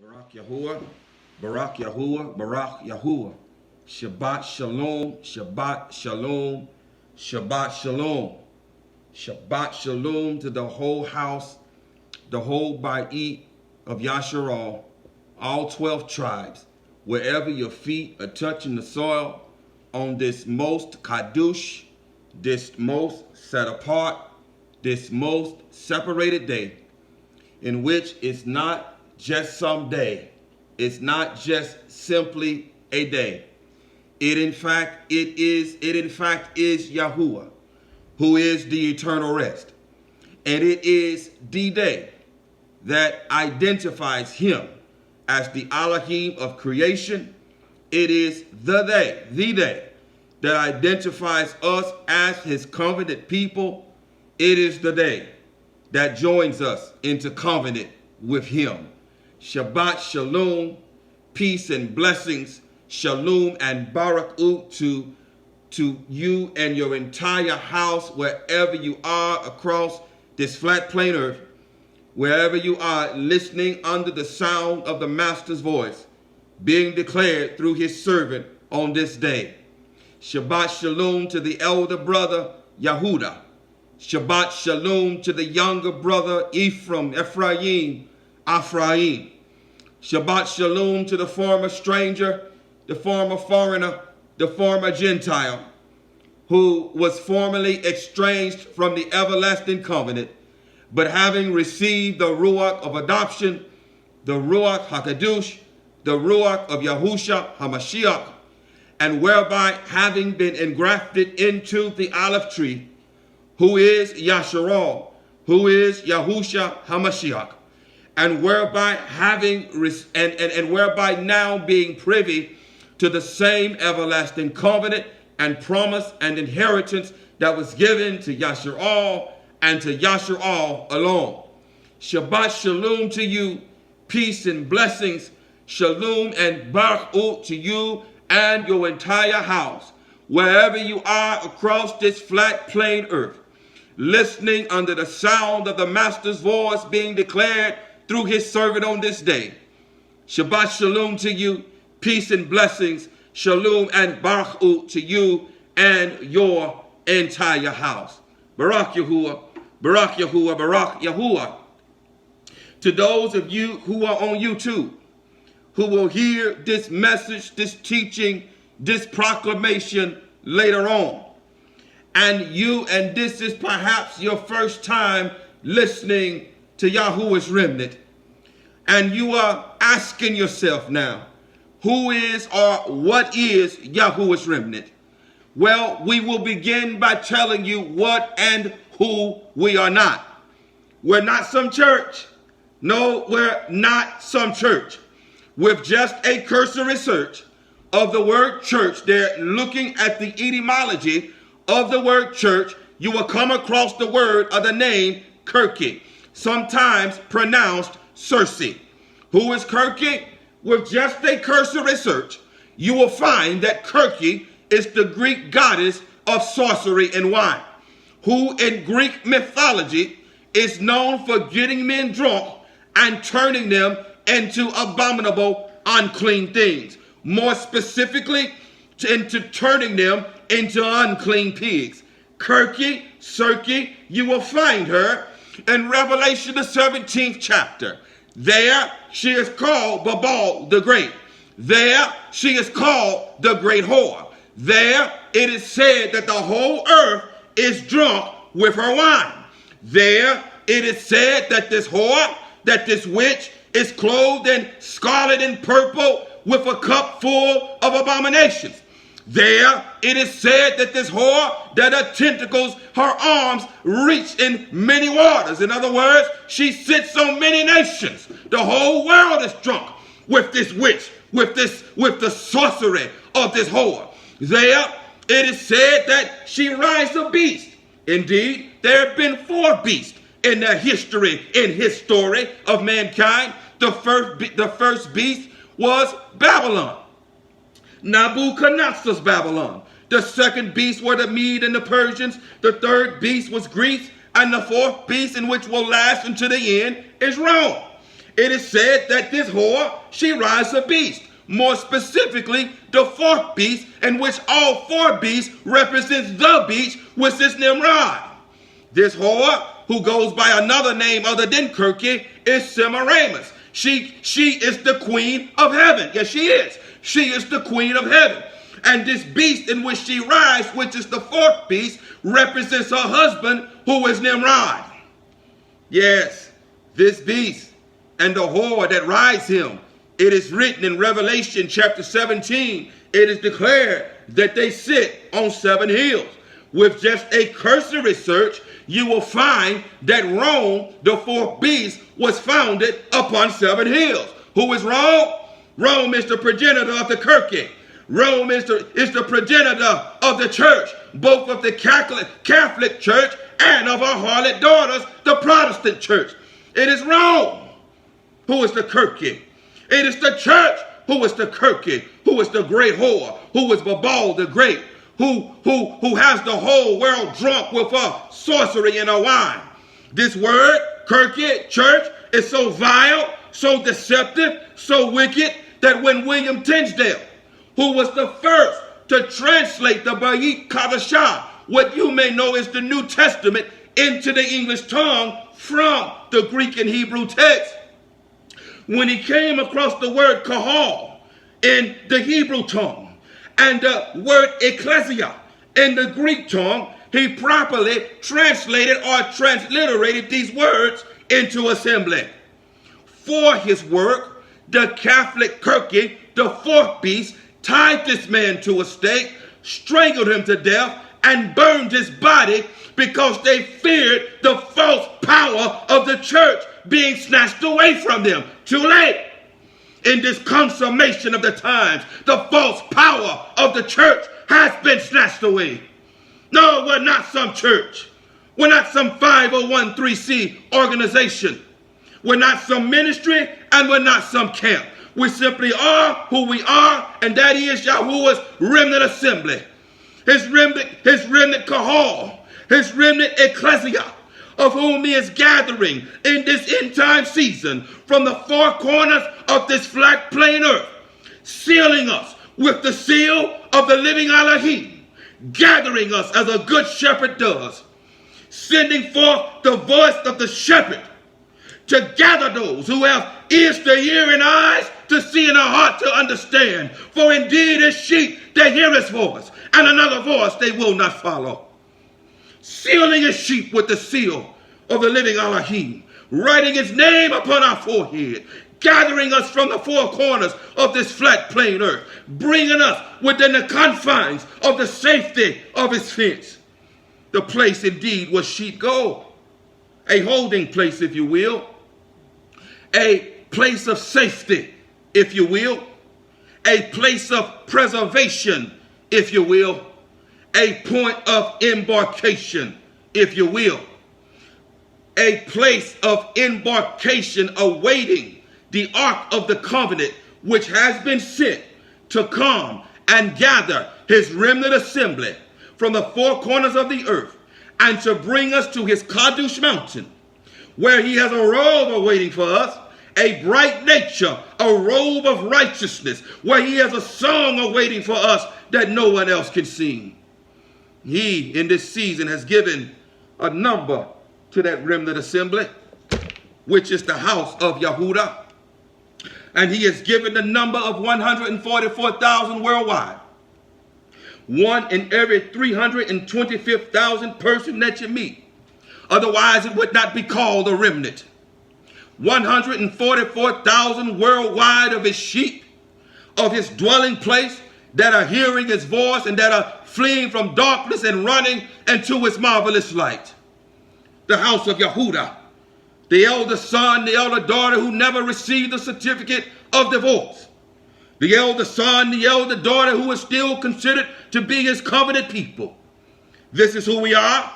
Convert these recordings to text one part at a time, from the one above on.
Barak Yahuwah, Barak Yahuwah, Barak Yahuwah. Shabbat Shalom, Shabbat Shalom, Shabbat Shalom. Shabbat Shalom to the whole house, the whole Ba'it of Yasharal, all 12 tribes, wherever your feet are touching the soil on this most kadush, this most set apart, this most separated day, in which it's not just some day. It's not just simply a day. It in fact is Yahuwah, who is the eternal rest. And it is the day that identifies him as the Elohim of creation. It is the day that identifies us as his covenant people. It is the day that joins us into covenant with him. Shabbat Shalom, peace and blessings, Shalom and Barakut to you and your entire house, wherever you are across this flat plain earth, wherever you are listening under the sound of the Master's voice, being declared through his servant on this day. Shabbat Shalom to the elder brother Yehuda. Shabbat Shalom to the younger brother Ephraim. Shabbat Shalom to the former stranger, the former foreigner, the former Gentile, who was formerly estranged from the everlasting covenant, but having received the Ruach of adoption, the Ruach HaKadosh, the Ruach of Yahusha HaMashiach, and whereby having been engrafted into the olive tree, who is Yasharal, who is Yahusha HaMashiach, and whereby whereby now being privy to the same everlasting covenant and promise and inheritance that was given to Yasharal and to Yasharal alone. Shabbat Shalom to you, peace and blessings, Shalom and Barakut to you and your entire house, wherever you are across this flat plain earth, listening under the sound of the Master's voice being declared through his servant on this day. Shabbat Shalom to you, peace and blessings, Shalom and Barakut to you and your entire house. Barak Yahuwah, Barak Yahuwah, Barak Yahuwah. To those of you who are on YouTube, who will hear this message, this teaching, this proclamation later on, and this is perhaps your first time listening to YAHUAH'S Remnant, and you are asking yourself now, who is or what is YAHUAH'S Remnant? Well, we will begin by telling you what and who we are not. We're not some church. No, we're not some church. With just a cursory search of the word church, they're looking at the etymology of the word church, you will come across the word or the name Kirky, sometimes pronounced Circe. Who is Kirky? With just a cursory search, you will find that Kirky is the Greek goddess of sorcery and wine, who in Greek mythology is known for getting men drunk and turning them into abominable, unclean things. More specifically, into turning them into unclean pigs. Kirky, Circe, you will find her in Revelation, the 17th chapter. There, she is called Babal the Great. There, she is called the Great Whore. There, it is said that the whole earth is drunk with her wine. There, it is said that this whore, that this witch, is clothed in scarlet and purple with a cup full of abominations. There, it is said that this whore, that her tentacles, her arms reach in many waters. In other words, she sits on many nations. The whole world is drunk with this witch, with the sorcery of this whore. There, it is said that she rides a beast. Indeed, there have been 4 beasts in the history, in his story of mankind. The first beast was Babylon, Nebuchadnezzar's Babylon. The second beast were the Mede and the Persians. The third beast was Greece. And the fourth beast, in which will last until the end, is Rome. it is said that this whore, she rides a beast. More specifically, the fourth beast, in which all four beasts represents the beast, which is Nimrod. This whore, who goes by another name other than Kirky, is Semiramis. She is the queen of heaven. Yes, she is. She is the queen of heaven. And this beast in which she rides, which is the fourth beast, represents her husband, who is Nimrod. Yes, this beast and the whore that rides him, it is written in Revelation chapter 17, it is declared that they sit on 7 hills. With just a cursory search, you will find that Rome, the fourth beast, was founded upon 7 hills. Who is Rome? Rome is the progenitor of the Kirky. Rome is the progenitor of the church, both of the Catholic Church and of our harlot daughters, the Protestant Church. It is Rome who is the Kirky. It is the church who is the Kirky, who is the great whore, who is Babal the Great, who has the whole world drunk with her sorcery and her wine. This word, Kirky, church, is so vile, so deceptive, so wicked, that when William Tyndale, who was the first to translate the Bayit Kadashah, what you may know as the New Testament, into the English tongue from the Greek and Hebrew text, when he came across the word kahal in the Hebrew tongue and the word ecclesia in the Greek tongue, he properly translated or transliterated these words into assembly. For his work, the Catholic Kirky, the fourth beast, tied this man to a stake, strangled him to death, and burned his body because they feared the false power of the church being snatched away from them. Too late. In this consummation of the times, the false power of the church has been snatched away. No, we're not some church. We're not some 501(c) organization. We're not some ministry, and we're not some camp. We simply are who we are, and that is YAHUAH'S remnant assembly. His remnant kahal, his remnant ecclesia, of whom he is gathering in this end time season from the four corners of this flat plain earth, sealing us with the seal of the living Elohim, gathering us as a good shepherd does, sending forth the voice of the shepherd to gather those who have ears to hear and eyes to see and a heart to understand. For indeed as sheep they hear his voice, and another voice they will not follow. Sealing his sheep with the seal of the living Elohim, writing his name upon our forehead, gathering us from the four corners of this flat plain earth, bringing us within the confines of the safety of his fence. The place indeed where sheep go, a holding place, if you will, a place of safety, if you will, a place of preservation, if you will, a point of embarkation, if you will, a place of embarkation awaiting the ark of the covenant, which has been sent to come and gather his remnant assembly from the four corners of the earth and to bring us to his Kadosh mountain, where he has a robe awaiting for us, a bright nature, a robe of righteousness, where he has a song awaiting for us that no one else can sing. He, in this season, has given a number to that remnant assembly, which is the house of Yahudah. And he has given the number of 144,000 worldwide. One in every 325,000 person that you meet. Otherwise, it would not be called a remnant. 144,000 worldwide of his sheep, of his dwelling place, that are hearing his voice and that are fleeing from darkness and running into his marvelous light. The house of Yahudah, the elder son, the elder daughter who never received the certificate of divorce. The elder son, the elder daughter who is still considered to be his covenant people. This is who we are.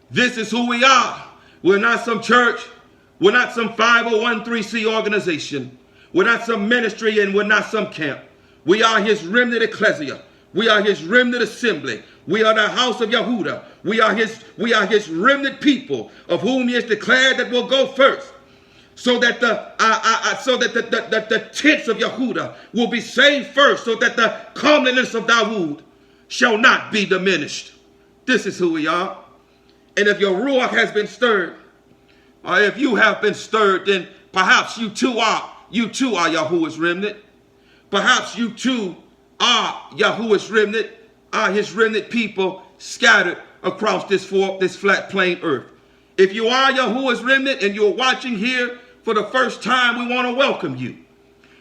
This is who we are. We're not some church. We're not some 501(c) organization. We're not some ministry, and we're not some camp. We are his remnant ecclesia. We are his remnant assembly. We are the house of Yahudah. We are his remnant people, of whom he has declared that will go first. so that the tents of Yehudah will be saved first, so that the comeliness of Dawood shall not be diminished. This is who we are. And if your ruach has been stirred, or if you have been stirred, then perhaps you too are YAHUAH'S remnant. Perhaps you too are YAHUAH'S remnant, are his remnant people scattered across this flat plain earth. If you are YAHUAH'S remnant and you're watching here for the first time, we want to welcome you.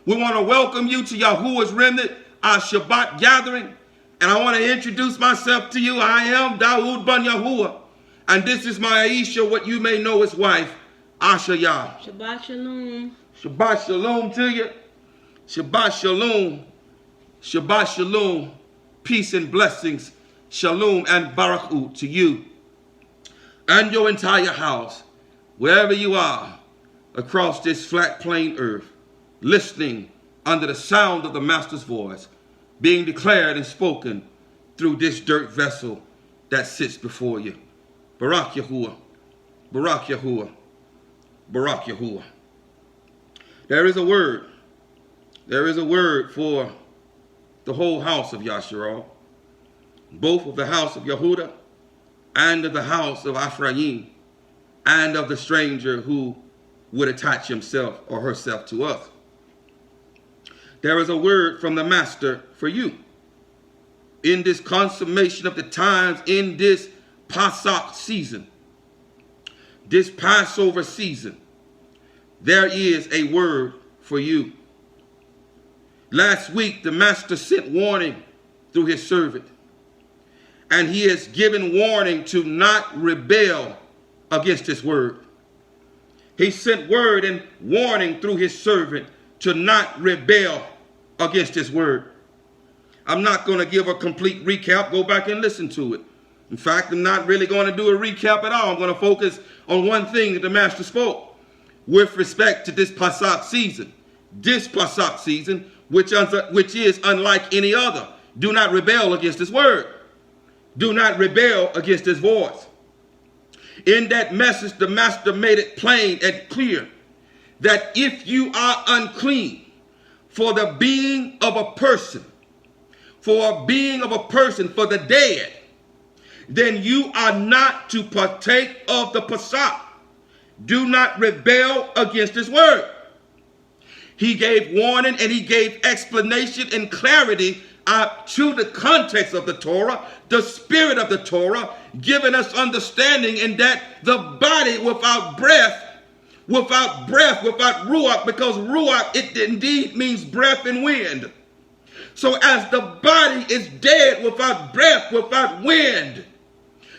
We want to welcome you to YAHUAH'S remnant, our Shabbat gathering. And I want to introduce myself to you. I am Dawood ben Yahuwah. And this is my Aisha, what you may know as wife, Asha Yah. Shabbat Shalom. Shabbat Shalom to you. Shabbat Shalom. Shabbat Shalom. Peace and blessings. Shalom and barakut to you and your entire house, wherever you are, across this flat plain earth, listening under the sound of the Master's voice, being declared and spoken through this dirt vessel that sits before you. Barak Yahuwah, Barak Yahuwah, Barak Yahuwah. There is a word for the whole house of Yasharal, both of the house of Yehudah and of the house of Ephraim, and of the stranger who would attach himself or herself to us. There is a word from the Master for you. In this consummation of the times, in this Pasach season, this Passover season, there is a word for you. Last week, the Master sent warning through his servant, and he has given warning to not rebel against his word. He sent word and warning through his servant to not rebel against his word. I'm not going to give a complete recap. Go back and listen to it. In fact, I'm not really going to do a recap at all. I'm going to focus on one thing that the Master spoke with respect to this Pasach season. This Pasach season, which is unlike any other. Do not rebel against his word. Do not rebel against his voice. In that message, the Master made it plain and clear that if you are unclean for the being of a person, for the dead, then you are not to partake of the Pasach. Do not rebel against his word. He gave warning and he gave explanation and clarity to the context of the Torah, the spirit of the Torah, giving us understanding in that the body without breath, without ruach, because ruach, it indeed means breath and wind. So as the body is dead without breath, without wind,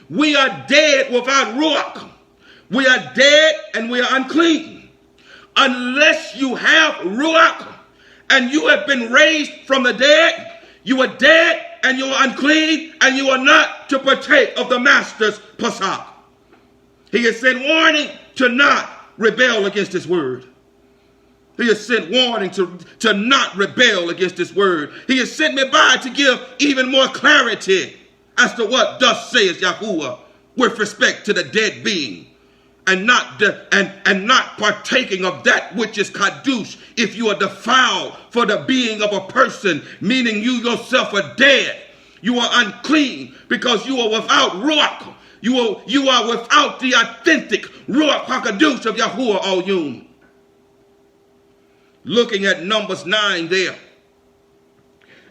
we are dead without ruach. We are dead and we are unclean. Unless you have ruach and you have been raised from the dead, you are dead and you are unclean, and you are not to partake of the Master's Pasach. He has sent warning to not rebel against his word. He has sent warning to not rebel against his word. He has sent me by to give even more clarity as to what thus says Yahuwah with respect to the dead being, and not partaking of that which is kadush if you are defiled for the being of a person, meaning you yourself are dead. You are unclean because you are without ruach. You are without the authentic ruach hakadush of Yahuwah Al-Yum. Looking at Numbers 9 there,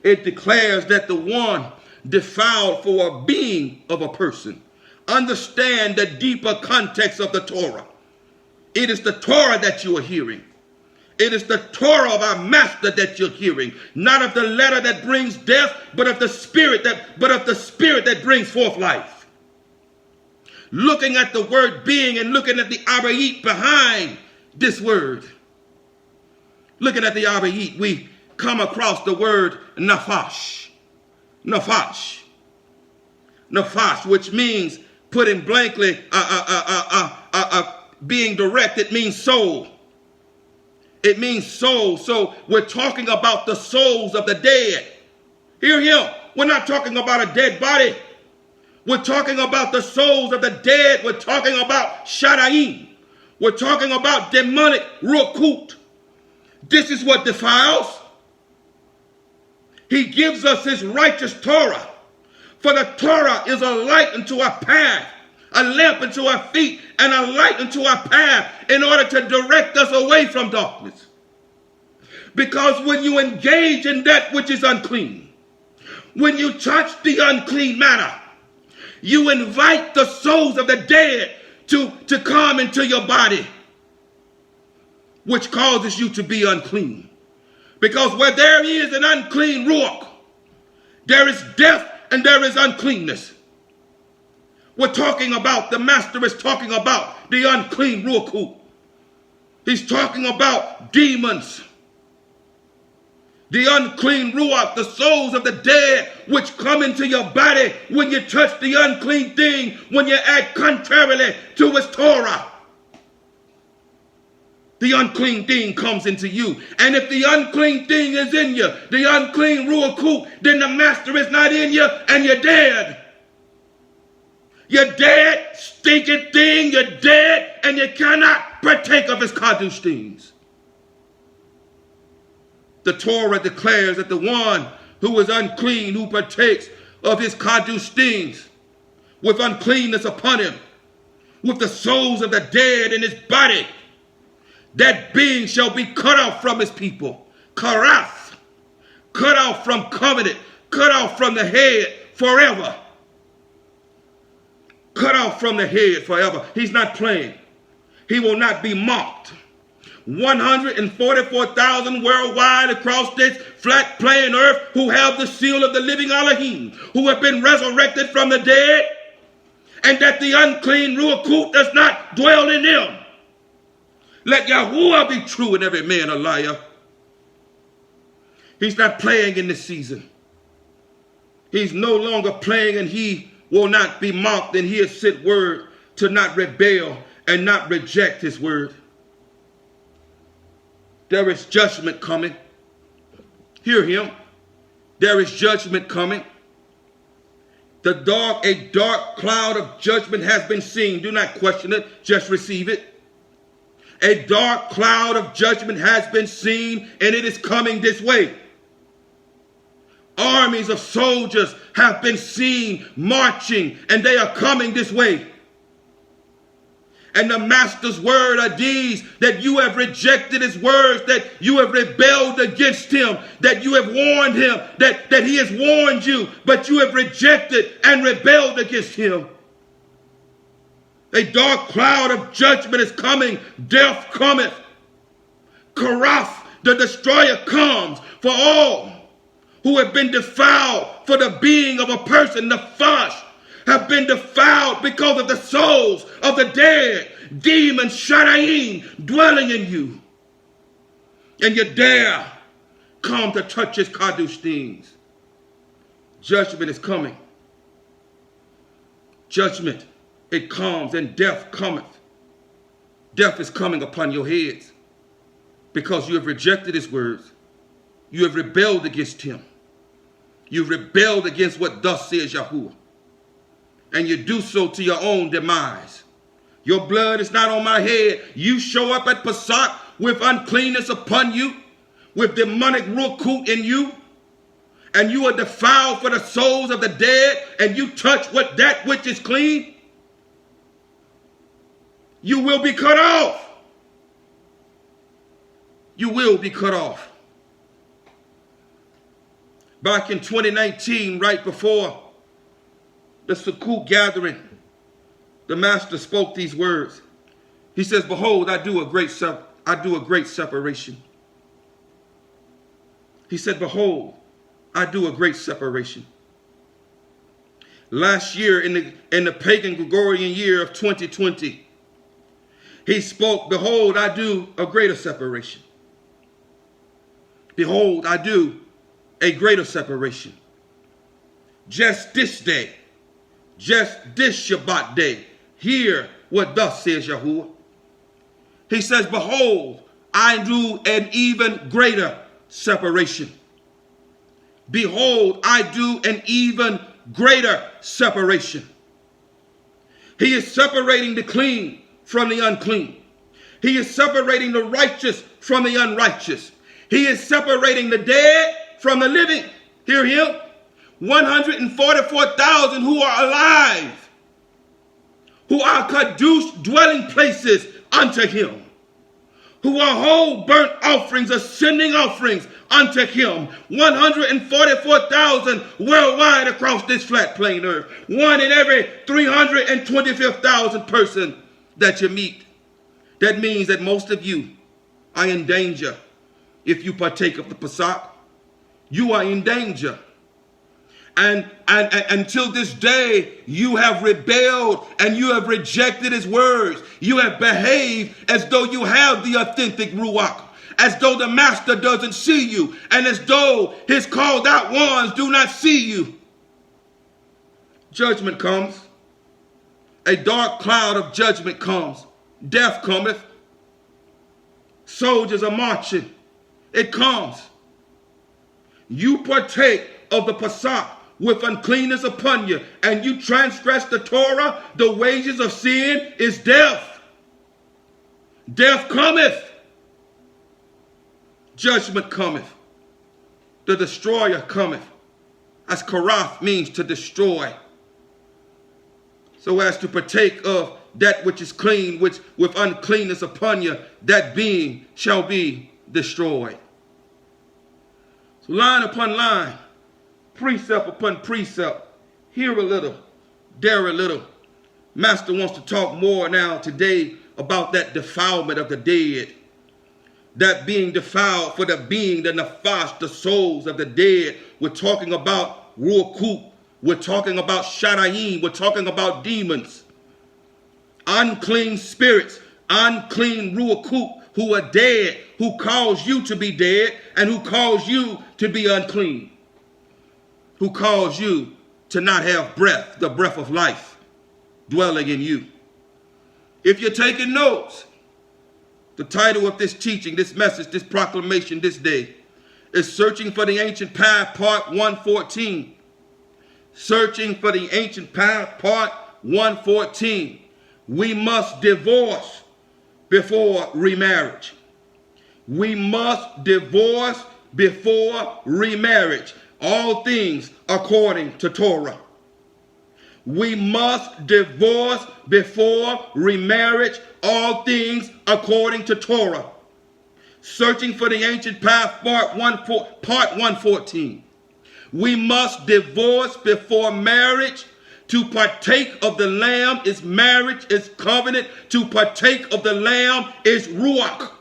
it declares that the one defiled for a being of a person. Understand the deeper context of the Torah. It is the Torah that you are hearing. It is the Torah of our Master that you're hearing, not of the letter that brings death, but of the spirit that brings forth life. Looking at the word being and looking at the Arayit behind this word. Looking at the Arayit, we come across the word nafash. Nafash. Nafash, which means, put in blankly, being direct, it means soul. It means soul. So we're talking about the souls of the dead. Hear him. We're not talking about a dead body. We're talking about the souls of the dead. We're talking about Shadaim. We're talking about demonic ruach. This is what defiles. He gives us his righteous Torah. For the Torah is a light unto our path, a lamp unto our feet, and a light unto our path, in order to direct us away from darkness. Because when you engage in that which is unclean, when you touch the unclean matter, you invite the souls of the dead to come into your body, which causes you to be unclean. Because where there is an unclean ruach, there is death and there is uncleanness. We're talking about, the master is talking about the unclean ruach. He's talking about demons. The unclean ruach, the souls of the dead, which come into your body when you touch the unclean thing, when you act contrarily to his Torah. The unclean thing comes into you. And if the unclean thing is in you, the unclean ruach, then the master is not in you and you're dead. You're dead, stinking thing, you're dead, and you cannot partake of his kadosh things. The Torah declares that the one who is unclean, who partakes of his kadosh things, with uncleanness upon him, with the souls of the dead in his body, that being shall be cut off from his people. Karath, cut off from covenant, cut off from the head forever. Cut off from the head forever. He's not playing. He will not be mocked. 144,000 worldwide across this flat plain earth who have the seal of the living Elohim, who have been resurrected from the dead, and that the unclean ruach does not dwell in them. Let Yahuwah be true and every man a liar. He's not playing in this season. He's no longer playing, and he will not be mocked, and he has sent word to not rebel and not reject his word. There is judgment coming. Hear him. There is judgment coming. A dark cloud of judgment has been seen. Do not question it. Just receive it. A dark cloud of judgment has been seen, and it is coming this way. Armies of soldiers have been seen marching, and they are coming this way. And the master's word are these, that you have rejected his words, that you have rebelled against him, that you have warned him, that he has warned you, but you have rejected and rebelled against him. A dark cloud of judgment is coming. Death cometh. Karaf, the destroyer, comes for all who have been defiled for the being of a person. The fash have been defiled because of the souls of the dead. Demons, shadayim, dwelling in you. And you dare come to touch his kadosh things. Judgment is coming. Judgment. It comes, and death cometh. Death is coming upon your heads because you have rejected his words. You have rebelled against him. You've rebelled against what thus says Yahuwah. And you do so to your own demise. Your blood is not on my head. You show up at Pesach with uncleanness upon you, with demonic ruach in you, and you are defiled for the souls of the dead, and you touch that which is clean. You will be cut off. You will be cut off. Back in 2019, right before the Sukkot gathering, the master spoke these words. He says, "Behold, I do a great separation." He said, "Behold, I do a great separation." Last year, in the pagan Gregorian year of 2020, he spoke, "Behold, I do a greater separation." Behold, I do a greater separation. Just this day, just this Shabbat day, hear what thus says Yahuwah. He says, "Behold, I do an even greater separation." Behold, I do an even greater separation. He is separating the clean from the unclean. He is separating the righteous from the unrighteous. He is separating the dead from the living. Hear him? 144,000 who are alive, who are Kadosh dwelling places unto him, who are whole burnt offerings, ascending offerings unto him. 144,000 worldwide across this flat plain earth. One in every 325,000 person that you meet. That means that most of you are in danger. If you partake of the Pesach, you are in danger. And until this day, you have rebelled and you have rejected his words. You have behaved as though you have the authentic Ruach, as though the master doesn't see you, and as though his called out ones do not see you. Judgment comes. A dark cloud of judgment comes. Death cometh. Soldiers are marching. It comes. You partake of the Pesach with uncleanness upon you, and you transgress the Torah. The wages of sin is death. Death cometh. Judgment cometh. The destroyer cometh. As karath means to destroy. So as to partake of that which is clean, which with uncleanness upon you, that being shall be destroyed. So line upon line, precept upon precept, here a little, there a little. Master wants to talk more now today about that defilement of the dead. That being defiled for the being, the nefesh, the souls of the dead. We're talking about ruach. We're talking about shadayim. We're talking about demons. Unclean spirits, unclean ruach, who are dead, who cause you to be dead, and who cause you to be unclean. Who cause you to not have breath, the breath of life, dwelling in you. If you're taking notes, the title of this teaching, this message, this proclamation this day is Searching for the Ancient Path, Part 114. Searching for the Ancient Path, Part 114. We must divorce before remarriage. We must divorce before remarriage. All things according to Torah. We must divorce before remarriage. All things according to Torah. Searching for the Ancient Path, Part 114. We must divorce before marriage. To partake of the lamb is marriage, is covenant. To partake of the lamb is ruach.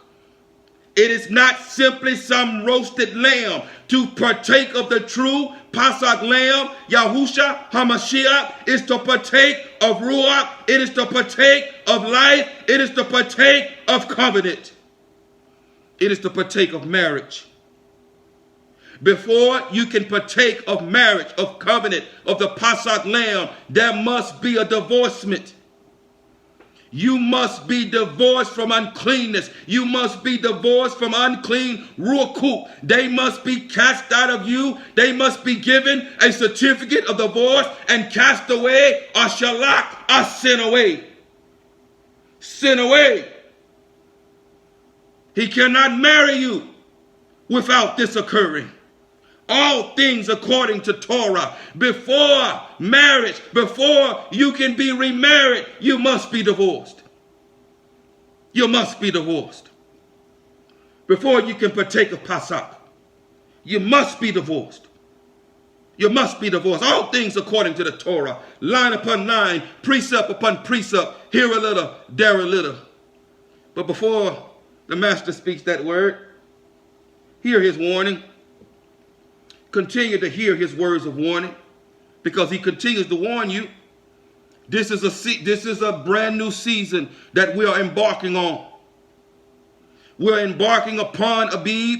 It is not simply some roasted lamb. To partake of the true Pesach lamb, Yahushua HaMashiach, is to partake of ruach. It is to partake of life. It is to partake of covenant. It is to partake of marriage. Before you can partake of marriage, of covenant, of the Pesach lamb, there must be a divorcement. You must be divorced from uncleanness. You must be divorced from unclean ruach. They must be cast out of you. They must be given a certificate of divorce and cast away, or shalak, or sent away. Sent away. He cannot marry you without this occurring. All things according to Torah. Before marriage, before you can be remarried, you must be divorced. You must be divorced. Before you can partake of Pesach, you must be divorced. You must be divorced. All things according to the Torah. Line upon line, precept upon precept. Here a little, there a little. But before the master speaks that word, hear his warning. Continue to hear his words of warning, because he continues to warn you. This is a brand new season that we are embarking on. We're embarking upon Abib,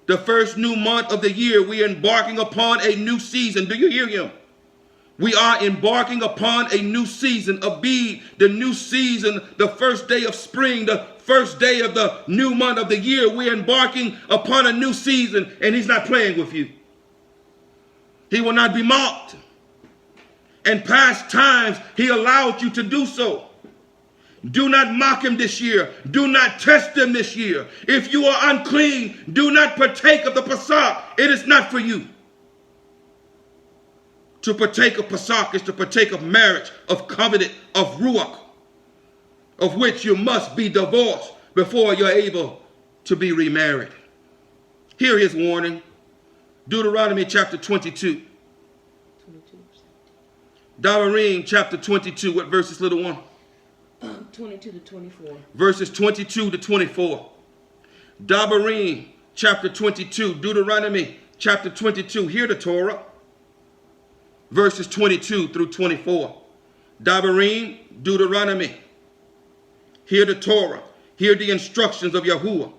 the first new month of the year. We are embarking upon a new season. Do you hear him? We are embarking upon a new season. Abib, the new season, the first day of spring, the first day of the new month of the year. We're embarking upon a new season, and he's not playing with you. He will not be mocked. In past times, he allowed you to do so. Do not mock him this year. Do not test him this year. If you are unclean, do not partake of the Pesach. It is not for you. To partake of Pesach is to partake of marriage, of covenant, of ruach, of which you must be divorced before you're able to be remarried. Hear his warning. Deuteronomy chapter 22. Devarim chapter 22. What verses, little one? 22 to 24. Verses 22 to 24. Devarim chapter 22. Deuteronomy chapter 22. Hear the Torah. Verses 22 through 24. Devarim, Deuteronomy. Hear the Torah. Hear the instructions of Yahuwah.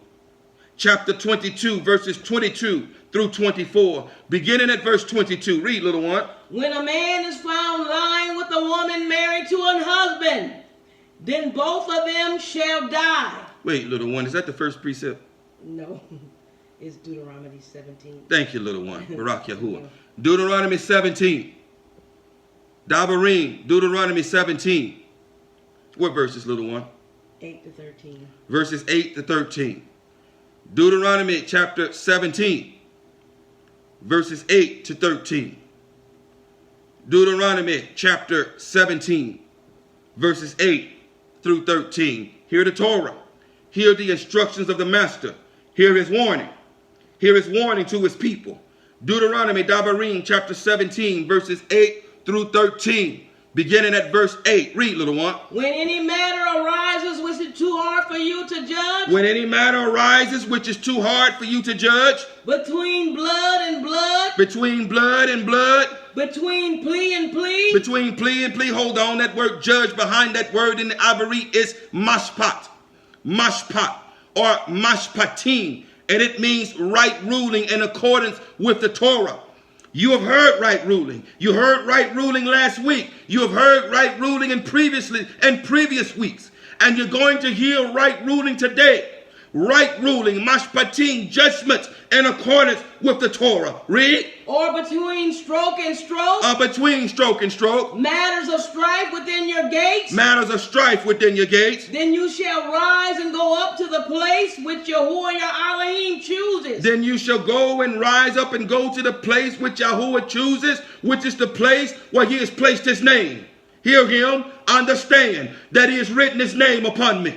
Chapter 22, verses 22 through 24. Beginning at verse 22. Read, little one. When a man is found lying with a woman married to an husband, then both of them shall die. Wait, little one. Is that the first precept? No. It's Deuteronomy 17. Thank you, little one. Barak Yahuwah. Deuteronomy 17. Devarim, Deuteronomy 17. What verses, little one? 8 to 13. Verses 8 to 13. Deuteronomy chapter 17. Verses 8 to 13. Deuteronomy chapter 17. Verses 8 through 13. Hear the Torah. Hear the instructions of the master. Hear his warning. Hear his warning to his people. Deuteronomy, Devarim chapter 17, verses 8 through 13. Beginning at verse 8. Read, little one. When any matter arises which is too hard for you to judge. When any matter arises which is too hard for you to judge. Between blood and blood. Between blood and blood. Between plea and plea. Between plea and plea. Hold on. That word judge behind that word in the Ivary is mashpat. Mashpat or mashpatim. And it means right ruling in accordance with the Torah. You have heard right ruling. You heard right ruling last week. You have heard right ruling in previous weeks. And you're going to hear right ruling today. Right ruling, mashpatim, judgments in accordance with the Torah. Read. Or between stroke and stroke. Between stroke and stroke. Matters of strife within your gates. Matters of strife within your gates. Then you shall rise and go up to the place which Yahuwah your Elohim chooses. Then you shall go and rise up and go to the place which Yahuwah chooses, which is the place where he has placed his name. Hear him, understand that he has written his name upon me.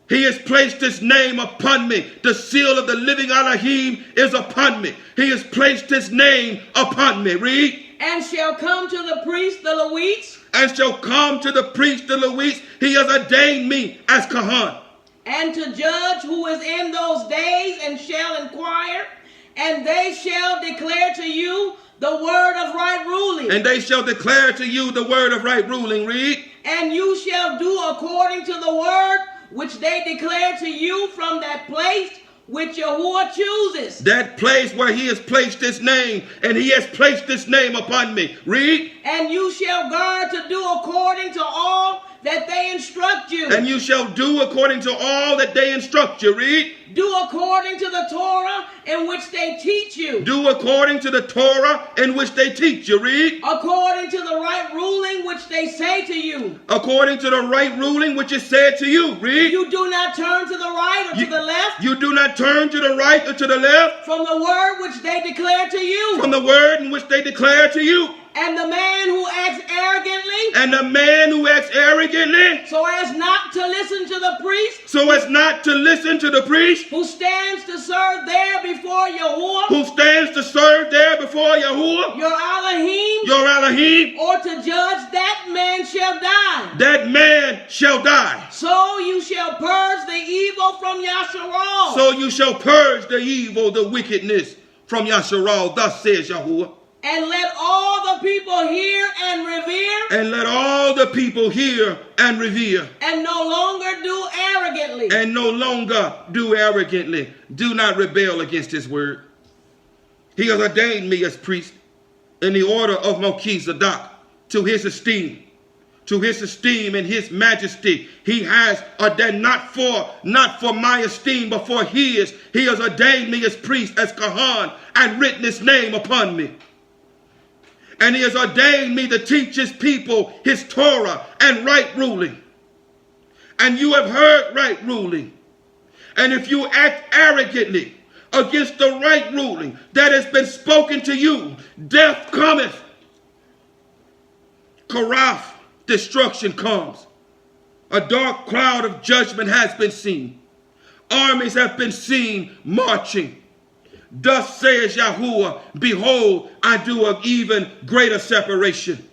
He has placed his name upon me. The seal of the living Elohim is upon me. He has placed his name upon me. Read. And shall come to the priest, the Levites. And shall come to the priest, the Levites. He has ordained me as Kahan. And to judge who is in those days and shall inquire. And they shall declare to you the word of right ruling. And they shall declare to you the word of right ruling. Read. And you shall do according to the word which they declare to you from that place which Yahuwah chooses. That place where he has placed his name, and he has placed his name upon me. Read. And you shall guard to do according to all that they instruct you. And you shall do according to all that they instruct you. Read. Do according to the Torah in which they teach you. Do according to the Torah in which they teach you. Read. According to the right ruling which they say to you. According to the right ruling which is said to you. Read. You do not turn to the right or to the left. You do not turn to the right or to the left. From the word which they declare to you. From the word in which they declare to you. And the man who acts arrogantly. And the man who acts arrogantly. So as not to listen to the priest. So as not to listen to the priest. Who stands to serve there before Yahuwah. Who stands to serve there before Yahuwah. Your Elohim. Your Elohim. Or to judge, that man shall die. That man shall die. So you shall purge the evil from Yasharal. So you shall purge the evil, the wickedness from Yasharal. Thus says Yahuwah. And let all the people hear and revere. And let all the people hear and revere. And no longer do arrogantly. And no longer do arrogantly. Do not rebel against his word. He has ordained me as priest in the order of Melchizedek to his esteem. To his esteem and his majesty. He has ordained not for my esteem, but for his. He has ordained me as priest, as Kahan, and written his name upon me. And he has ordained me to teach his people his Torah and right ruling. and you have heard right ruling. And if you act arrogantly against the right ruling that has been spoken to you, death cometh. Karaf, destruction comes. A dark cloud of judgment has been seen. Armies have been seen marching. Thus says Yahuwah, behold, I do an even greater separation,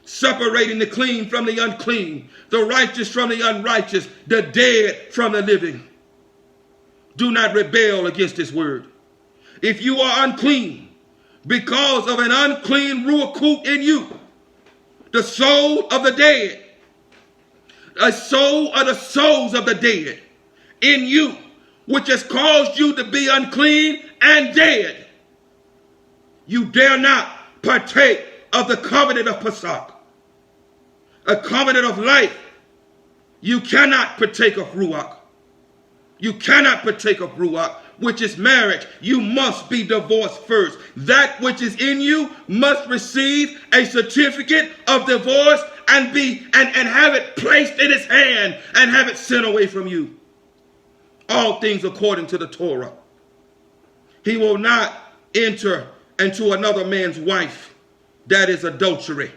separating the clean from the unclean, the righteous from the unrighteous, the dead from the living. Do not rebel against this word. If you are unclean because of an unclean ruach in you, the soul of the dead, a soul of the souls of the dead in you, which has caused you to be unclean and dead, you dare not partake of the covenant of Pesach, a covenant of life. You cannot partake of ruach. You cannot partake of ruach, which is marriage. You must be divorced first. That which is in you must receive a certificate of divorce and have it placed in his hand and have it sent away from you. All things according to the Torah. He will not enter into another man's wife. That is adultery.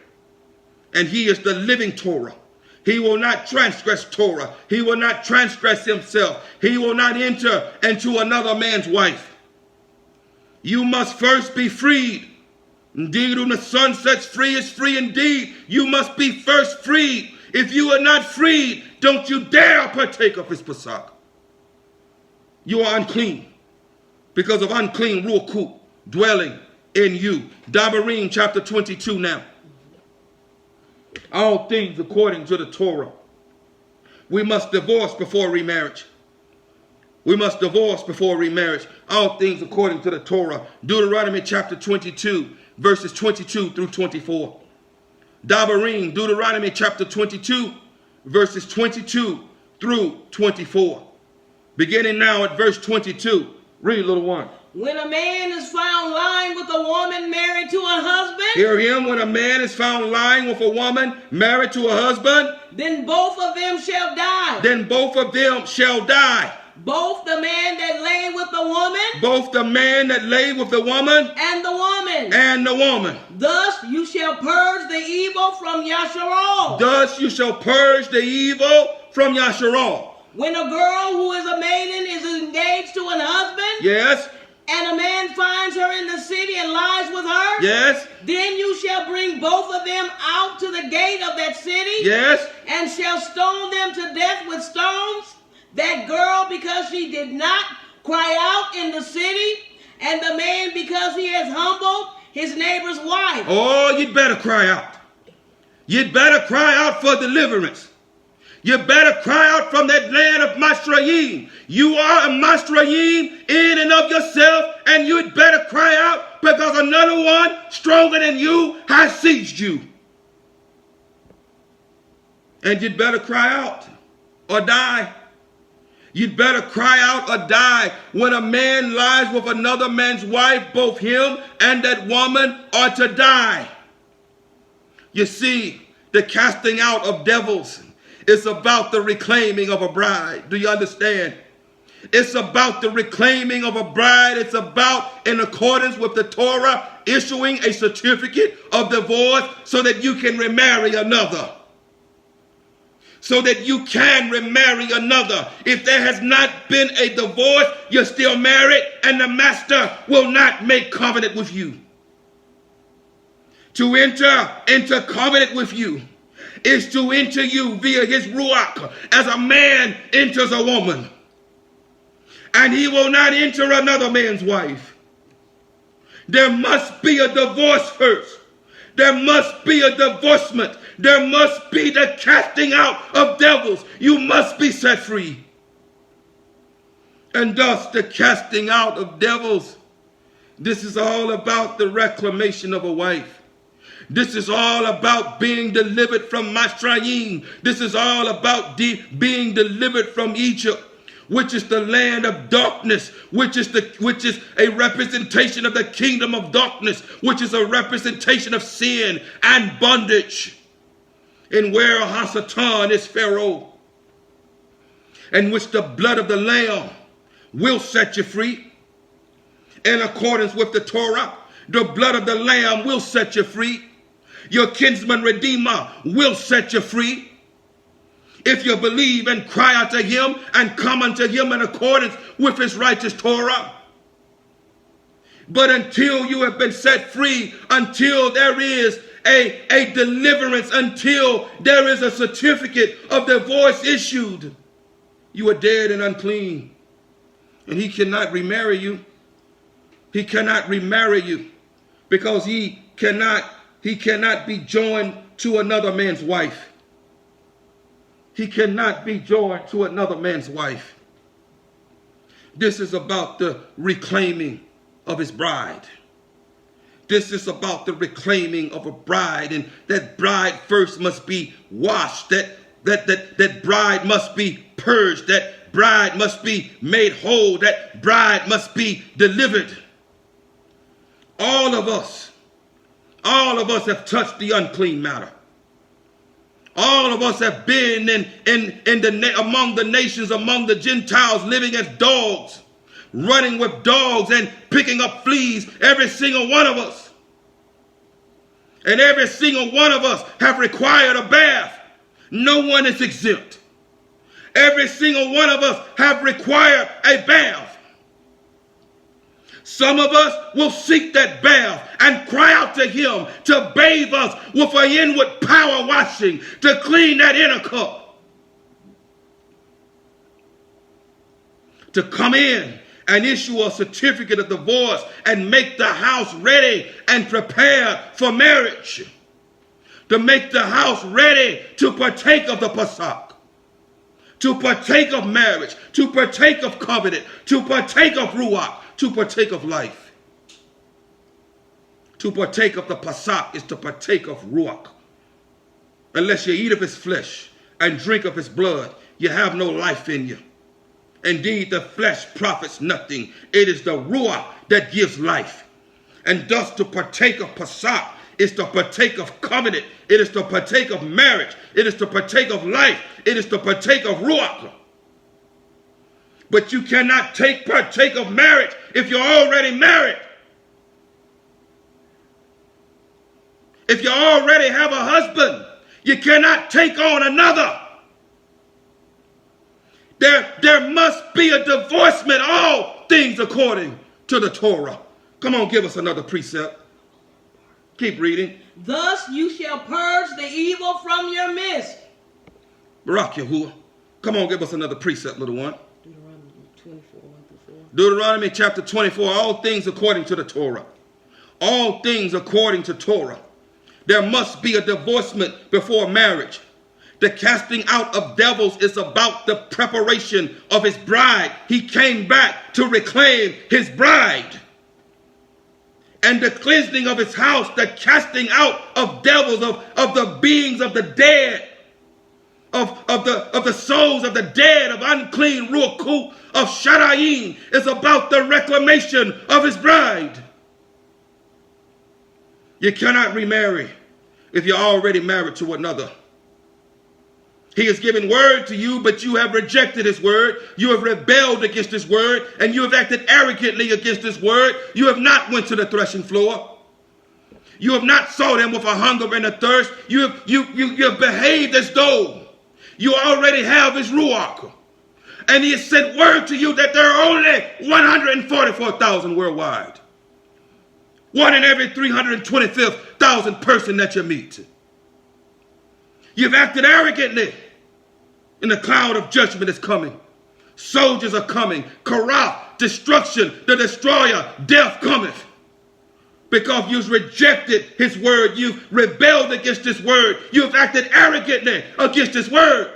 And he is the living Torah. He will not transgress Torah. He will not transgress himself. He will not enter into another man's wife. You must first be freed. Indeed, whom the Son sets free is free indeed. You must be first freed. If you are not freed, don't you dare partake of his Pesach. You are unclean because of unclean ruach dwelling in you. Dabarim chapter 22 now. All things according to the Torah. We must divorce before remarriage. We must divorce before remarriage. All things according to the Torah. Deuteronomy chapter 22, verses 22 through 24. Dabarim, Deuteronomy chapter 22, verses 22 through 24. Beginning now at verse 22. Read, little one. When a man is found lying with a woman married to a husband. Hear him. When a man is found lying with a woman married to a husband. Then both of them shall die. Then both of them shall die. Both the man that lay with the woman. Both the man that lay with the woman. And the woman. And the woman. Thus you shall purge the evil from Yasharal. Thus you shall purge the evil from Yasharal. When a girl who is a maiden is engaged to an husband. Yes. And a man finds her in the city and lies with her. Yes. Then you shall bring both of them out to the gate of that city. Yes. And shall stone them to death with stones. That girl because she did not cry out in the city. And the man because he has humbled his neighbor's wife. Oh, you'd better cry out. You'd better cry out for deliverance. You better cry out from that land of Masrayim. You are a Masrayim in and of yourself, and you'd better cry out because another one stronger than you has seized you. And you'd better cry out or die. You'd better cry out or die. When a man lies with another man's wife, both him and that woman are to die. You see, the casting out of devils, it's about the reclaiming of a bride. Do you understand? It's about the reclaiming of a bride. It's about, in accordance with the Torah, issuing a certificate of divorce so that you can remarry another. So that you can remarry another. If there has not been a divorce, you're still married, and the master will not make covenant with you. To enter into covenant with you is to enter you via his ruach as a man enters a woman. And he will not enter another man's wife. There must be a divorce first. There must be a divorcement. There must be the casting out of devils. You must be set free. And thus the casting out of devils. This is all about the reclamation of a wife. This is all about being delivered from Masrayim. This is all about being delivered from Egypt, which is the land of darkness, which is a representation of the kingdom of darkness, which is a representation of sin and bondage. And where Hasatan is Pharaoh, in which the blood of the Lamb will set you free. In accordance with the Torah, the blood of the Lamb will set you free. Your kinsman redeemer will set you free. If you believe and cry out to him and come unto him in accordance with his righteous Torah. But until you have been set free, until there is a deliverance, until there is a certificate of divorce issued, you are dead and unclean. And he cannot remarry you. He cannot remarry you because he cannot be joined to another man's wife. He cannot be joined to another man's wife. This is about the reclaiming of his bride. This is about the reclaiming of a bride, and that bride first must be washed. That bride must be purged. That bride must be made whole. That bride must be delivered. All of us have touched the unclean matter. All of us have been among the nations, among the Gentiles, living as dogs, running with dogs and picking up fleas, every single one of us. And every single one of us have required a bath. No one is exempt. Every single one of us have required a bath. Some of us will seek that bath and cry out to him to bathe us with an inward power washing, to clean that inner cup. To come in and issue a certificate of divorce and make the house ready and prepared for marriage. To make the house ready to partake of the Pesach. To partake of marriage. To partake of covenant. To partake of Ruach. To partake of life. To partake of the Pesach is to partake of Ruach. Unless you eat of his flesh and drink of his blood, you have no life in you. Indeed, the flesh profits nothing. It is the Ruach that gives life. And thus to partake of Pesach is to partake of covenant. It is to partake of marriage. It is to partake of life. It is to partake of Ruach. But you cannot partake of marriage if you're already married. If you already have a husband, you cannot take on another. There must be a divorcement, all things according to the Torah. Come on, give us another precept. Keep reading. Thus you shall purge the evil from your midst. Barak Yahuwah. Come on, give us another precept, little one. Deuteronomy 24, 1-4. Deuteronomy chapter 24, all things according to the Torah. All things according to Torah. There must be a divorcement before marriage. The casting out of devils is about the preparation of his bride. He came back to reclaim his bride. And the cleansing of his house, the casting out of devils, of the beings of the dead, of the souls of the dead, of unclean ruach, of shadayim, is about the reclamation of his bride. You cannot remarry if you're already married to another. He has given word to you, but you have rejected his word. You have rebelled against his word, and you have acted arrogantly against his word. You have not went to the threshing floor. You have not sought him with a hunger and a thirst. You have behaved as though you already have his ruach. And he has sent word to you that there are only 144,000 worldwide. One in every 325,000 person that you meet. You've acted arrogantly, and the cloud of judgment is coming. Soldiers are coming. Karaf, destruction, the destroyer, death cometh. Because you've rejected his word. You've rebelled against his word. You've acted arrogantly against his word.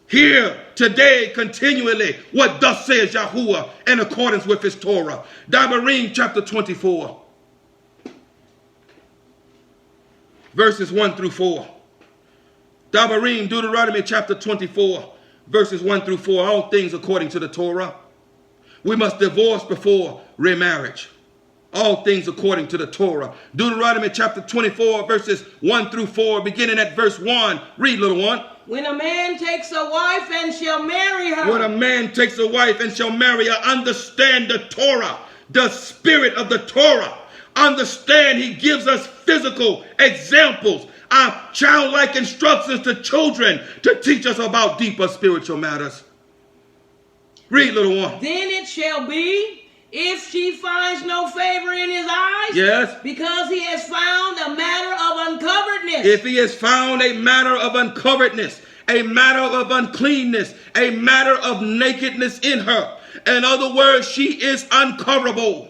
Hear today continually what thus says Yahuwah in accordance with his Torah. Devarim chapter 24. Verses 1-4. Devarim, Deuteronomy chapter 24, verses 1-4. All things according to the Torah. We must divorce before remarriage. All things according to the Torah. Deuteronomy chapter 24, verses 1-4, beginning at verse 1. Read, little one. When a man takes a wife and shall marry her. When a man takes a wife and shall marry her, understand the Torah, the spirit of the Torah. Understand he gives us physical examples, childlike instructions to children to teach us about deeper spiritual matters. Read, little one. Then it shall be, if she finds no favor in his eyes, yes, because he has found a matter of uncoveredness. If he has found a matter of uncoveredness, a matter of uncleanness, a matter of nakedness in her. In other words, she is uncoverable.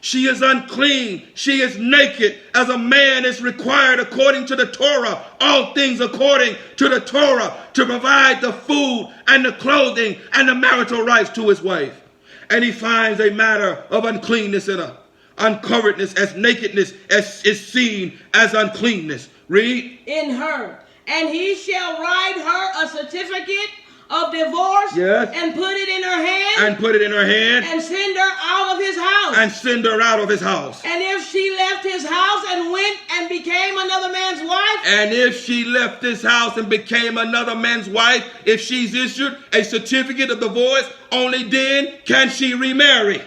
She is unclean. She is naked, as a man is required according to the Torah. All things according to the Torah, to provide the food and the clothing and the marital rights to his wife. And he finds a matter of uncleanness in her. Uncoveredness as nakedness as is seen as uncleanness. Read. In her. And he shall write her a certificate of divorce, yes, and put it in her hand, and put it in her hand, and send her out of his house, and send her out of his house. And if she left his house and went and became another man's wife, and if she left his house and became another man's wife, if she's issued a certificate of divorce, only then can she remarry.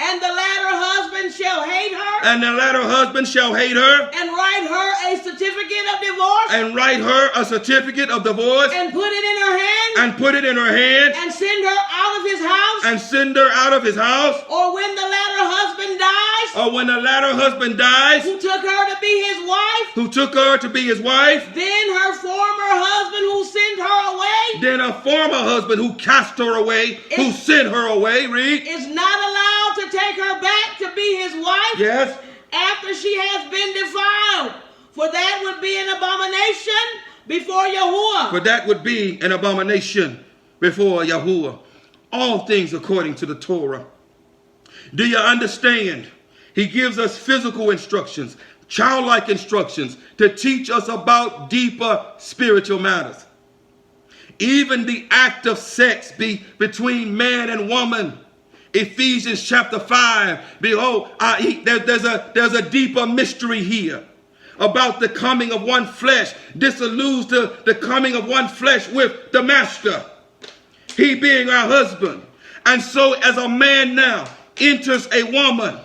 And the latter husband shall hate her. And the latter husband shall hate her. And write her a certificate of divorce. And write her a certificate of divorce. And put it in her hand. And put it in her hand. And send her out of his house. And send her out of his house. Or when the latter husband dies. Or when the latter husband dies. Who took her to be his wife. Who took her to be his wife. Then her former husband who sent her away. Then a former husband who cast her away, who sent her away, read. Is not allowed to take her back to be his wife. Yes. After she has been defiled. For that would be an abomination before Yahuwah. For that would be an abomination before Yahuwah. All things according to the Torah. Do you understand? He gives us physical instructions, childlike instructions to teach us about deeper spiritual matters. Even the act of sex between man and woman. Ephesians chapter 5. Behold, there's a deeper mystery here about the coming of one flesh. This alludes to the coming of one flesh with the master, he being our husband. And so as a man now enters a woman,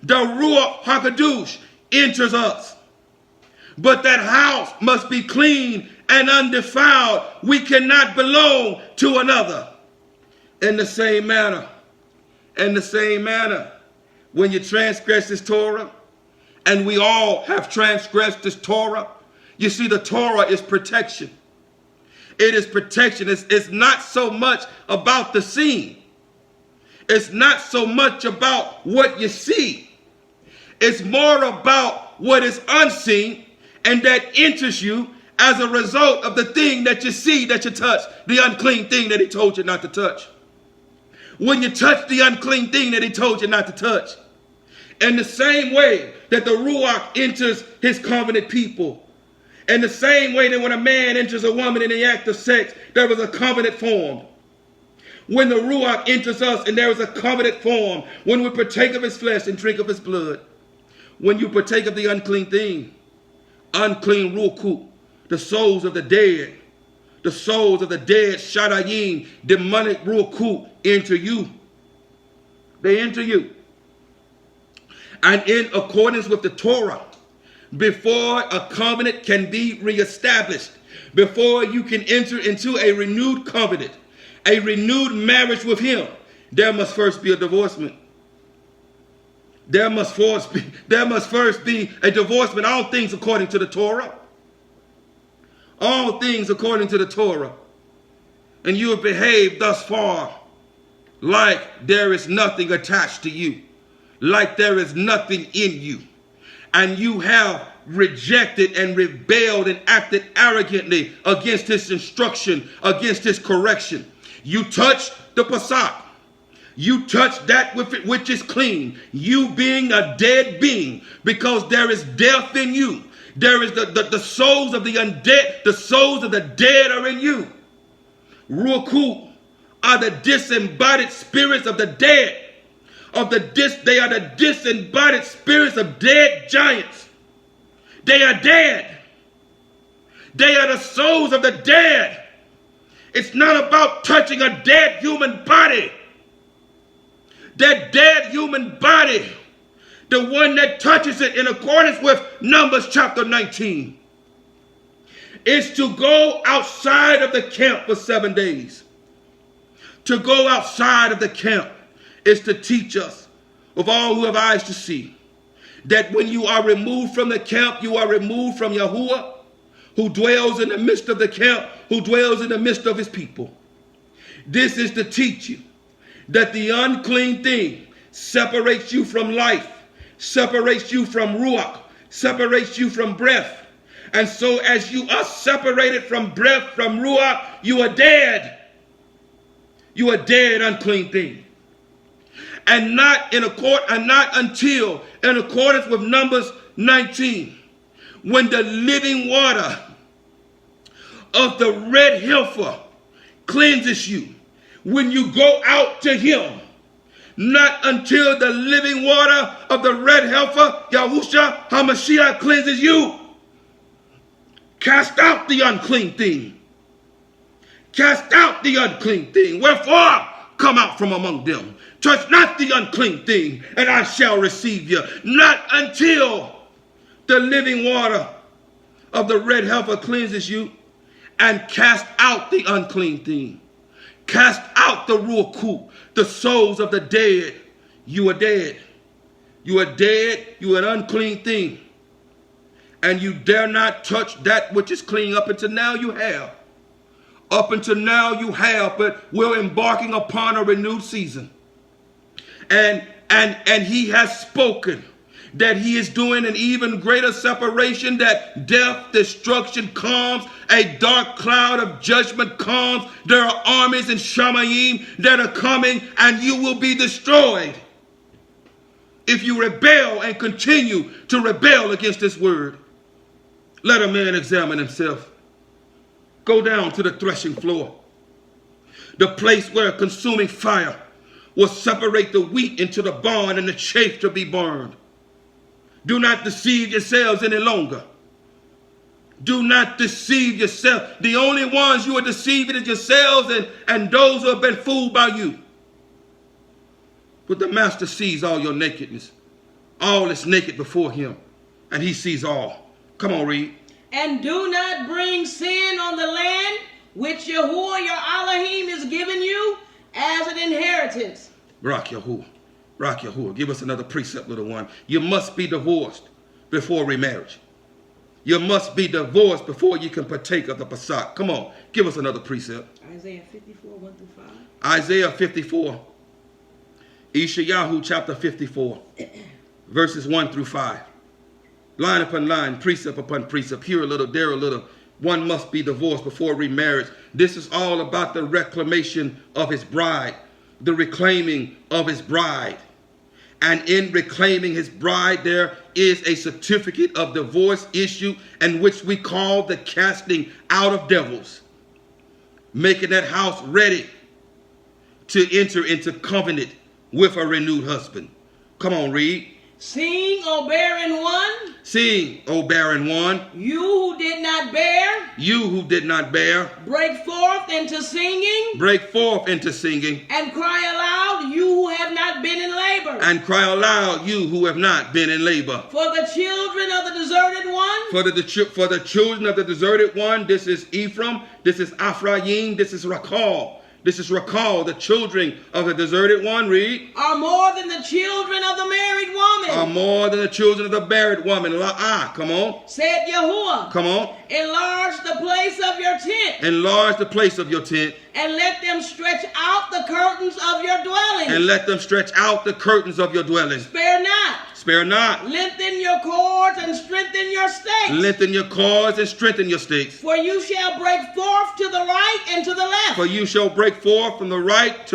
the Ruach HaKadosh enters us. But that house must be clean and undefiled. We cannot belong to another. In the same manner, when you transgress this Torah, and we all have transgressed this Torah, you see, the Torah is protection. It is protection. It's not so much about the seen. It's not so much about what you see. It's more about what is unseen and that enters you as a result of the thing that you see, that you touch, the unclean thing that he told you not to touch. When you touch the unclean thing that he told you not to touch. In the same way that the Ruach enters his covenant people. In the same way that when a man enters a woman in the act of sex, there was a covenant formed. When the Ruach enters us and there is a covenant formed, when we partake of his flesh and drink of his blood. When you partake of the unclean thing, unclean Ruach, the souls of the dead, Shadayim, demonic Ruach, enter you. They enter you. And in accordance with the Torah, before a covenant can be reestablished, before you can enter into a renewed covenant, a renewed marriage with him, there must first be a divorcement. There must first be a divorcement. All things according to the Torah. All things according to the Torah. And you have behaved thus far like there is nothing attached to you, like there is nothing in you. And you have rejected and rebelled and acted arrogantly against his instruction, against his correction. You touch the Pasach. You touch that which is clean. You being a dead being, because there is death in you. There is the souls of the undead, the souls of the dead are in you. Ruach are the disembodied spirits of the dead. They are the disembodied spirits of dead giants. They are dead. They are the souls of the dead. It's not about touching a dead human body. That dead human body, the one that touches it in accordance with Numbers chapter 19, is to go outside of the camp for 7 days. To go outside of the camp is to teach us, of all who have eyes to see, that when you are removed from the camp, you are removed from Yahuwah, who dwells in the midst of the camp, who dwells in the midst of his people. This is to teach you that the unclean thing separates you from life, separates you from ruach, separates you from breath. And so as you are separated from breath, from ruach, you are dead. You are dead, unclean thing. And not until, in accordance with Numbers 19, when the living water of the red heifer cleanses you, when you go out to him, not until the living water of the red heifer, Yahushua HaMashiach, cleanses you. Cast out the unclean thing. Cast out the unclean thing. Wherefore, come out from among them. Touch not the unclean thing, and I shall receive you. Not until the living water of the red heifer cleanses you, and cast out the unclean thing. Cast out the ruach, the souls of the dead. You are dead. You are dead. You are an unclean thing. And you dare not touch that which is clean. Up until now you have. Up until now you have, but we're embarking upon a renewed season. And he has spoken that he is doing an even greater separation, that death, destruction comes, a dark cloud of judgment comes. There are armies in Shamayim that are coming, and you will be destroyed if you rebel and continue to rebel against this word. Let a man examine himself. Go down to the threshing floor, the place where a consuming fire will separate the wheat into the barn and the chaff to be burned. Do not deceive yourselves any longer. Do not deceive yourself. The only ones you are deceiving is yourselves and those who have been fooled by you. But the master sees all your nakedness. All is naked before him, and he sees all. Come on, read. And do not bring sin on the land which Yahuwah your Elohim is giving you as an inheritance. Rock Yahuwah. Rock Yahuwah. Give us another precept, little one. You must be divorced before remarriage. You must be divorced before you can partake of the Pasach. Come on, give us another precept. Isaiah 54, 1 through 5. Isaiah 54. Yeshayahu chapter 54. Verses 1 through 5. Line upon line, precept upon precept. Here a little, there a little. One must be divorced before remarriage. This is all about the reclamation of his bride. The reclaiming of his bride. And in reclaiming his bride, there is a certificate of divorce issued, and which we call the casting out of devils. Making that house ready to enter into covenant with a renewed husband. Come on, read. Sing, O barren one. Sing, O barren one. You who did not bear. You who did not bear. Break forth into singing. Break forth into singing. And cry aloud, you who have not been in labor. And cry aloud, you who have not been in labor. For the children of the deserted one. For the children of the deserted one. This is Ephraim. This is Ephraim. This is Rakal. This is Rakal, the children of the deserted one. Read. Are more than the children of the married woman. Are more than the children of the married woman. Come on. Said Yahuwah. Come on. Enlarge the place of your tent. Enlarge the place of your tent. And let them stretch out the curtains of your dwellings. And let them stretch out the curtains of your dwellings. Spare not. Spare not. Lengthen your cords and strengthen your stakes. Lengthen your cords and strengthen your stakes. For you shall break forth to the right and to the left. For you shall break forth from the right and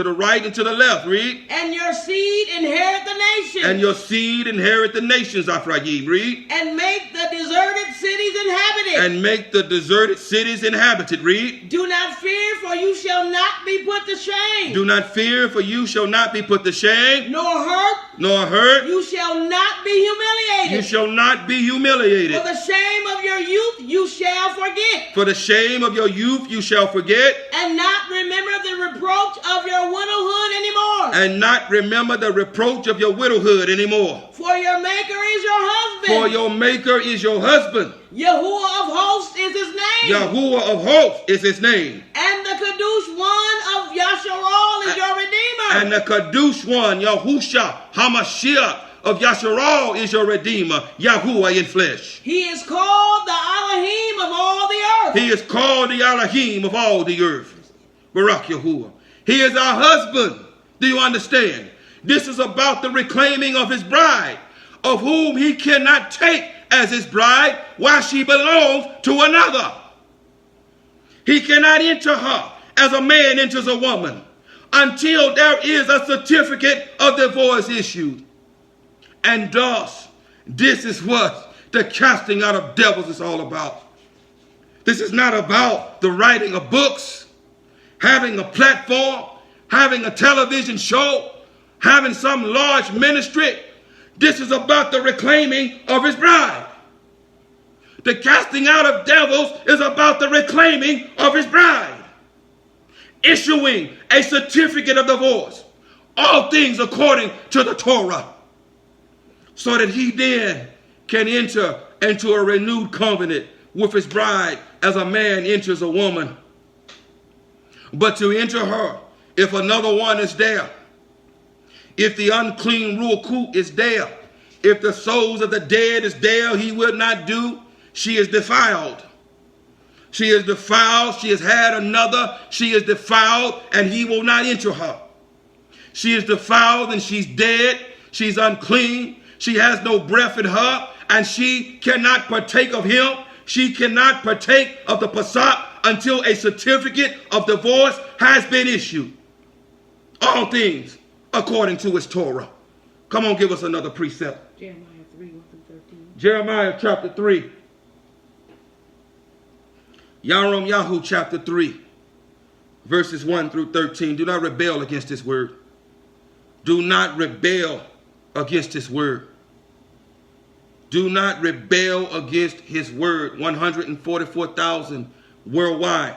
to the left. Read. And your seed inherit the nations. And your seed inherit the nations, Ephraim. Read. And make the deserted city cities inhabited. And make the deserted cities inhabited. Read. Do not fear, for you shall not be put to shame. Do not fear, for you shall not be put to shame. Nor hurt. Nor hurt. You shall not be humiliated. You shall not be humiliated. For the shame of your youth you shall forget. For the shame of your youth you shall forget. And not remember the reproach of your widowhood anymore. And not remember the reproach of your widowhood anymore. For your maker is your husband. For your maker is your husband. Yahuwah of hosts is his name. Yahuwah of hosts is his name. And the Kadosh one of Yasharal is your redeemer. And the Kadosh one, Yahusha HaMashiach of Yasharal is your redeemer, Yahuwah in flesh. He is called the Elohim of all the earth. He is called the Elohim of all the earth. Barak Yahuwah. He is our husband. Do you understand? This is about the reclaiming of his bride, of whom he cannot take as his bride while she belongs to another. He cannot enter her as a man enters a woman until there is a certificate of divorce issued. And thus, this is what the casting out of devils is all about. This is not about the writing of books, having a platform, having a television show, having some large ministry. This is about the reclaiming of his bride. The casting out of devils is about the reclaiming of his bride. Issuing a certificate of divorce. All things according to the Torah. So that he then can enter into a renewed covenant with his bride as a man enters a woman. But to enter her, if another one is there, if the unclean ruach is there, if the souls of the dead is there, he will not do. She is defiled. She is defiled. She has had another. She is defiled, and he will not enter her. She is defiled, and she's dead. She's unclean. She has no breath in her, and she cannot partake of him. She cannot partake of the Pasach until a certificate of divorce has been issued. All things according to his Torah. Come on, give us another precept. Jeremiah 3, 1 through 13. Jeremiah chapter 3. YAHUAH'S chapter 3, verses 1 through 13. Do not rebel against his word. Do not rebel against his word. Do not rebel against his word. 144,000 worldwide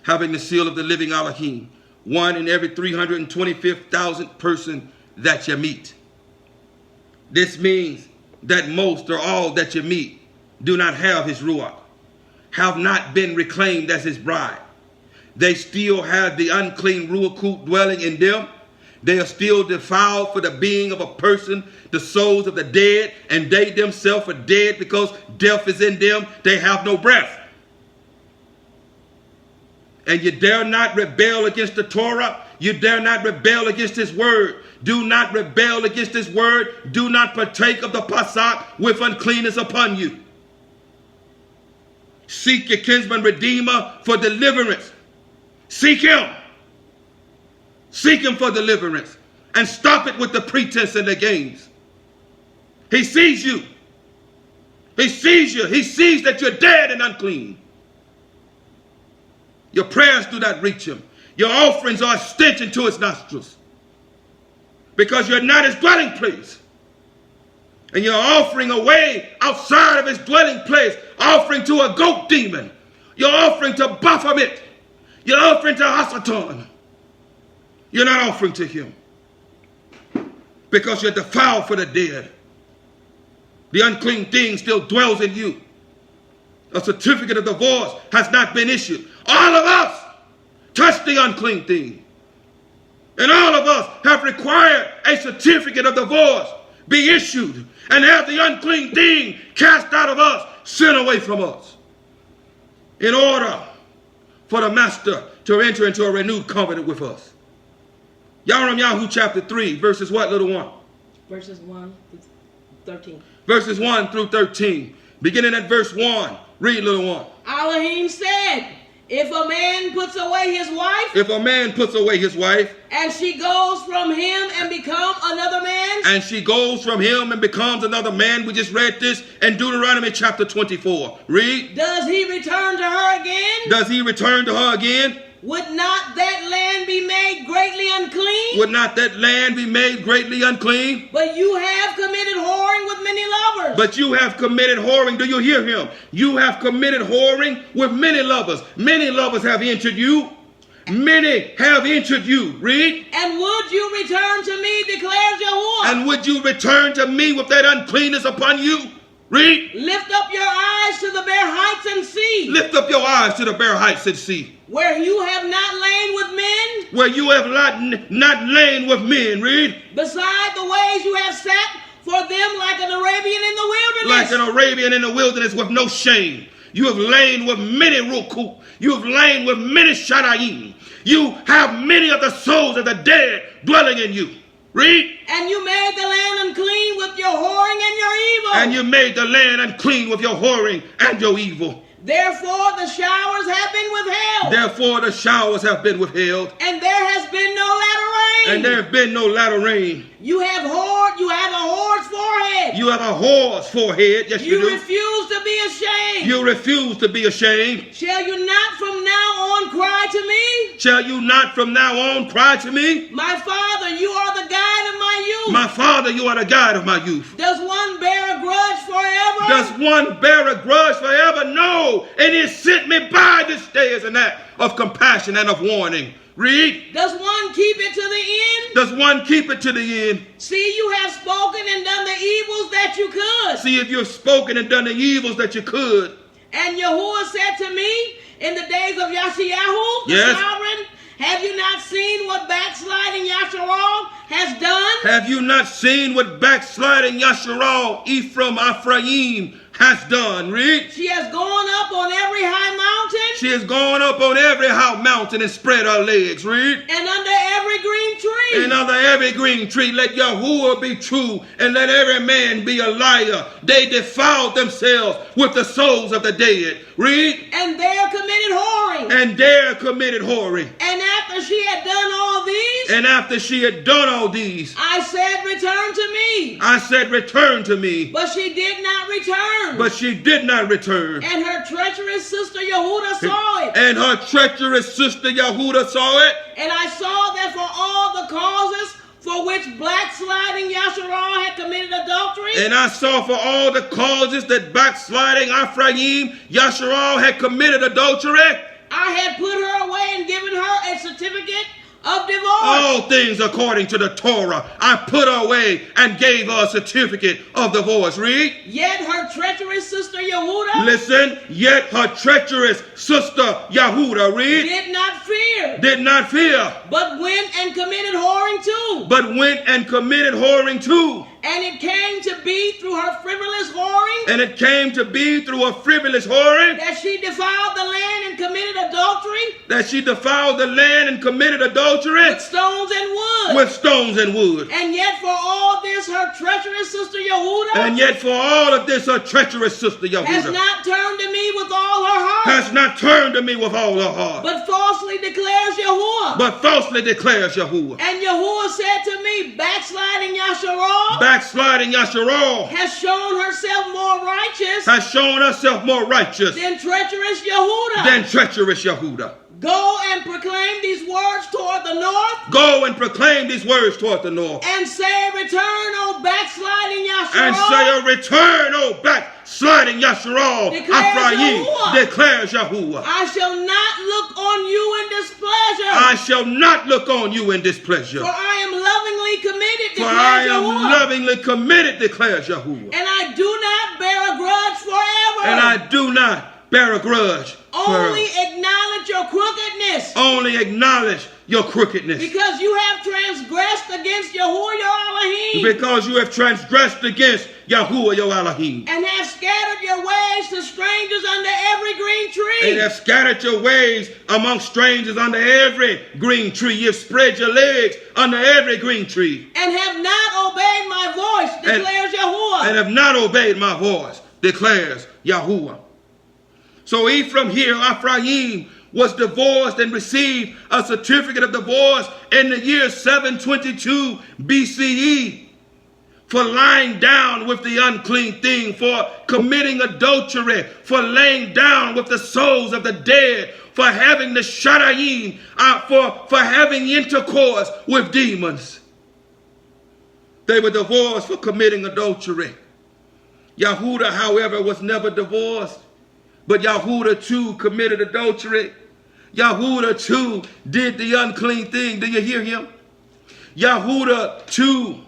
having the seal of the living Elohim. One in every 325,000 person that you meet. This means that most or all that you meet do not have his ruach, have not been reclaimed as his bride. They still have the unclean ruach dwelling in them. They are still defiled for the being of a person, the souls of the dead, and they themselves are dead because death is in them. They have no breath. And you dare not rebel against the Torah. You dare not rebel against his word. Do not rebel against his word. Do not partake of the Pasach with uncleanness upon you. Seek your kinsman redeemer for deliverance. Seek him. Seek him for deliverance. And stop it with the pretense and the games. He sees you. He sees you. He sees that you're dead and unclean. Your prayers do not reach him. Your offerings are a stench into his nostrils. Because you're not his dwelling place. And you're offering away outside of his dwelling place, offering to a goat demon. You're offering to Baphomet. You're offering to Hasatan. You're not offering to him. Because you're defiled for the dead. The unclean thing still dwells in you. A certificate of divorce has not been issued. All of us touch the unclean thing. And all of us have required a certificate of divorce be issued and have the unclean thing cast out of us, sent away from us. In order for the master to enter into a renewed covenant with us. YAHUAH'S chapter 3, verses what, little one? Verses 1 through 13. Verses 1 through 13. Beginning at verse 1. Read, little one. Elohim said, if a man puts away his wife, if a man puts away his wife, and she goes from him and become another man, And she goes from him and becomes another man. We just read this in Deuteronomy chapter 24. Read. Does he return to her again? Does he return to her again? Would not that land be made greatly unclean? Would not that land be made greatly unclean? But you have committed whoring with many lovers. But you have committed whoring. Do you hear him? You have committed whoring with many lovers. Many lovers have entered you. Many have entered you. Read. And would you return to me, declares Yahuwah? And would you return to me with that uncleanness upon you? Read. Lift up your eyes to the bare heights and see. Lift up your eyes to the bare heights and see. Where you have not lain with men. Where you have not lain with men. Read. Beside the ways you have sat for them like an Arabian in the wilderness. Like an Arabian in the wilderness with no shame. You have lain with many ruku. You have lain with many shadaim. You have many of the souls of the dead dwelling in you. Read. And you made the land unclean with your whoring and your evil. And you made the land unclean with your whoring and your evil. Therefore the showers have been withheld. Therefore the showers have been withheld. And there has been no latter rain. And there have been no latter rain. You have a whore's forehead. You have a whore's forehead. Yes, you do. You refuse to be ashamed. You refuse to be ashamed. Shall you not from now on cry to me? Shall you not from now on cry to me? My father, you are the guide of my youth. My father, you are the guide of my youth. Does one bear a grudge forever? Does one bear a grudge forever? No. And he sent me by this day as an act of compassion and of warning. Read. Does one keep it to the end? Does one keep it to the end? See, you have spoken and done the evils that you could. See, if you've spoken and done the evils that you could. And Yahuwah said to me in the days of Yashayahu, the Yes. sovereign, have you not seen what backsliding Yasharal has done? Have you not seen what backsliding Yasharal, Ephraim has done? Read. She has gone up on every high mountain. She has gone up on every high mountain and spread her legs. Read. And under every green tree. And under every green tree, let Yahuwah be true and let every man be a liar. They defiled themselves with the souls of the dead. Read. And there committed whoring. And there committed whoring. And after she had done all these. And after she had done all these. I said, return to me. I said, return to me. But she did not return. But she did not return. And her treacherous sister Yehuda saw it. And her treacherous sister Yahudah saw it. And I saw that for all the causes for which backsliding Yasharal had committed adultery. And I saw for all the causes that backsliding Ephraim, Yasharal had committed adultery. I had put her away and given her a certificate of divorce. All things according to the Torah. I put her away and gave her a certificate of divorce. Read. Yet her treacherous sister Yehuda. Listen. Yet her treacherous sister Yahudah. Read. Did not fear. Did not fear. But went and committed whoring too. But went and committed whoring too. And it came to be through her frivolous whoring. And it came to be through a frivolous whoring. That she defiled the land and committed adultery. That she defiled the land and committed adultery. With stones and wood. With stones and wood. And yet for all this her treacherous sister Yehuda. And yet for all of this her treacherous sister Yahudah. Has not turned to me with all her heart. Has not turned to me with all her heart. But falsely declares Yahuwah. But falsely declares Yahuwah. And Yahuwah said to me, backsliding Yasharal. Backsliding Yasharal. Has shown herself more righteous. Has shown herself more righteous. Than treacherous Yehuda. Than treacherous Yahudah. Go and proclaim these words toward the north. Go and proclaim these words toward the north. And say, return, O backsliding Yasharal. And say, return, O backsliding Yasharal. Ephraim declares Yahuwah. I shall not look on you in displeasure. I shall not look on you in displeasure. For I am lovingly committed, For I declares am Yahuwah. lovingly committed, declares Yahuwah. And I do not bear a grudge forever. And I do not bear a grudge. Only acknowledge your crookedness. Only acknowledge your crookedness. Because you have transgressed against Yahuwah your Elohim. Because you have transgressed against Yahuwah your Elohim. And have scattered your ways to strangers under every green tree. And have scattered your ways among strangers under every green tree. You've spread your legs under every green tree. And have not obeyed my voice, declares Yahuwah. And have not obeyed my voice, declares Yahuwah. So Ephraim was divorced and received a certificate of divorce in the year 722 BCE. for lying down with the unclean thing, for committing adultery, for laying down with the souls of the dead, for having the shadayim, for having intercourse with demons. They were divorced for committing adultery. Yahudah, however, was never divorced, but Yahudah too committed adultery. Yahudah too did the unclean thing. Do you hear him? Yahudah too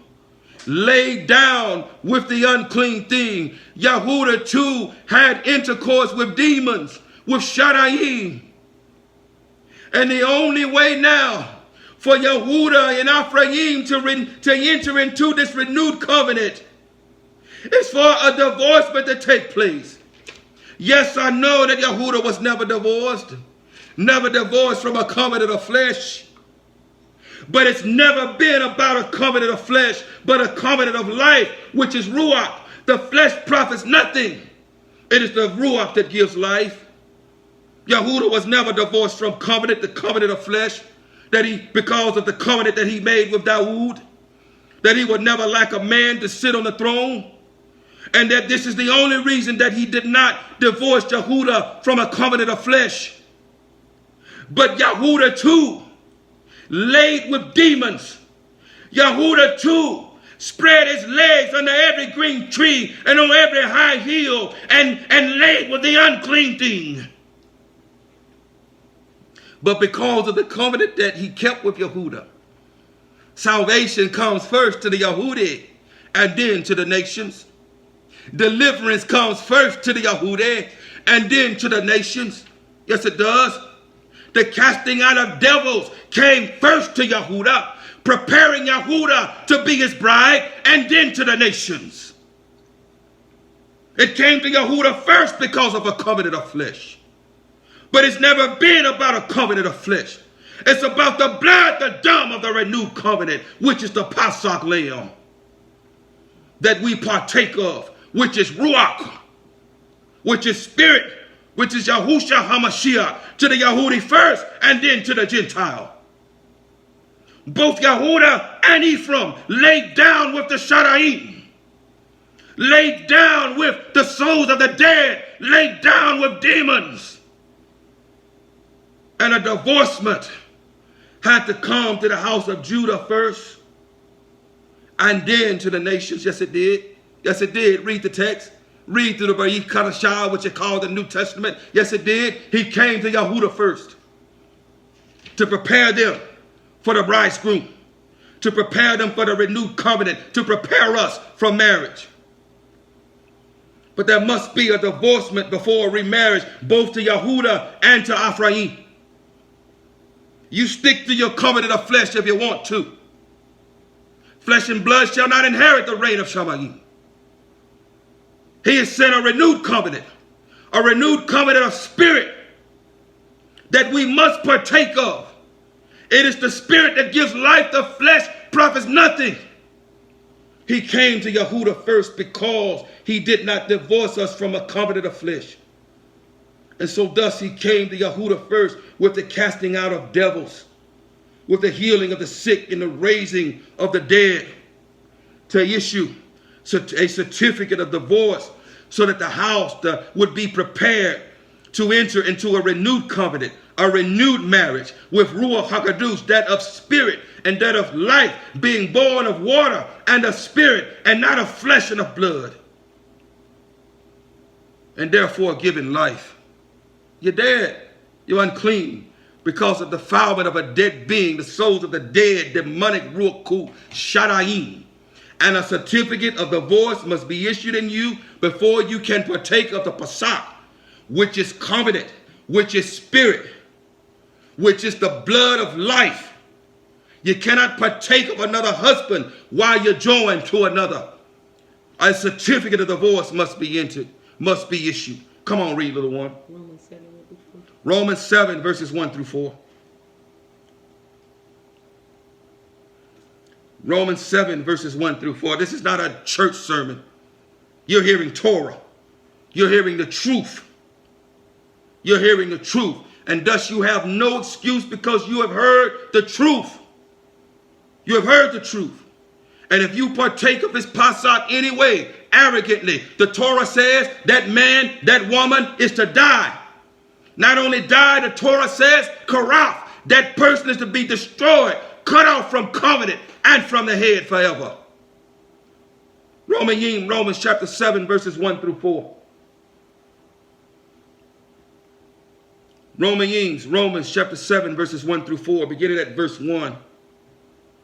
laid down with the unclean thing. Yahudah too had intercourse with demons, with shadayim. And the only way now for Yahudah and Ephraim to enter into this renewed covenant is for a divorcement to take place. Yes, I know that Yahudah was never divorced from a covenant of flesh. But it's never been about a covenant of flesh, but a covenant of life, which is Ruach. The flesh profits nothing. It is the Ruach that gives life. Yahudah was never divorced from the covenant of flesh, because of the covenant that he made with Dawood, that he would never lack a man to sit on the throne, and that this is the only reason that he did not divorce Yahudah from a covenant of flesh. But Yahudah too laid with demons. Yahudah too spread his legs under every green tree and on every high hill and laid with the unclean thing. But because of the covenant that he kept with Yahudah, salvation comes first to the Yahudi and then to the nations. Deliverance comes first to the Yahudi and then to the nations. Yes, it does. The casting out of devils came first to Yahudah, preparing Yahudah to be his bride, and then to the nations. It came to Yahudah first because of a covenant of flesh. But it's never been about a covenant of flesh. It's about the blood, the dam of the renewed covenant, which is the Pasach lamb that we partake of, which is Ruach, which is spirit, which is Yahushua HaMashiach, to the Yahudi first and then to the Gentile. Both Yahudah and Ephraim laid down with the Shadaim, laid down with the souls of the dead, laid down with demons. And a divorcement had to come to the house of Judah first and then to the nations. Yes, it did. Yes, it did. Read the text. Read through the Barith Kadashah, which you call the New Testament. Yes, it did. He came to Yahudah first to prepare them for the bridegroom, to prepare them for the renewed covenant, to prepare us for marriage. But there must be a divorcement before remarriage, both to Yahudah and to Ephraim. You stick to your covenant of flesh if you want to. Flesh and blood shall not inherit the reign of Shamayim. He has sent a renewed covenant of spirit that we must partake of. It is the spirit that gives life. The flesh profits nothing. He came to Yahudah first because he did not divorce us from a covenant of flesh. And so thus he came to Yahudah first with the casting out of devils, with the healing of the sick and the raising of the dead, to issue a certificate of divorce so that the house would be prepared to enter into a renewed covenant, a renewed marriage with Ruach HaKadosh, that of spirit and that of life, being born of water and of spirit and not of flesh and of blood, and therefore giving life. You're dead. You're unclean because of the defilement of a dead being, the souls of the dead, demonic Ruach Shadayim. And a certificate of divorce must be issued in you before you can partake of the Pasach, which is covenant, which is spirit, which is the blood of life. You cannot partake of another husband while you're joined to another. A certificate of divorce must be entered, must be issued. Come on, read, little one. Romans 7, verses 1 through 4. Romans 7, verses 1 through 4. This is not a church sermon. You're hearing Torah. You're hearing the truth. You're hearing the truth. And thus you have no excuse because you have heard the truth. You have heard the truth. And if you partake of his pasach anyway, arrogantly, the Torah says that man, that woman is to die. Not only die, the Torah says, karaf, that person is to be destroyed, cut off from covenant and from the head forever. Romans chapter 7, verses 1 through 4. Romans chapter 7, verses 1 through 4, beginning at verse 1.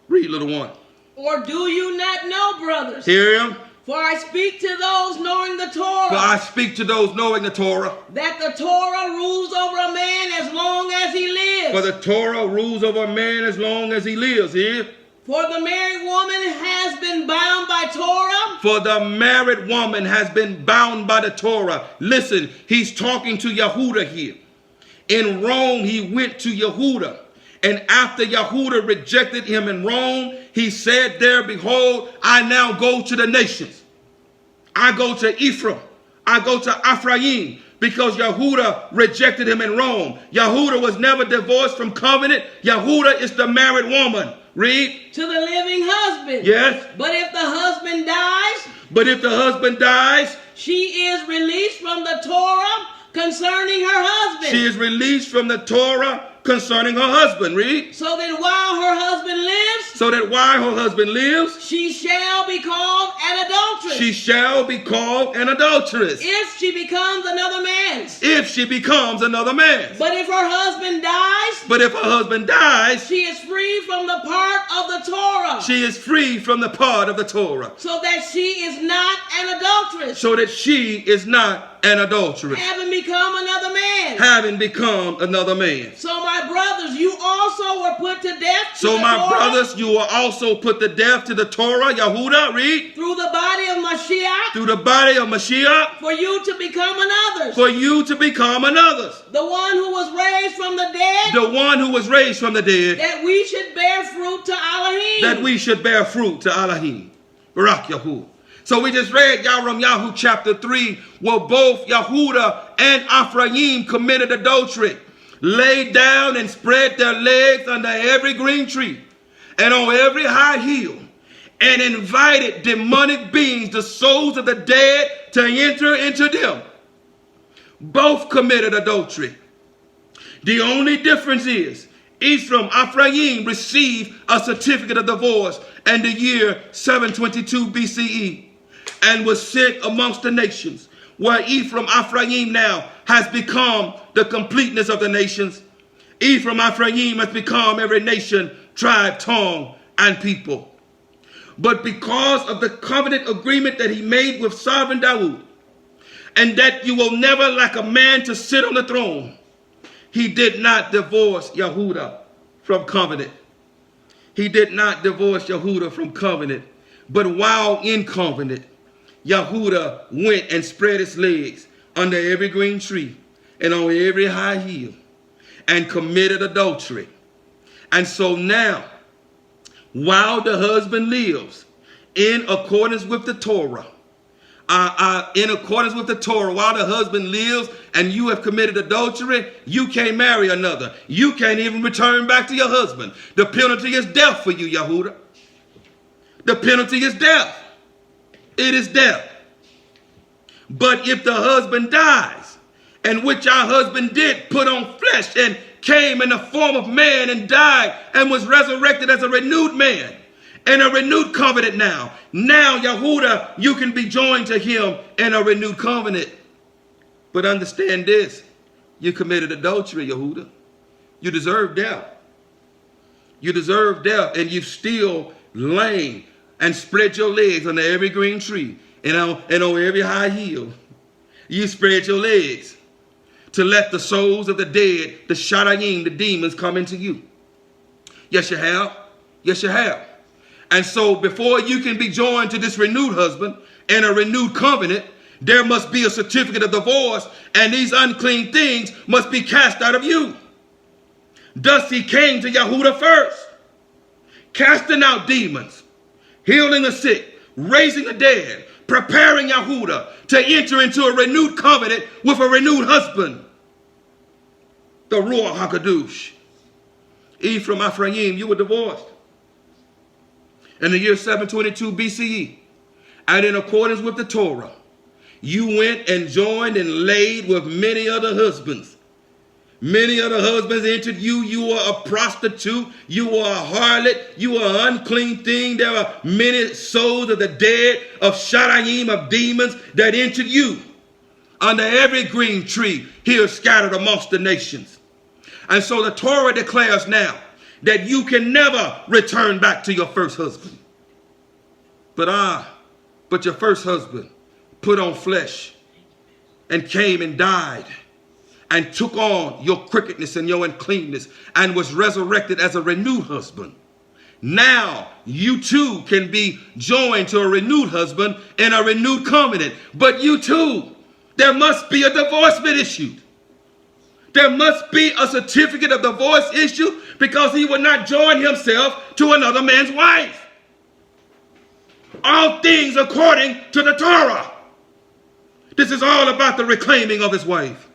Read, little one. Or do you not know, brothers? Hear him. For I speak to those knowing the Torah. For I speak to those knowing the Torah. That the Torah rules over a man as long as he lives. For the Torah rules over a man as long as he lives. Here. For the married woman has been bound by Torah. For the married woman has been bound by the Torah. Listen, he's talking to Yehuda here. In Rome, he went to Yehuda. And after Yehuda rejected him in Rome, he said there, behold, I now go to the nations. I go to Ephraim. I go to Ephraim, because Yehuda rejected him in Rome. Yehuda was never divorced from covenant. Yehuda is the married woman. Read. To the living husband. Yes. But if the husband dies. But if the husband dies. She is released from the Torah concerning her husband. She is released from the Torah concerning her husband. Read. So that while her husband lives. So that while her husband lives. She shall be called an adulteress. She shall be called an adulteress. If she becomes another man's. If she becomes another man's. But if her husband dies. But if her husband dies. She is free from the part of the Torah. She is free from the part of the Torah. So that she is not an adulteress. So that she is not an adulteress. Having become another man. Having become another man. So my brothers, you also were put to death. So my brothers, you were also put to death to the Torah. Yehuda, read. Through the body of Mashiach. Through the body of Mashiach. For you to become another's. For you to become another's. The one who was raised from the dead. The one who was raised from the dead. That we should bear fruit to Elohim. That we should bear fruit to Elohim. Barak Yahu. So we just read Yahu chapter 3, where both Yehuda and Ephraim committed adultery, laid down and spread their legs under every green tree and on every high hill, and invited demonic beings, the souls of the dead, to enter into them. Both committed adultery. The only difference is Ephraim received a certificate of divorce in the year 722 BCE and was sent amongst the nations, where Ephraim now has become the completeness of the nations. Ephraim has become every nation, tribe, tongue, and people. But because of the covenant agreement that he made with sovereign Dawood, and that you will never lack a man to sit on the throne, he did not divorce Yehuda from covenant. He did not divorce Yehuda from covenant. But while in covenant, Yehuda went and spread his legs under every green tree and on every high hill and committed adultery. And so now, while the husband lives in accordance with the Torah, while the husband lives and you have committed adultery, you can't marry another. You can't even return back to your husband. The penalty is death for you, Yehuda. The penalty is death. It is death. But if the husband dies, and which our husband did put on flesh and came in the form of man and died and was resurrected as a renewed man and a renewed covenant now. Now, Yehuda, you can be joined to him in a renewed covenant. But understand this. You committed adultery, Yehuda. You deserve death. You deserve death, and you've still lain and spread your legs under every green tree and on every high hill. You spread your legs to let the souls of the dead, the Shadayim, the demons, come into you. Yes, you have. Yes, you have. And so before you can be joined to this renewed husband and a renewed covenant, there must be a certificate of divorce, and these unclean things must be cast out of you. Thus he came to Yehuda first, casting out demons, healing the sick, raising the dead, preparing Yehuda to enter into a renewed covenant with a renewed husband. The Ruach HaKadosh. Ephraim, you were divorced. in the year 722 BCE, and in accordance with the Torah, you went and joined and laid with many other husbands. Many other husbands entered you. You were a prostitute. You were a harlot. You were an unclean thing. There are many souls of the dead, of Shadaim, of demons that entered you. Under every green tree here scattered amongst the nations. And so the Torah declares now that you can never return back to your first husband. But your first husband put on flesh and came and died and took on your crookedness and your uncleanness and was resurrected as a renewed husband. Now you too can be joined to a renewed husband in a renewed covenant. But you too, there must be a divorcement issued. There must be a certificate of divorce issued, because he would not join himself to another man's wife. All things according to the Torah. This is all about the reclaiming of his wife.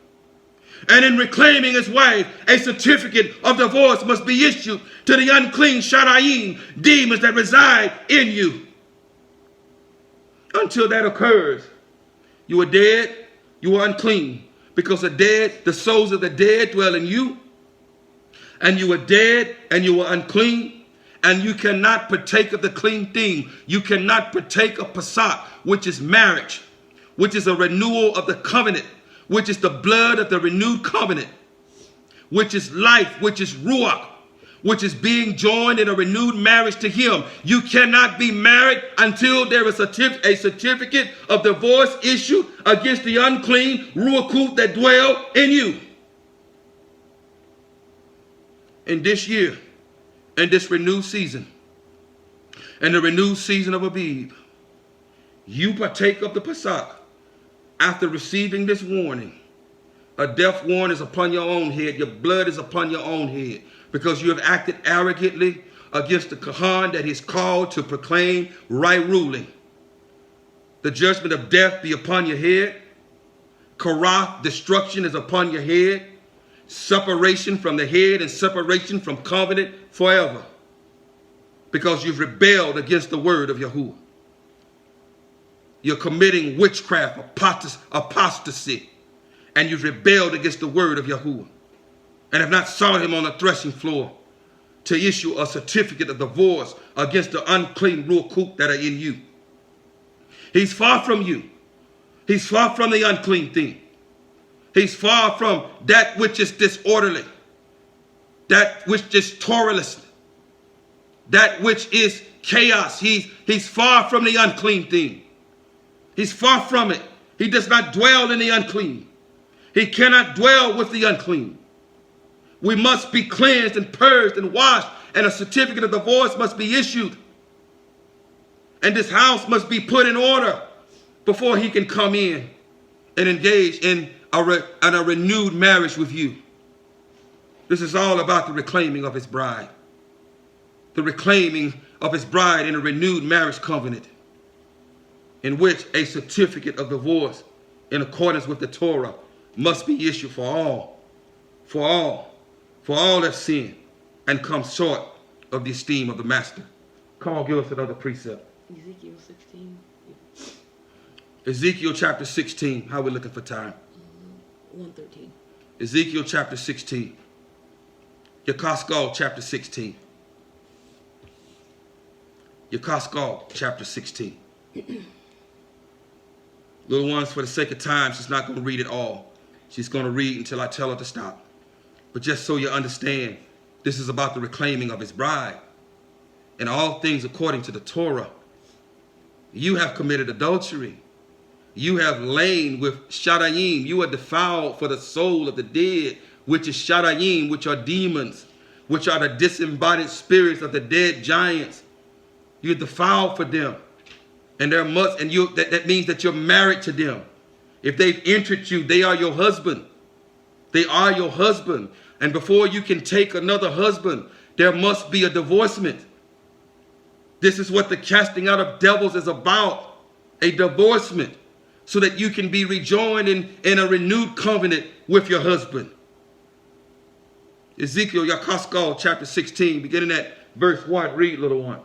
And in reclaiming his wife, a certificate of divorce must be issued to the unclean Shadaim, demons that reside in you. Until that occurs, you are dead, you are unclean. Because the souls of the dead dwell in you. And you are dead and you are unclean. And you cannot partake of the clean thing. You cannot partake of Pesach, which is marriage, which is a renewal of the covenant, which is the blood of the renewed covenant, which is life, which is ruach, which is being joined in a renewed marriage to him. You cannot be married until there is a certificate of divorce issued against the unclean ruach that dwell in you. In this year, in this renewed season, in the renewed season of Abib, you partake of the Pesach after receiving this warning. A death warrant is upon your own head. Your blood is upon your own head, because you have acted arrogantly against the Kahan that he's called to proclaim right ruling. The judgment of death be upon your head. Karath, destruction, is upon your head. Separation from the head and separation from covenant forever, because you've rebelled against the word of Yahuwah. You're committing witchcraft, apostasy, and you've rebelled against the word of Yahuwah, and have not sought him on the threshing floor to issue a certificate of divorce against the unclean ruach that are in you. He's far from you. He's far from the unclean thing. He's far from that which is disorderly, that which is Torahless, that which is chaos. He's far from the unclean thing. He's far from it. He does not dwell in the unclean. He cannot dwell with the unclean. We must be cleansed and purged and washed, and a certificate of divorce must be issued. And this house must be put in order before he can come in and engage in a renewed marriage with you. This is all about the reclaiming of his bride. The reclaiming of his bride in a renewed marriage covenant, in which a certificate of divorce in accordance with the Torah must be issued for all have sinned and come short of the esteem of the master. Come on, give us another precept. Ezekiel 16. Ezekiel chapter 16. How are we looking for time? 113. Ezekiel chapter 16. Yakaskal chapter 16. Yakaskal chapter 16. Little ones, for the sake of time, she's not going to read it all. She's going to read until I tell her to stop. But just so you understand, this is about the reclaiming of his bride. And all things according to the Torah. You have committed adultery. You have lain with Shadaim. You are defiled for the soul of the dead, which is Shadaim, which are demons, which are the disembodied spirits of the dead giants. You're defiled for them. And that means that you're married to them. If they've entered you, they are your husband. They are your husband. And before you can take another husband, there must be a divorcement. This is what the casting out of devils is about, a divorcement, so that you can be rejoined in a renewed covenant with your husband. Ezekiel Yakaskal chapter 16, beginning at verse 1. Read, little one.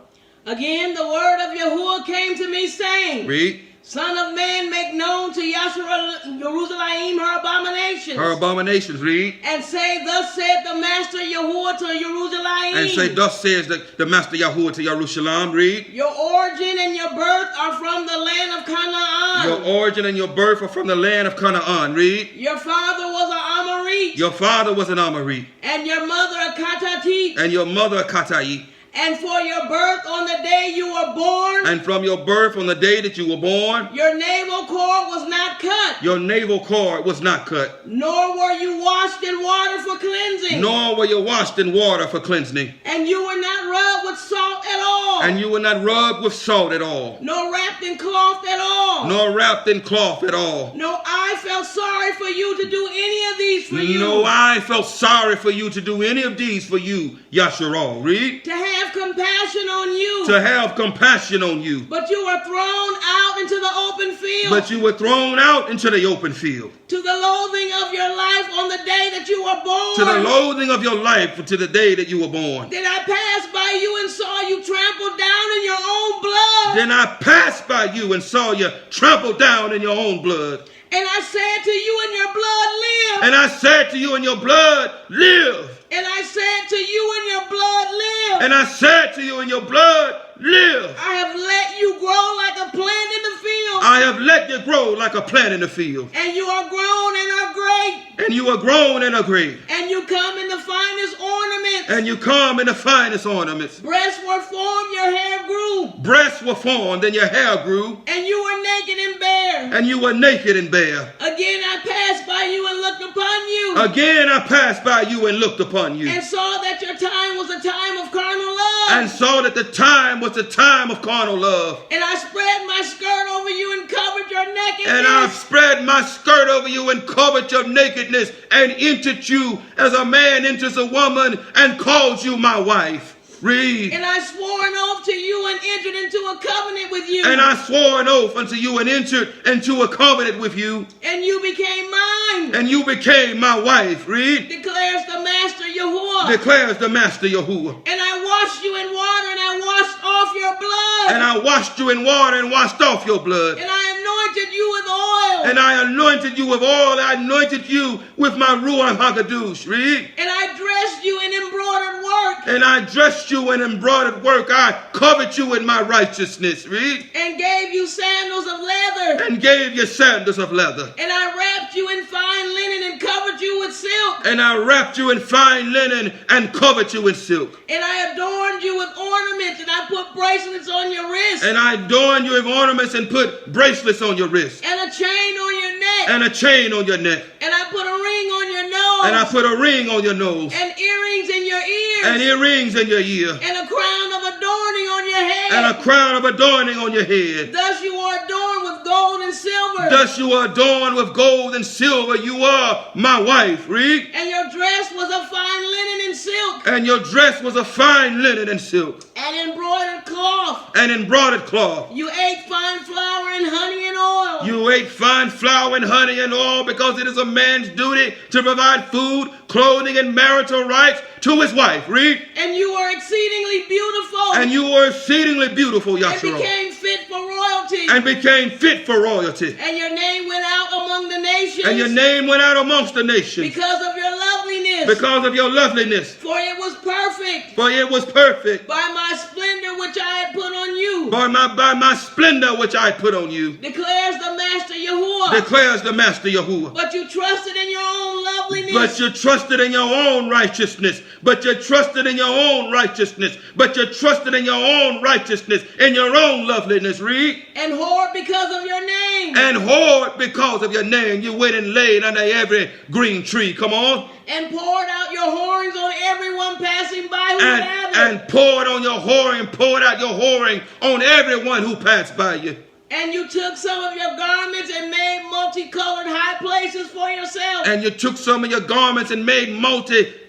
Again, the word of Yahuwah came to me, saying, Read. Son of man, make known to Jerusalem her abominations. Her abominations. Read. And say, thus said the Master Yahuwah to Jerusalem. And say, thus says the Master Yahuwah to Jerusalem. Read. Your origin and your birth are from the land of Canaan. Your origin and your birth are from the land of Canaan. Read. Your father was an Amorite. Your father was an Amorite. And your mother a Katatite. And your mother a Katai. And for your birth on the day you were born. And from your birth on the day that you were born. Your navel cord was not cut. Your navel cord was not cut. Nor were you washed in water for cleansing. Nor were you washed in water for cleansing. And you were not rubbed with salt at all. And you were not rubbed with salt at all. Nor wrapped in cloth at all. Nor wrapped in cloth at all. No eye felt sorry for you to do any of these for you. No eye felt sorry for you to do any of these for you, Yasharal. Read. To have compassion on you. To have compassion on you. But you were thrown out into the open field. But you were thrown out into the open field. To the loathing of your life on the day that you were born. To the loathing of your life to the day that you were born. Then I passed by you and saw you trampled down in your own blood. Then I passed by you and saw you trampled down in your own blood. And I said to you and your blood, live. And I said to you and your blood, live. And I said to you and your blood, live. And I said to you and your blood, live. I have let you grow like a plant in the field. I have let you grow like a plant in the field. And you are grown and are great. And you are grown and are great. And you come in the finest ornaments. And you come in the finest ornaments. Breasts were formed, your hair grew. Breasts were formed and your hair grew. And you were naked and bare. And you were naked and bare. Again I passed by you and looked upon you. Again I passed by you and looked upon you. And saw that your time was a time of carnal love. And saw that the time was the time of carnal love. And I spread my skirt over you and covered your nakedness. And I spread my skirt over you and covered your nakedness and entered you as a man enters a woman and calls you my wife. Read. And I swore an oath to you and entered into a covenant with you. And I swore an oath unto you and entered into a covenant with you. And you became mine. And you became my wife. Read. Declares the Master Yahuwah. Declares the Master Yahuwah. And I washed you in water and I washed off your blood. And I washed you in water and washed off your blood. And I anointed you with oil. And I anointed you with oil. I anointed you with my Ruach HaKadosh. Read. And I dressed you in embroidered work. And I dressed you in embroidered work. I covered you in my righteousness. Read. And gave you sandals of leather. And gave you sandals of leather. And I wrapped you in fine linen and covered you with silk. And I wrapped you in fine linen and covered you in silk. And I adorned you with ornaments and I put bracelets on your wrists. And I adorned you with ornaments and put bracelets on your wrists. And a chain on your neck. And a chain on your neck. And I put a ring on your nose. And I put a ring on your nose. And earrings in your ears. And earrings in your ear. And a crown of adorning on your head. And a crown of adorning on your head. Thus you are adorned with gold and silver. Thus you are adorned with gold and silver. You are my wife. Read. And your dress was of fine linen and silk. And your dress was of fine linen and silk. And embroidered cloth. And embroidered cloth. You ate fine flour and honey and oil. You ate fine flour and honey and oil, because it is a man's duty to provide food, clothing, and marital rights to his wife. Read. And you were exceedingly beautiful. And you were exceedingly beautiful, And Yahshua. became fit for royalty. And became fit for royalty. And your name went out among the nations. And your name went out amongst the nations. Because of your loveliness. Because of your loveliness. For it was perfect. For it was perfect. By my splendor which I had put on you. By my splendor which I put on you. Declares the Master Yahuwah. Declares the Master Yahuwah. But you trusted in your own loveliness. But you trusted in your own righteousness. But you trusted in your own righteousness. But you trusted in your own righteousness. In your own loveliness. Read. And whored because of your name. And whored because of your name. You went and laid under every green tree. Come on. And poured out your horns on everyone passing by who gathered. And poured on your whoring. Poured out your whoring on everyone who passed by you. And you took some of your garments and made multicolored high places for yourself. And you took some of your garments and made multicolored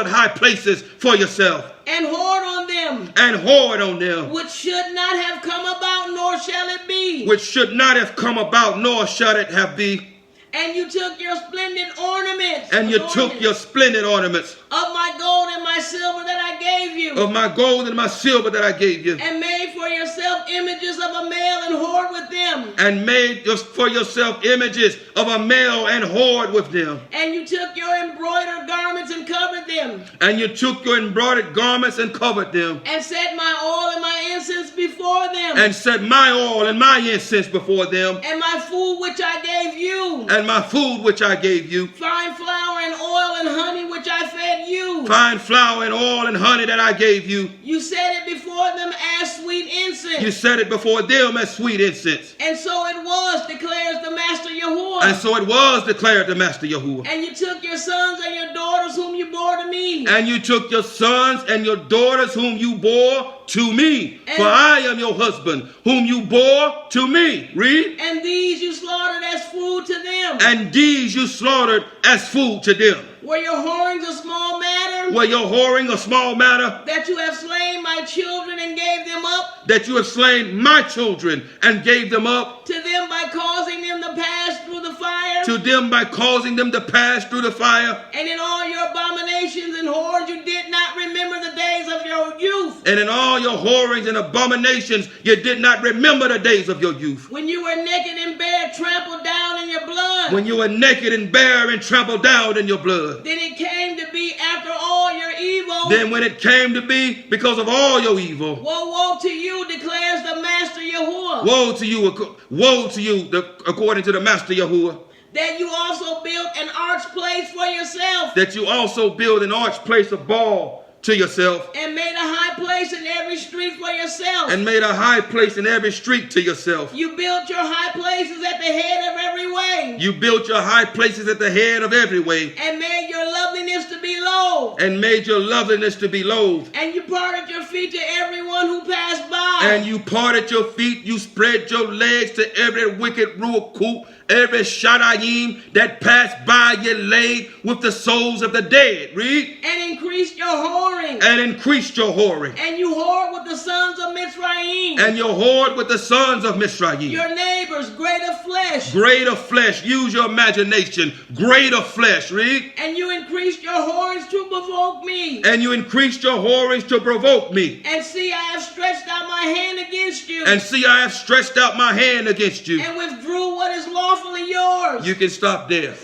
high places for yourself. And whored on them. And whored on them. Which should not have come about, nor shall it be. Which should not have come about, nor shall it have be. And you took your splendid ornaments. And you took your splendid ornaments. Of my gold and my silver that I gave you. you. Of my gold and my silver that I gave you. And made for yourself images of a male and whored with them. And made for yourself images of a male and whored with them. And you took your embroidered garments and covered them. And you took your embroidered garments and covered them. And set my oil and my incense before them. And set my oil and my incense before them. And my food which I gave you. And my food which I gave you. Fine flour and oil and honey which I fed you. Fine flour and oil and honey that I gave you. You set it before them as sweet incense. You set it before them as sweet incense. And so it was, declares the Master Yahuwah. And so it was, declared the Master Yahuwah. And you took your sons and your daughters whom you bore to me. And you took your sons and your daughters whom you bore to me. For I am your husband whom you bore to me. Read. And these you slaughtered as food to them. And these you slaughtered as food to them. Were your whorings a small matter? Were your whoring a small matter? That you have slain my children and gave them up? That you have slain my children and gave them up? To them by causing them to pass through the fire? To them by causing them to pass through the fire? And in all your abominations and whores you did not remember the days of your youth. And in all your whorings and abominations you did not remember the days of your youth. When you were naked and bare, trampled down in your blood. When you were naked and bare and trampled down in your blood. Then it came to be after all your evil. Then when it came to be because of all your evil. Woe to you, declares the Master Yahuwah. Woe to you, according to the Master Yahuwah. That you also built an arch place for yourself. That you also build an arch place of Baal to yourself. And made a high place in every street for yourself. And made a high place in every street to yourself. You built your high places at the head of every way. You built your high places at the head of every way. And made your loveliness to be low. And made your loveliness to be loathed. And you parted your feet to everyone who passed by. And you parted your feet, you spread your legs to every wicked ruach, every shadayim that passed by, you laid with the souls of the dead. Read. And increased your whoring. And increased your whoring. And you whored with the sons of Mitzrayim. And you whored with the sons of Mitzrayim. Your neighbors, great of flesh. Great of flesh. Use your imagination. Great of flesh. Read. And you increased your whorings to provoke me. And you increased your whorings to provoke me. And see, I have stretched out my hand against you. And see, I have stretched out my hand against you. And withdrew what is lawfully yours. You can stop there.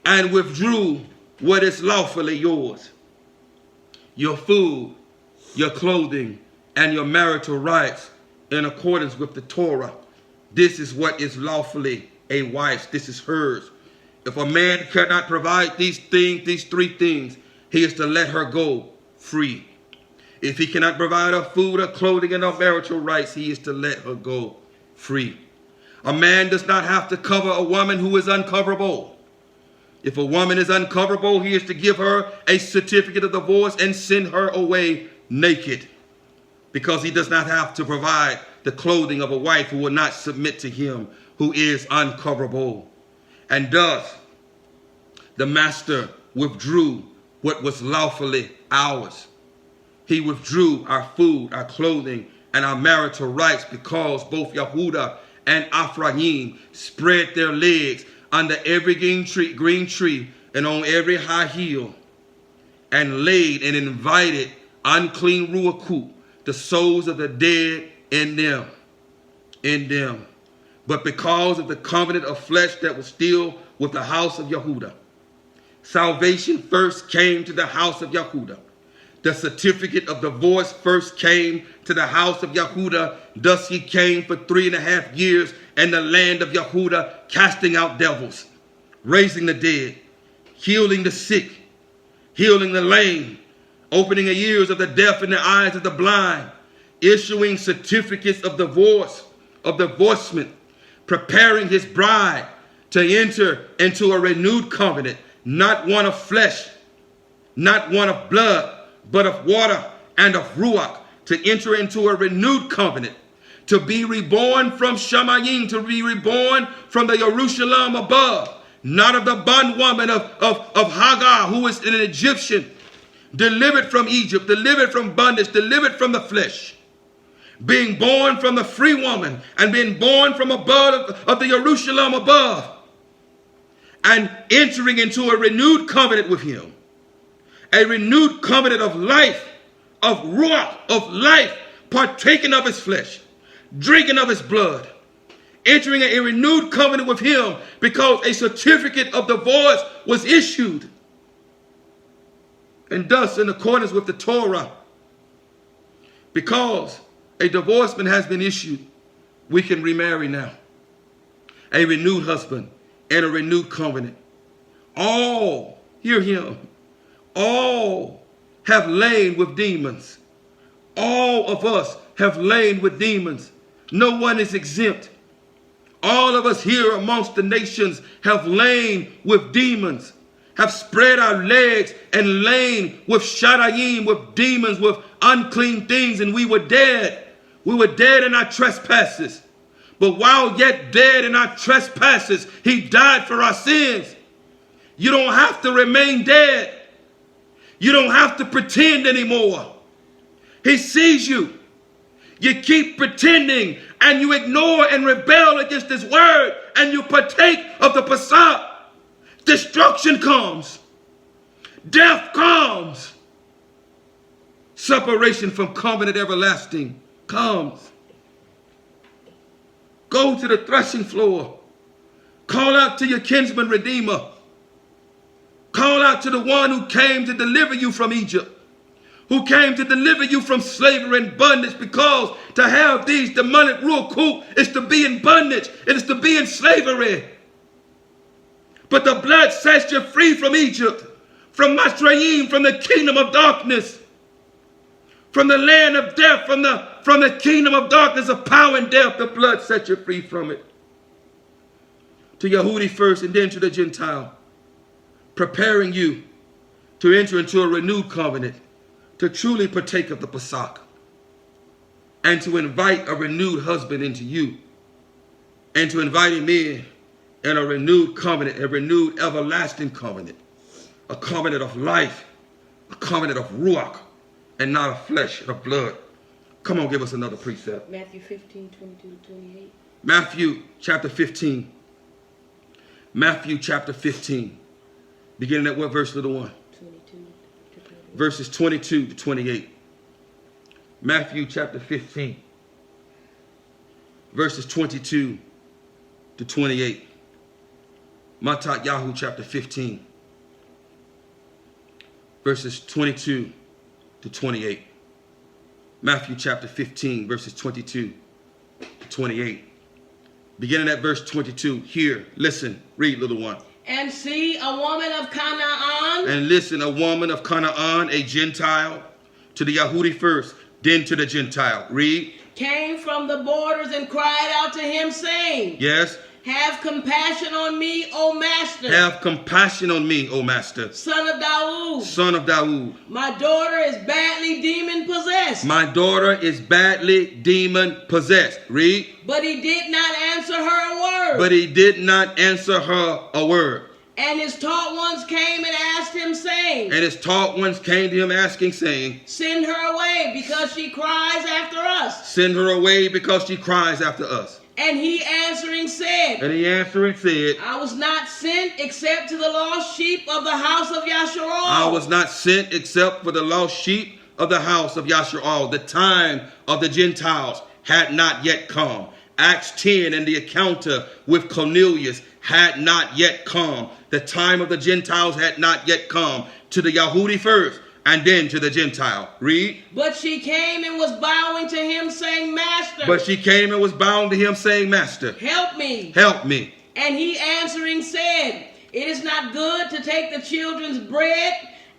And withdrew what is lawfully yours. Your food, your clothing, and your marital rights in accordance with the Torah. This is what is lawfully a wife's. This is hers. If a man cannot provide these things, these three things, he is to let her go free. If he cannot provide her food, her clothing, and her marital rights, he is to let her go free. A man does not have to cover a woman who is uncoverable. If a woman is uncoverable, he is to give her a certificate of divorce and send her away naked, because he does not have to provide the clothing of a wife who will not submit to him who is uncoverable. And thus, the master withdrew what was lawfully ours. He withdrew our food, our clothing, and our marital rights, because both Yehudah and Ephraim spread their legs under every green tree and on every high hill, and laid and invited unclean ruach, the souls of the dead, in them. But because of the covenant of flesh that was still with the house of Yehudah, salvation first came to the house of Yehudah. The certificate of divorce first came to the house of Yehudah. Thus he came for 3.5 years in the land of Yehudah, casting out devils, raising the dead, healing the sick, healing the lame, opening the ears of the deaf and the eyes of the blind, issuing certificates of divorce, of divorcement, preparing his bride to enter into a renewed covenant, not one of flesh, not one of blood, but of water and of ruach, to enter into a renewed covenant, to be reborn from Shamayim, to be reborn from the Jerusalem above, not of the bondwoman of Hagar, who is an Egyptian, delivered from Egypt, delivered from bondage, delivered from the flesh, being born from the free woman, and being born from above of the Jerusalem above, and entering into a renewed covenant with him, a renewed covenant of life, of ruach, of life, partaking of his flesh, drinking of his blood, entering a renewed covenant with him because a certificate of divorce was issued. And thus, in accordance with the Torah, because a divorcement has been issued, we can remarry now. A renewed husband and a renewed covenant. All, hear him, all have lain with demons. All of us have lain with demons. No one is exempt. All of us here amongst the nations have lain with demons, have spread our legs and lain with shadayim, with demons, with unclean things, and we were dead. We were dead in our trespasses. But while yet dead in our trespasses, he died for our sins. You don't have to remain dead. You don't have to pretend anymore. He sees you. You keep pretending and you ignore and rebel against his word and you partake of the Pesach. Destruction comes. Death comes. Separation from covenant everlasting comes. Go to the threshing floor. Call out to your kinsman redeemer. Call out to the one who came to deliver you from Egypt, who came to deliver you from slavery and bondage, because to have these demonic ruach is to be in bondage. It is to be in slavery. But the blood sets you free from Egypt, from Masrayim, from the kingdom of darkness, from the land of death, from the kingdom of darkness of power and death. The blood sets you free from it. To Yahudi first and then to the Gentile, preparing you to enter into a renewed covenant, to truly partake of the Pesach, and to invite a renewed husband into you, and to invite him in a renewed covenant, a renewed everlasting covenant, a covenant of life, a covenant of ruach, and not of flesh and of blood. Come on, give us another precept. Matthew 15, 22 to 28. Matthew chapter 15. Matthew chapter 15. Beginning at what verse, little one? 22 to 28. Verses 22 to 28. Matthew chapter 15. Verses 22 to 28. Matat Yahu chapter 15. Verses 22 to 28. Matthew chapter 15, verses 22 to 28. Beginning at verse 22. Here, listen, read, little one. And see, a woman of Canaan. And listen, a woman of Canaan, a Gentile, to the Yahudi first, then to the Gentile. Read. Came from the borders and cried out to him, saying, Yes. Have compassion on me, O Master. Have compassion on me, O Master. Son of Dawood. Son of Dawood. My daughter is badly demon possessed. My daughter is badly demon possessed. Read. But he did not answer her a word. But he did not answer her a word. And his taught ones came and asked him, saying, And his taught ones came to him asking, saying, Send her away, because she cries after us. Send her away, because she cries after us. And he answering said, I was not sent except to the lost sheep of the house of Yasharal. I was not sent except for the lost sheep of the house of Yasharal. The time of the Gentiles had not yet come. Acts 10 and the encounter with Cornelius had not yet come. The time of the Gentiles had not yet come. To the Yahudi first, and then to the Gentile. Read. But she came and was bowing to him, saying, Master. But she came and was bowing to him, saying, Master. Help me. Help me. And he answering said, It is not good to take the children's bread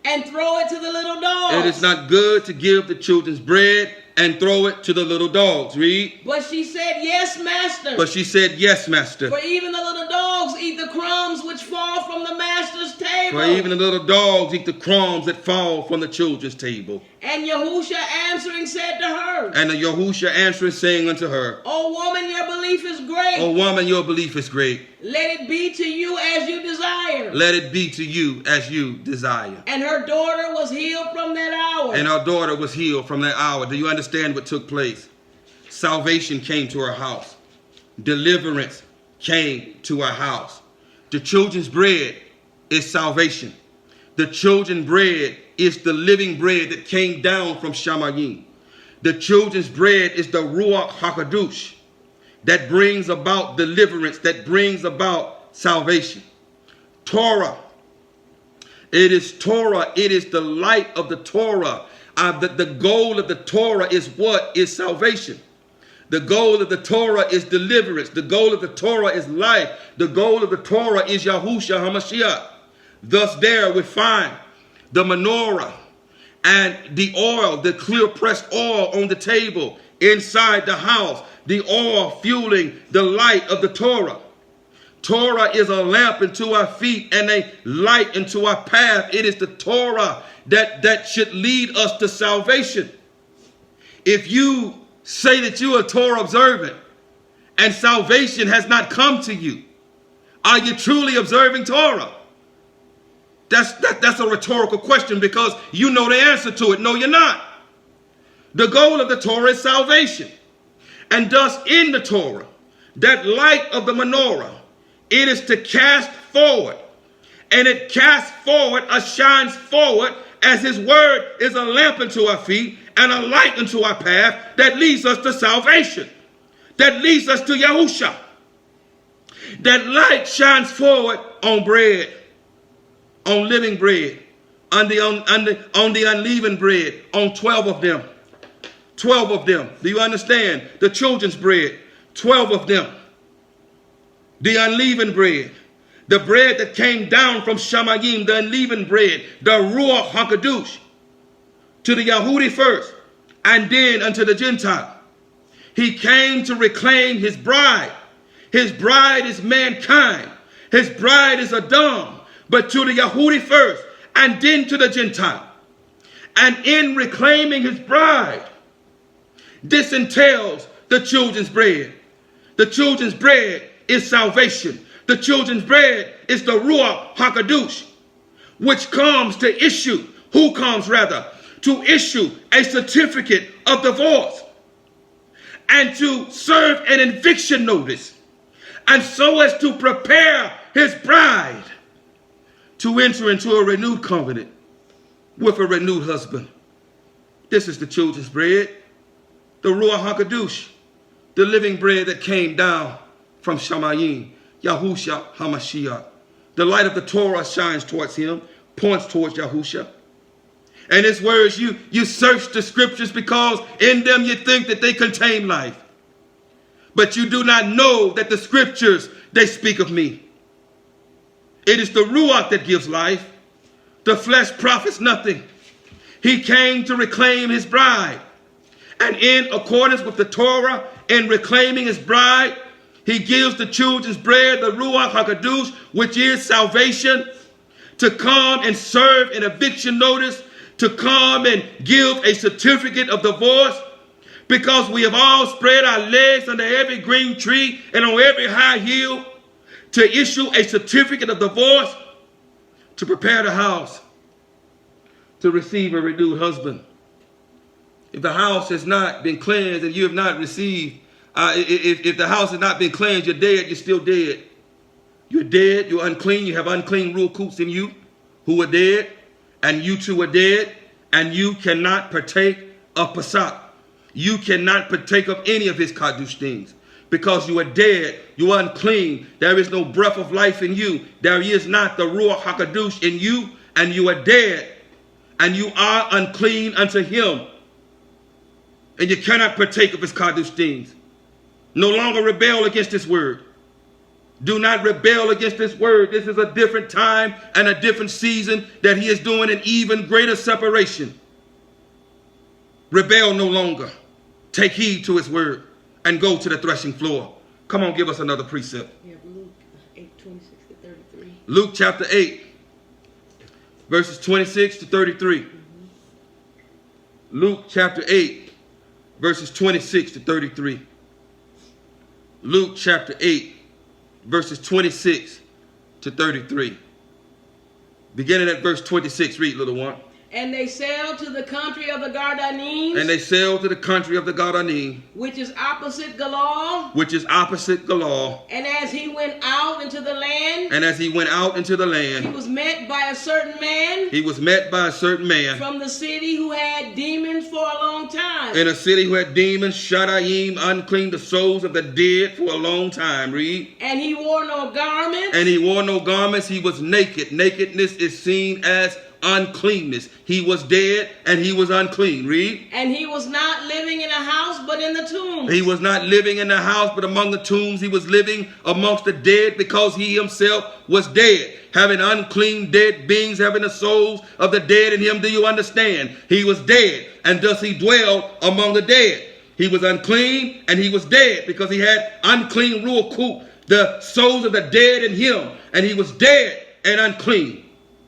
and throw it to the little dogs. It is not good to give the children's bread and throw it to the little dogs. Read. But she said, Yes, Master. But she said, Yes, Master. For even the little dogs eat the crumbs which fall from the master's table. For even the little dogs eat the crumbs that fall from the children's table. And Yahusha answering said to her, And the Yahusha answering, saying unto her, O woman, your belief is great. O woman, your belief is great. Let it be to you as you desire. Let it be to you as you desire. And her daughter was healed from that hour. And her daughter was healed from that hour. Do you understand what took place? Salvation came to her house. Deliverance came to her house. The children's bread is salvation. The children's bread is the living bread that came down from Shamayim. The children's bread is the Ruach HaKadosh that brings about deliverance, that brings about salvation. Torah. It is Torah. It is the light of the Torah. The goal of the Torah is what? Is salvation. The goal of the Torah is deliverance. The goal of the Torah is life. The goal of the Torah is Yahushua HaMashiach. Thus there we find the menorah and the oil, the clear pressed oil on the table inside the house. The oil fueling the light of the Torah. Torah is a lamp unto our feet and a light unto our path. It is the Torah that should lead us to salvation. If you say that you are Torah observant and salvation has not come to you, are you truly observing Torah? That's a rhetorical question, because you know the answer to it. No, you're not. The goal of the Torah is salvation. And thus in the Torah, that light of the menorah, it is to cast forward. And it casts forward or shines forward as his word is a lamp unto our feet and a light unto our path that leads us to salvation, that leads us to Yahusha. That light shines forward on bread, on living bread, on the unleavened bread, on 12 of them. 12 of them. Do you understand? The children's bread, 12 of them. The unleavened bread, the bread that came down from Shamayim, the unleavened bread, the Ruach HaKadosh, to the Yahudi first, and then unto the Gentile. He came to reclaim his bride. His bride is mankind. His bride is Adam. But to the Yahudi first, and then to the Gentile. And in reclaiming his bride, this entails the children's bread. The children's bread is salvation. The children's bread is the Ruach HaKadosh, which comes to issue, to issue a certificate of divorce and to serve an eviction notice, and so as to prepare his bride to enter into a renewed covenant with a renewed husband. This is the children's bread, the Ruach HaKadosh, the living bread that came down from Shamayim, Yahushua HaMashiach. The light of the Torah shines towards him, points towards Yahusha. And his words, you search the scriptures because in them you think that they contain life. But you do not know that the scriptures, they speak of me. It is the Ruach that gives life. The flesh profits nothing. He came to reclaim his bride. And in accordance with the Torah, in reclaiming his bride, he gives the children's bread, the Ruach HaKadosh, which is salvation, to come and serve an eviction notice, to come and give a certificate of divorce, because we have all spread our legs under every green tree and on every high hill to issue a certificate of divorce, to prepare the house to receive a renewed husband. If the house has not been cleansed and you have not received, if the house has not been cleansed, you're dead, you're still dead. You're dead, you're unclean, you have unclean ruach in you who are dead, and you too are dead, and you cannot partake of Pesach. You cannot partake of any of his Kadush things, because you are dead, you are unclean, there is no breath of life in you, there is not the Ruach HaKadosh in you, and you are dead, and you are unclean unto him, and you cannot partake of his Kadush things. No longer rebel against his word. Do not rebel against this word. This is a different time and a different season that he is doing an even greater separation. Rebel no longer. Take heed to his word and go to the threshing floor. Come on, give us another precept. Yeah, Luke 8:26-33. Luke chapter 8, verses 26 to 33. Mm-hmm. Luke chapter 8, verses 26 to 33. Luke chapter 8, verses 26 to 33. Beginning at verse 26, read, little one. And they sailed to the country of the Gardanes. And they sailed to the country of the Gardanes, which is opposite Galar. which is opposite Galar. And as he went out into the land, And as he went out into the he land, was met by a certain man he was met by a certain man from the city who had demons for a long time. in a city who had demons, Shadaim, unclean, the souls of the dead for a long time. Read. And he wore no garments. And he wore no garments. He was naked. Nakedness is seen as uncleanness. He was dead and he was unclean. Read. And he was not living in a house, but in the tombs. He was not living in the house, but among the tombs. He was living amongst the dead because he himself was dead. Having unclean dead beings, having the souls of the dead in him. Do you understand? He was dead, and thus he dwelled among the dead. He was unclean and he was dead because he had unclean ruach, the souls of the dead in him, and he was dead and unclean.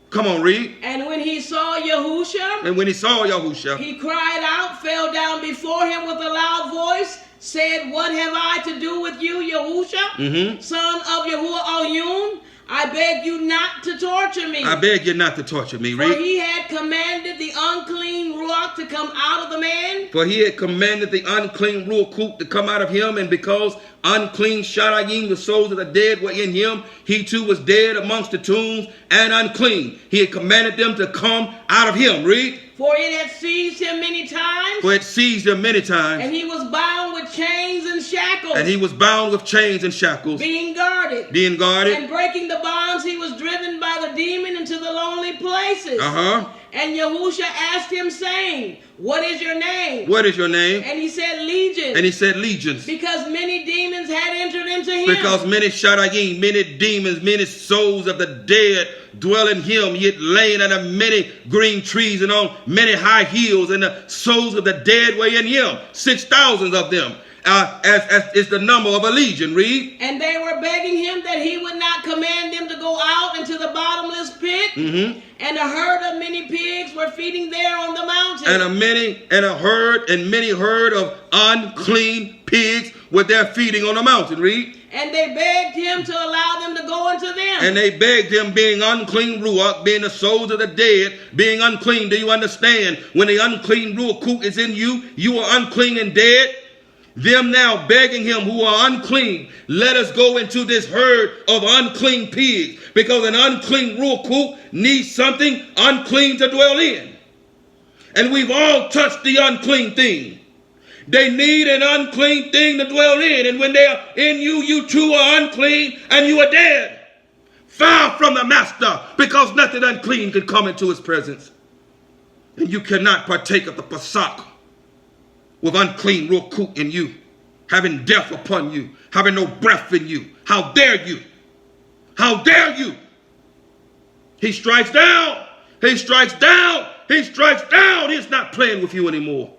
Come on, read. And when he saw Yahusha, And when he saw Yahusha, he cried out, fell down before him with a loud voice, said, what have I to do with you, Yahusha, son of Yahuwah? I beg you not to torture me. I beg you not to torture me. For Read. he had commanded the unclean ruach to come out of the man. For he had commanded the unclean ruach to come out of him, and because unclean Shadayim, the souls of the dead, were in him, he too was dead amongst the tombs and unclean. He had commanded them to come out of him. Read. For it had seized him many times. For it seized him many times. And he was bound with chains and shackles. And he was bound with chains and shackles. Being guarded. Being guarded. And breaking the bonds, he was driven by the demon into the lonely places. And Yahusha asked him, saying, what is your name? What is your name? And he said, Legion. And he said, legions. Because many demons had entered into him. Because many Shadayim, many demons, many souls of the dead dwell in him. He had lain under many green trees and on many high hills, and the souls of the dead were in him. 6,000 of them. As is the number of a legion. Read. And they were begging him that he would not command them to go out into the bottomless pit. And a herd of many pigs were feeding there on the mountain. And many herd of unclean pigs were there feeding on the mountain. Read. And they begged him to allow them to go into them. And they begged him, being unclean ruach, being the souls of the dead, being unclean. Do you understand? When the unclean ruach is in you, you are unclean and dead. Them now begging him who are unclean, let us go into this herd of unclean pigs, because an unclean ruach needs something unclean to dwell in. And we've all touched the unclean thing. They need an unclean thing to dwell in. And when they are in you, you too are unclean and you are dead. Far from the master, because nothing unclean can come into his presence. And you cannot partake of the Pasach with unclean ruach in you, having death upon you, having no breath in you. How dare you? How dare you? He strikes down. He strikes down. He strikes down. He's not playing with you anymore.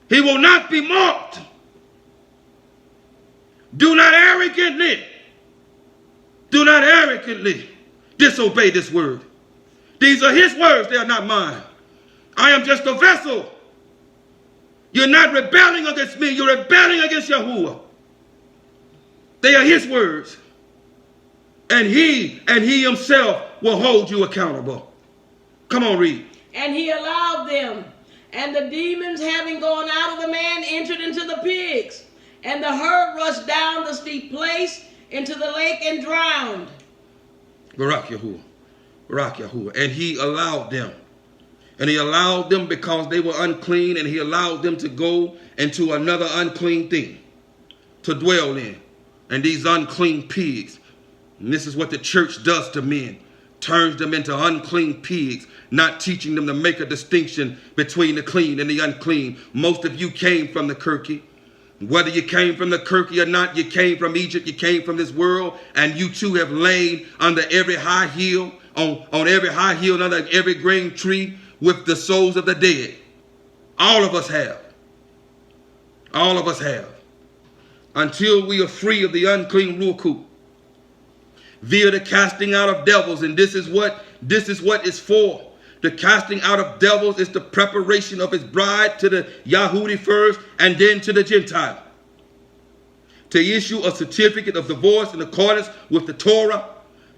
He will not be mocked. Do not arrogantly disobey this word. These are his words. They are not mine. I am just a vessel. You're not rebelling against me. You're rebelling against Yahuwah. They are his words. And he himself will hold you accountable. Come on, read. And he allowed them. And the demons, having gone out of the man, entered into the pigs. And the herd rushed down the steep place into the lake and drowned. Barak Yahuwah. Barak Yahuwah. And he allowed them. And he allowed them because they were unclean, and he allowed them to go into another unclean thing to dwell in. And these unclean pigs, and this is what the church does to men, turns them into unclean pigs, not teaching them to make a distinction between the clean and the unclean. Most of you came from the Kirky. Whether you came from the Kirky or not, you came from Egypt, you came from this world, and you too have lain under every high hill, on every high hill, and under every green tree, with the souls of the dead. All of us have. All of us have. Until we are free of the unclean ruach, via the casting out of devils. And this is what it's for. The casting out of devils is the preparation of his bride to the Yahudi first, and then to the Gentile. To issue a certificate of divorce in accordance with the Torah,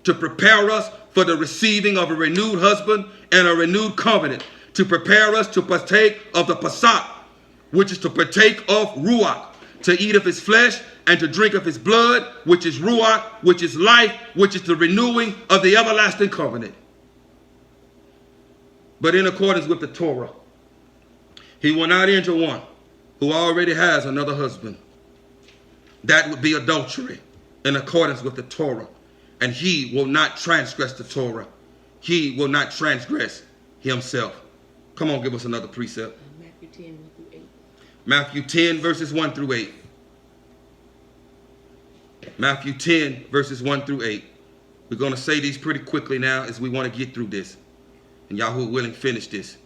to prepare us for the receiving of a renewed husband and a renewed covenant, to prepare us to partake of the Pasach, which is to partake of Ruach, to eat of his flesh and to drink of his blood, which is Ruach, which is life, which is the renewing of the everlasting covenant. But in accordance with the Torah, he will not enter one who already has another husband. That would be adultery in accordance with the Torah. And he will not transgress the Torah. He will not transgress himself. Come on, give us another precept. Matthew 10, 1 through 8. Matthew 10, verses 1 through 8. Matthew 10, verses 1 through 8. We're going to say these pretty quickly now as we want to get through this. And Yahuwah willing, finish this.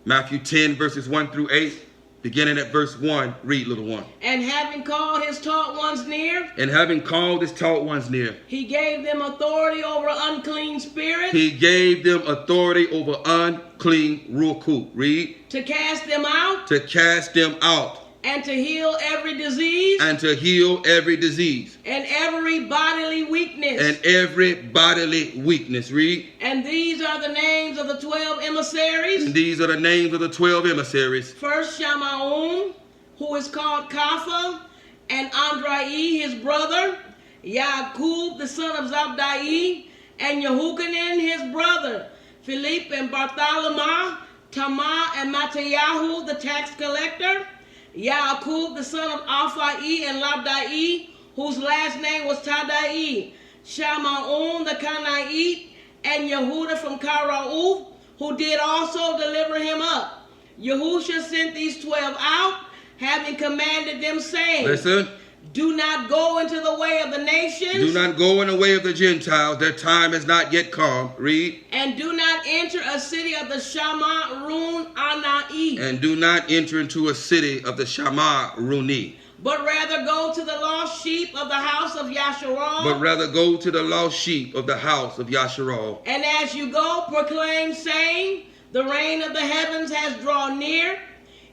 Matthew 10, verses 1 through 8. Beginning at verse 1, read, little one. And having called his taught ones near, And having called his taught ones near, he gave them authority over unclean spirits, he gave them authority over unclean ruku. Read. to cast them out, To cast them out, and to heal every disease, and to heal every disease, and every bodily weakness. and every bodily weakness. Read. And these are the names of the 12 emissaries. And these are the names of the 12 emissaries. First Shamaun, who is called Kapha, and Andrai, his brother, Yaakub, the son of Zabdai, and Yehukanan, his brother, Philip and Bartholomew, Tamar and Mattatyahu, the tax collector, Yaakub, the son of Alphai and Labdai, whose last name was Tadai, Shamaun, the Canaanite, and Yehuda from Karauf, who did also deliver him up. Yahusha sent these 12 out, having commanded them, saying, Listen. Do not go into the way of the nations. Do not go in the way of the Gentiles. Their time has not yet come. Read. And do not enter a city of the Shama Run Anai. And do not enter into a city of the Shama Runi. But rather go to the lost sheep of the house of Yasharal. But rather go to the lost sheep of the house of Yasharal. And as you go, proclaim, saying, the reign of the heavens has drawn near.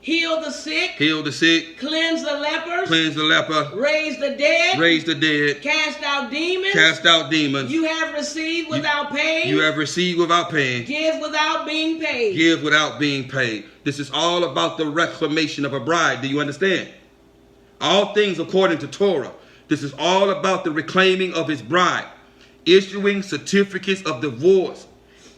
Heal the sick. Heal the sick. Cleanse the lepers. Cleanse the leper. Raise the dead. Raise the dead. Cast out demons. Cast out demons. You have received without paying. You have received without paying. Give without being paid. Give without being paid. This is all about the reclamation of a bride. Do you understand? All things according to Torah. This is all about the reclaiming of his bride. Issuing certificates of divorce.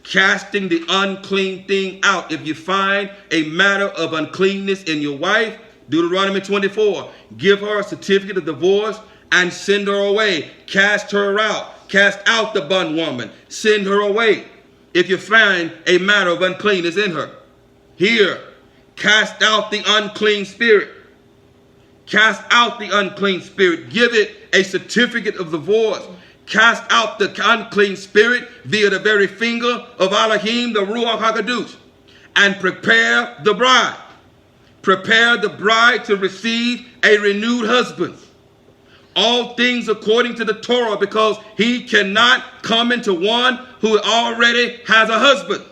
Casting the unclean thing out. If you find a matter of uncleanness in your wife, Deuteronomy 24, give her a certificate of divorce and send her away. Cast her out. Cast out the bondwoman. Send her away. If you find a matter of uncleanness in her. Here, cast out the unclean spirit. Cast out the unclean spirit. Give it a certificate of divorce. Cast out the unclean spirit via the very finger of Elohim, the Ruach HaKadosh, and prepare the bride. Prepare the bride to receive a renewed husband. All things according to the Torah, because he cannot come into one who already has a husband.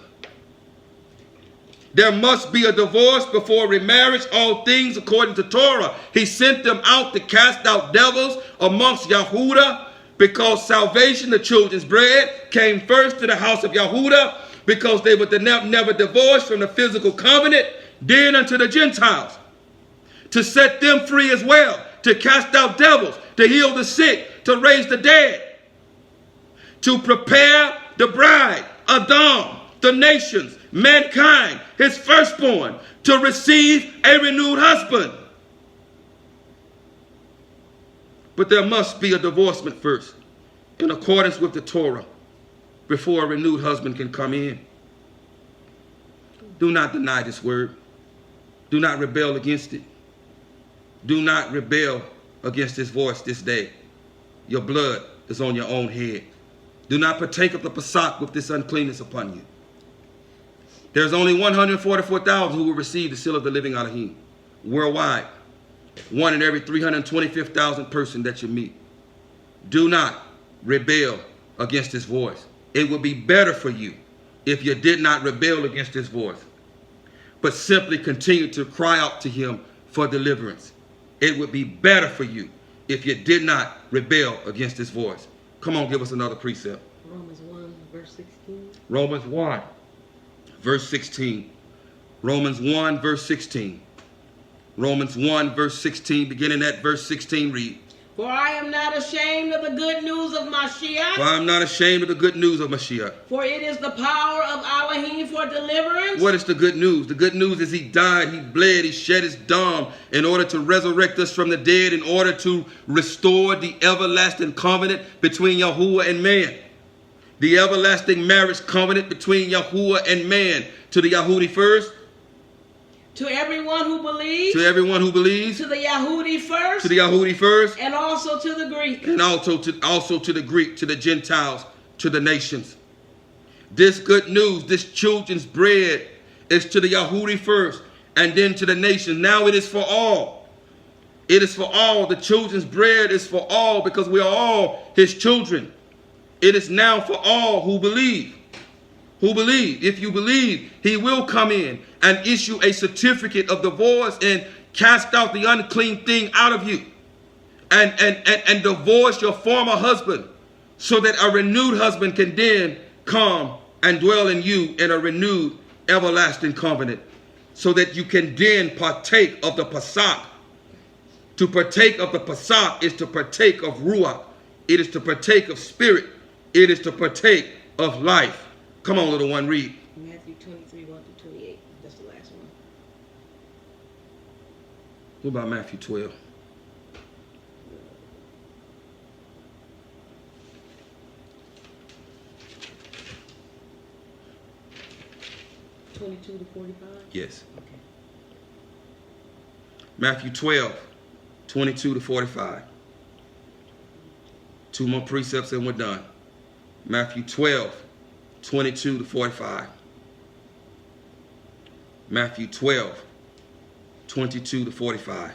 There must be a divorce before remarriage. All things according to Torah. He sent them out to cast out devils amongst Yahudah, because salvation, the children's bread, came first to the house of Yahudah, because they were never divorced from the physical covenant, then unto the Gentiles, to set them free as well, to cast out devils, to heal the sick, to raise the dead, to prepare the bride, Adam, the nations, mankind, his firstborn, to receive a renewed husband. But there must be a divorcement first, in accordance with the Torah, before a renewed husband can come in. Do not deny this word. Do not rebel against it. Do not rebel against his voice this day. Your blood is on your own head. Do not partake of the Pasach with this uncleanness upon you. There's only 144,000 who will receive the seal of the living Elohim worldwide. One in every 325,000 person that you meet. Do not rebel against his voice. It would be better for you if you did not rebel against his voice, but simply continue to cry out to him for deliverance. It would be better for you if you did not rebel against his voice. Come on, give us another precept. Romans 1, verse 16. Romans 1, verse 16. Romans 1, verse 16. Romans 1, verse 16, beginning at verse 16, read. For I am not ashamed of the good news of Mashiach. For I am not ashamed of the good news of Mashiach. For it is the power of Elohim for deliverance. What is the good news? The good news is he died, he bled, he shed his dam in order to resurrect us from the dead, in order to restore the everlasting covenant between Yahuwah and man. The everlasting marriage covenant between Yahuwah and man. To the Yahudi first. To everyone who believes. To everyone who believes. To the Yahudi first. To the Yahudi first. And also to the Greek. And also to the Greek, to the Gentiles, to the nations. This good news, this children's bread, is to the Yahudi first, and then to the nations. Now it is for all. It is for all. The children's bread is for all, because we are all his children. It is now for all who believe. Who believe. If you believe, he will come in and issue a certificate of divorce and cast out the unclean thing out of you. And divorce your former husband, so that a renewed husband can then come and dwell in you in a renewed everlasting covenant, so that you can then partake of the Pasach. To partake of the Pasach is to partake of Ruach. It is to partake of spirit. It is to partake of life. Come on, little one, read. Matthew 23, 1 to 28. That's the last one. What about Matthew 12? (22 to 45). Yes. Okay. Matthew 12, 22 to 45. Two more precepts and we're done. Matthew 12, 22 to 45. Matthew 12, 22 to 45.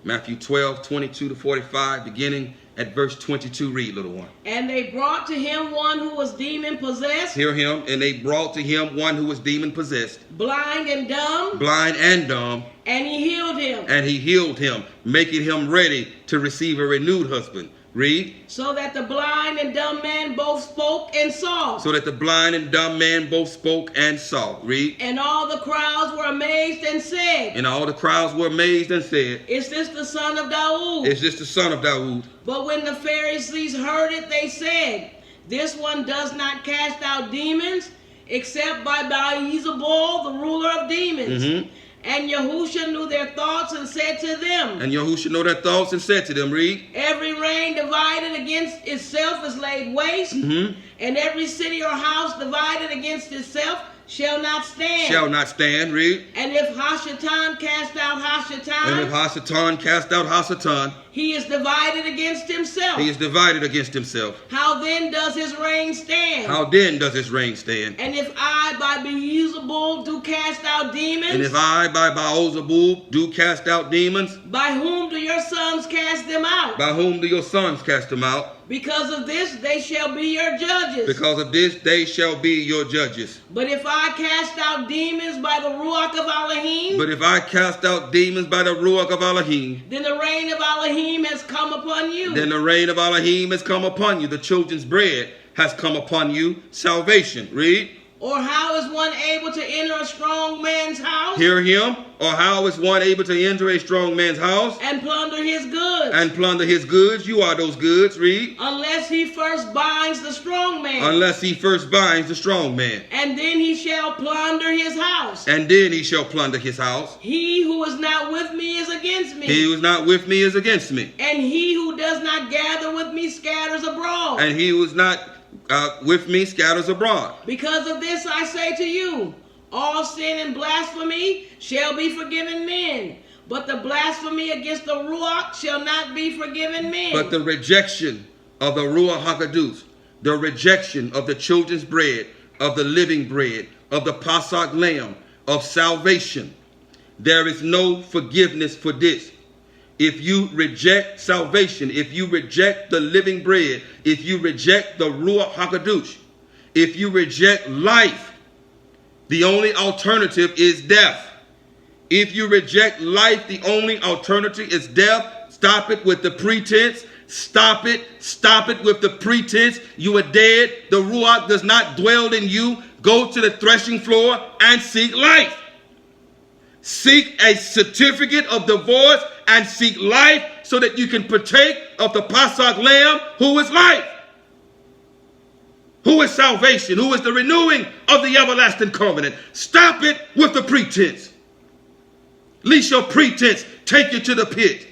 Matthew 12, 22 to 45, beginning at verse 22. Read, little one. And they brought to him one who was demon possessed. Hear him. And they brought to him one who was demon possessed. Blind and dumb. Blind and dumb. And he healed him. And he healed him, making him ready to receive a renewed husband. Read. So that the blind and dumb man both spoke and saw. So that the blind and dumb man both spoke and saw. Read. And all the crowds were amazed and said. And all the crowds were amazed and said. Is this the son of Dawood? Is this the son of Dawood? But when the Pharisees heard it, they said, this one does not cast out demons, except by Beelzebul, the ruler of demons. Mm-hmm. And Yahusha knew their thoughts and said to them. And Yahusha knew their thoughts and said to them, read. Every reign divided against itself is laid waste, and every city or house divided against itself shall not stand. Shall not stand, read. And if Hashatan cast out Hashatan, And if Hasatan cast out Hasatan, he is divided against himself. he is divided against himself. How then does his reign stand? How then does his reign stand? And if I by Beelzebul do cast out demons, And if I by Beelzebul do cast out demons, by whom do your sons cast them out? by whom do your sons cast them out? Because of this they shall be your judges. Because of this they shall be your judges. But if I cast out demons by the Ruach of Elohim, But if I cast out demons by the Ruach of Elohim, then the reign of Elohim has come upon you. then the reign of Elohim has come upon you. The children's bread has come upon you. Salvation. Read. Or how is one able to enter a strong man's house Hear him. Or how is one able to enter a strong man's house and plunder his goods, and plunder his goods? You are those goods. Read. unless he first binds the strong man, Unless he first binds the strong man. and then he shall plunder his house. And then he shall plunder his house. He who is not with me is against me, He who is not with me is against me. and he who does not gather with me scatters abroad. And he who is not with me scatters abroad. Because of this I say to you, all sin and blasphemy shall be forgiven men, but the blasphemy against the Ruach shall not be forgiven men. But the rejection of the Ruach HaKadosh, the rejection of the children's bread, of the living bread, of the Pasach lamb, of salvation, there is no forgiveness for this. If you reject salvation, if you reject the living bread, if you reject the Ruach HaKadosh, if you reject life, the only alternative is death. If you reject life, the only alternative is death. Stop it with the pretense. Stop it. Stop it with the pretense you are dead. The Ruach does not dwell in you. Go to the threshing floor and seek life. Seek a certificate of divorce and seek life so that you can partake of the Passover lamb, who is life, who is salvation, who is the renewing of the everlasting covenant. Stop it with the pretense. Lest your pretense take you to the pit.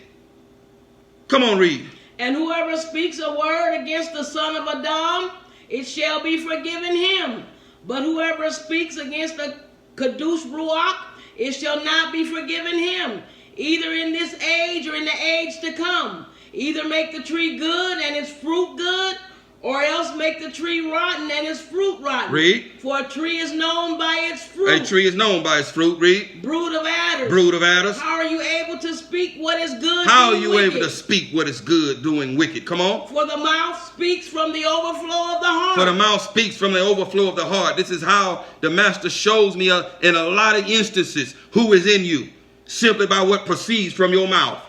Come on, read. And whoever speaks a word against the son of Adam, it shall be forgiven him. But whoever speaks against the Kadosh Ruach, it shall not be forgiven him, either in this age or in the age to come. Either make the tree good and its fruit good, or else make the tree rotten and its fruit rotten. Read. For a tree is known by its fruit. A tree is known by its fruit. Read. Brood of adders. Brood of adders. How are you able to speak what is good? How are you able to speak what is good doing wicked? Come on. For the mouth speaks from the overflow of the heart. For the mouth speaks from the overflow of the heart. This is how the master shows me in a lot of instances who is in you, simply by what proceeds from your mouth.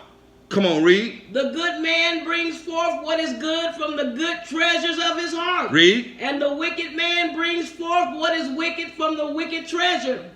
Come on, read. The good man brings forth what is good from the good treasures of his heart. Read. And the wicked man brings forth what is wicked from the wicked treasure.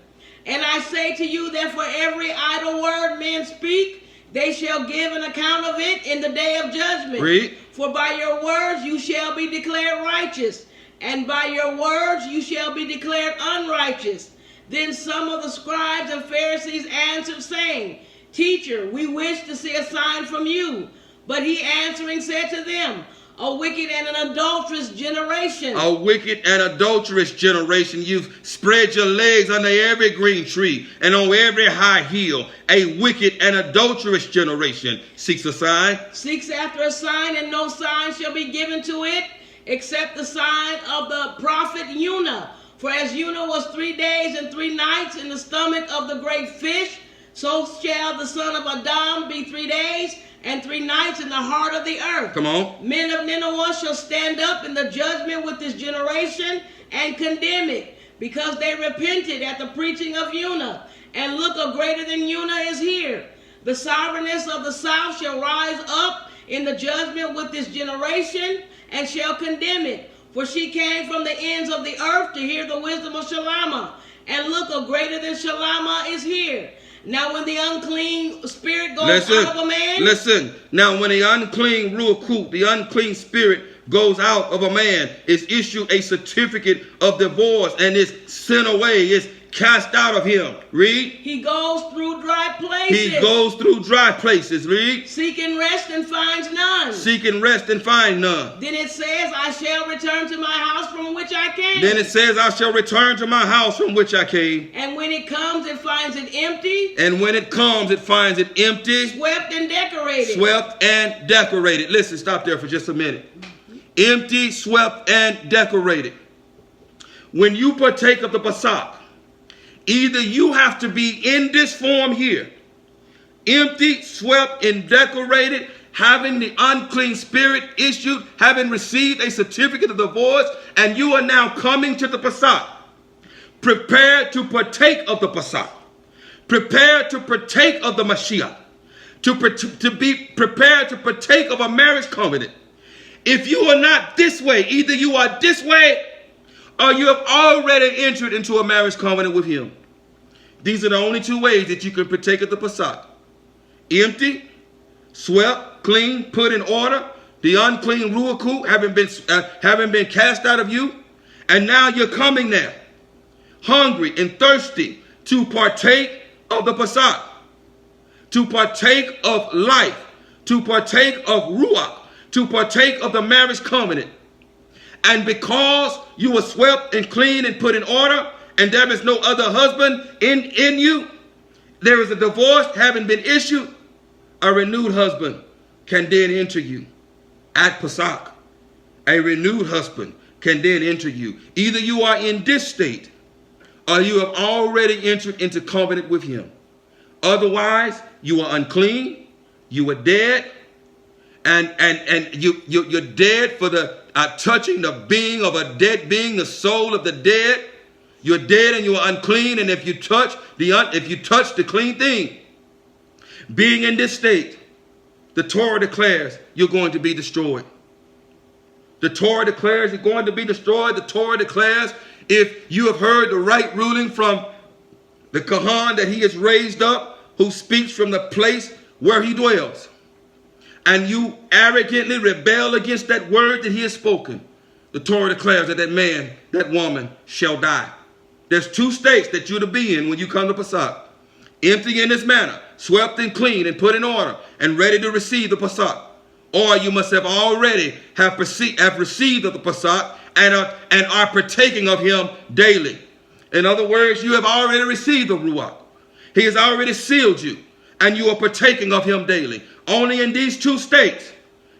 And I say to you that for every idle word men speak, they shall give an account of it in the day of judgment. Read. For by your words you shall be declared righteous, and by your words you shall be declared unrighteous. Then some of the scribes and Pharisees answered, saying, Teacher, we wish to see a sign from you. But he answering said to them, a wicked and an adulterous generation. A wicked and adulterous generation. You've spread your legs under every green tree and on every high hill. A wicked and adulterous generation seeks a sign. Seeks after a sign, and no sign shall be given to it, except the sign of the prophet Jonah. For as Jonah was 3 days and 3 nights in the stomach of the great fish, so shall the son of Adam be 3 days and 3 nights in the heart of the earth. Come on. Men of Nineveh shall stand up in the judgment with this generation and condemn it, because they repented at the preaching of Jonah. And look, a greater than Jonah is here. The sovereignness of the south shall rise up in the judgment with this generation and shall condemn it. For she came from the ends of the earth to hear the wisdom of Shalama. And look, a greater than Shalama is here. Now when the unclean spirit goes out of a man. Listen. Now when the unclean ruach, the unclean spirit goes out of a man, is issued a certificate of divorce and is sent away, is cast out of him. Read. He goes through dry places. He goes through dry places. Read. Seeking rest and finds none. Seeking rest and find none. Then it says, I shall return to my house from which I came. Then it says, I shall return to my house from which I came. And when it comes, it finds it empty. And when it comes, it finds it empty. Swept and decorated. Swept and decorated. Listen, stop there for just a minute. Empty, swept, and decorated. When you partake of the Passover, either you have to be in this form here, empty, swept, and decorated, having the unclean spirit issued, having received a certificate of divorce, and you are now coming to the Passover, prepared to partake of the Passover, prepared to partake of the Mashiach, to be prepared to partake of a marriage covenant. If you are not this way, either you are this way or you have already entered into a marriage covenant with him. These are the only 2 ways that you can partake of the Passover. Empty, swept, clean, put in order, the unclean ruach having been cast out of you, and now you're coming there, hungry and thirsty to partake of the Passover, to partake of life, to partake of ruach, to partake of the marriage covenant. And because you were swept and clean and put in order, and there is no other husband in you, there is a divorce having been issued, a renewed husband can then enter you at Passover. A renewed husband can then enter you. Either you are in this state or you have already entered into covenant with him. Otherwise, you are unclean, you are dead, and you're dead for the touching the being of a dead being, the soul of the dead. You're dead and you are unclean, and if you touch the clean thing, being in this state, The Torah declares you're going to be destroyed. The Torah declares you're going to be destroyed. The Torah declares if you have heard the right ruling from the Kahan that he has raised up, who speaks from the place where he dwells, and you arrogantly rebel against that word that he has spoken, the Torah declares that that man, that woman shall die. There's two states that you're to be in when you come to Pesach. Empty in this manner, swept and clean and put in order and ready to receive the Pesach. Or you must have already have received of the Pesach and are partaking of him daily. In other words, you have already received the Ruach. He has already sealed you, and you are partaking of him daily. Only in these two states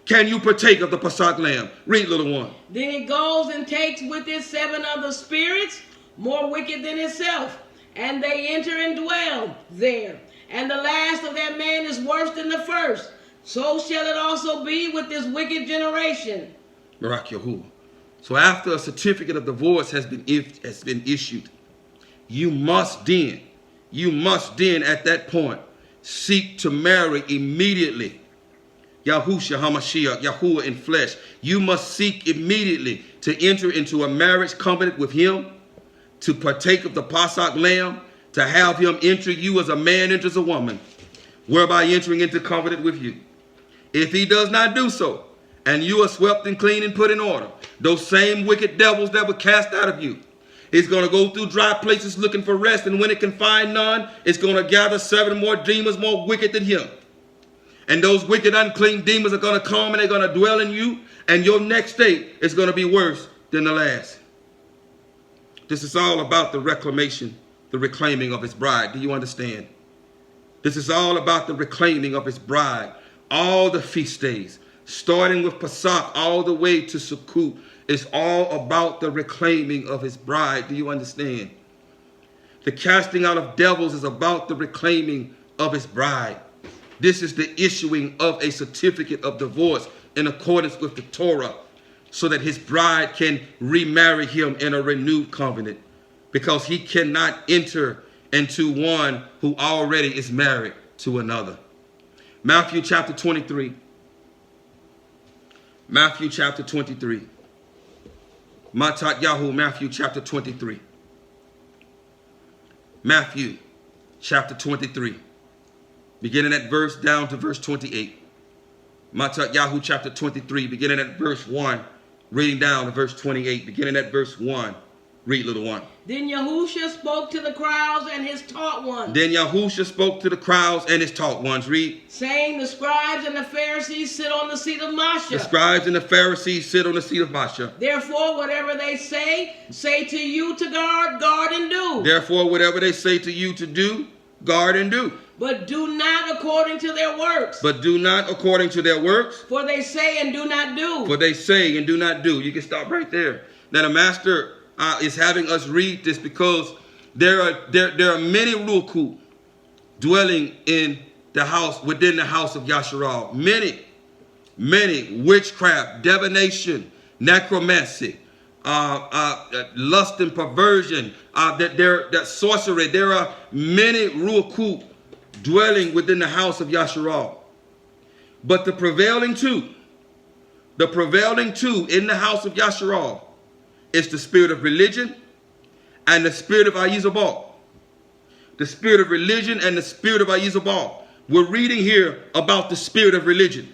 can you partake of the Pesach lamb. Read, little one. Then it goes and takes with it 7 other spirits, more wicked than itself, and they enter and dwell there. And the last of that man is worse than the first. So shall it also be with this wicked generation. Barak Yahuwah. So after a certificate of divorce has been issued, you must then at that point seek to marry immediately. Yahushua HaMashiach, Yahuwah in flesh. You must seek immediately to enter into a marriage covenant with him, to partake of the Pesach lamb, to have him enter you as a man enters a woman, whereby entering into covenant with you. If he does not do so, and you are swept and clean and put in order, those same wicked devils that were cast out of you, it's going to go through dry places looking for rest, and when it can find none, it's going to gather 7 more demons more wicked than him. And those wicked, unclean demons are going to come and they're going to dwell in you, and your next state is going to be worse than the last. This is all about the reclamation, the reclaiming of his bride. Do you understand? This is all about the reclaiming of his bride. All the feast days, starting with Pesach all the way to Sukkot, is all about the reclaiming of his bride. Do you understand? The casting out of devils is about the reclaiming of his bride. This is the issuing of a certificate of divorce in accordance with the Torah, so that his bride can remarry him in a renewed covenant, because he cannot enter into one who already is married to another. Matthew chapter 23. Matthew chapter 23. Matat Yahu, Matthew chapter 23. Matthew chapter 23. Beginning at verse down to verse 28. Matat Yahu chapter 23, beginning at verse 1. Reading down to verse 28, beginning at verse 1. Read, little one. Then Yahushua spoke to the crowds and his taught ones. Then Yahushua spoke to the crowds and his taught ones. Read. Saying, the scribes and the Pharisees sit on the seat of Masha. The scribes and the Pharisees sit on the seat of Masha. Therefore, whatever they say to you to guard and do. Therefore, whatever they say to you to do, guard and do. But do not according to their works. But do not according to their works. For they say and do not do. For they say and do not do. You can stop right there. Now the master is having us read this because there are many ruku dwelling in the house, within the house of Yasharal. Many witchcraft, divination, necromancy, lust and perversion, that sorcery. There are many ruku dwelling within the house of Yasharal. But the prevailing two in the house of Yasharal is the spirit of religion and the spirit of Ayizabal. The spirit of religion and the spirit of Ayizabal. We're reading here about the spirit of religion.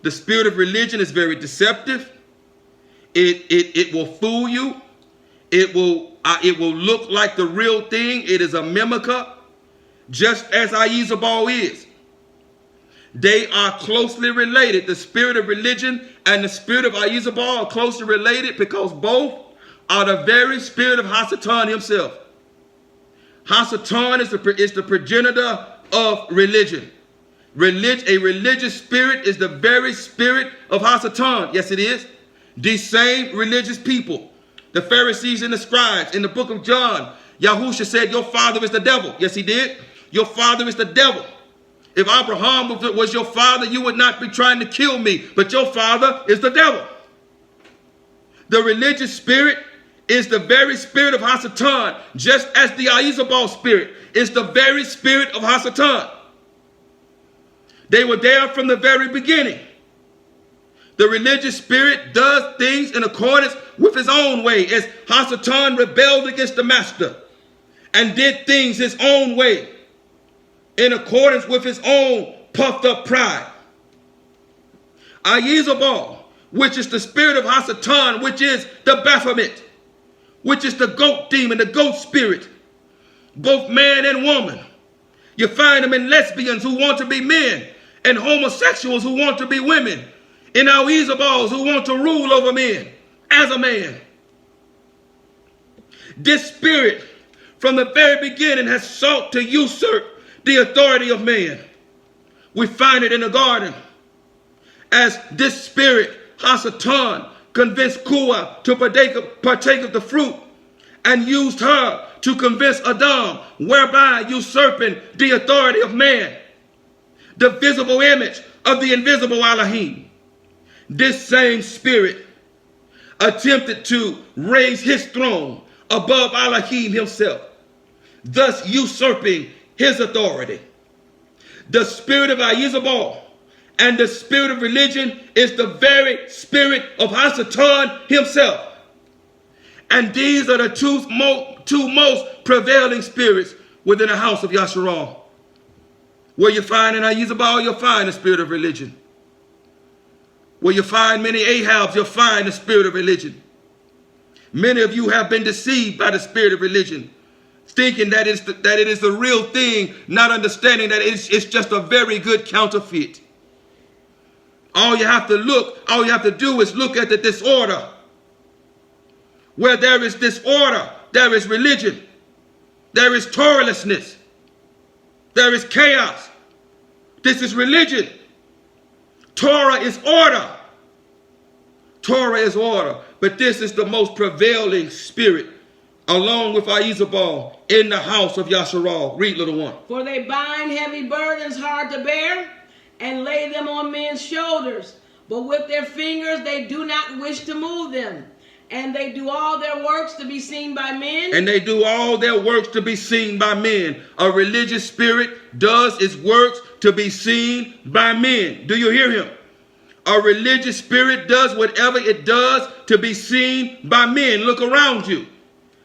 The spirit of religion is very deceptive. It will fool you. It will look like the real thing. It is a mimica, just as Ayizabal is. They are closely related. The spirit of religion and the spirit of Ayizabal are closely related because both are the very spirit of Hasatan himself. Hasatan is the progenitor of religion. A religious spirit is the very spirit of Hasatan. Yes, it is. These same religious people, the Pharisees and the scribes, in the book of John, Yahushua said, your father is the devil. Yes, he did. Your father is the devil. If Abraham was your father, you would not be trying to kill me, but your father is the devil. The religious spirit is the very spirit of Hasatan, just as the Ayizabal spirit is the very spirit of Hasatan. They were there from the very beginning. The religious spirit does things in accordance with his own way, as Hasatan rebelled against the master and did things his own way in accordance with his own puffed up pride. Yahweh, which is the spirit of Hasatan, which is the Baphomet, which is the goat demon, the goat spirit, both man and woman. You find them in lesbians who want to be men, and homosexuals who want to be women, in our Yahweh's who want to rule over men as a man. This spirit from the very beginning has sought to usurp the authority of man. We find it in the garden as this spirit, Hasatan, convinced Kua to partake of the fruit and used her to convince Adam, whereby usurping the authority of man, the visible image of the invisible Elohim. This same spirit attempted to raise his throne above Elohim himself, thus usurping his authority. The spirit of Yahweh and the spirit of religion is the very spirit of Hasatan himself. And these are the two most prevailing spirits within the house of Yahshua. Where you find in Yahweh, you'll find the spirit of religion. Where you find many Ahabs, you'll find the spirit of religion. Many of you have been deceived by the spirit of religion, thinking that it is the real thing, not understanding that it's just a very good counterfeit. All you have to do is look at the disorder. Where there is disorder, there is religion. There is Torahlessness. There is chaos. This is religion. Torah is order. Torah is order. But this is the most prevailing spirit, along with Yahweh, in the house of Yahshua. Read, little one. For they bind heavy burdens hard to bear and lay them on men's shoulders. But with their fingers they do not wish to move them. And they do all their works to be seen by men. And they do all their works to be seen by men. A religious spirit does its works to be seen by men. Do you hear him? A religious spirit does whatever it does to be seen by men. Look around you.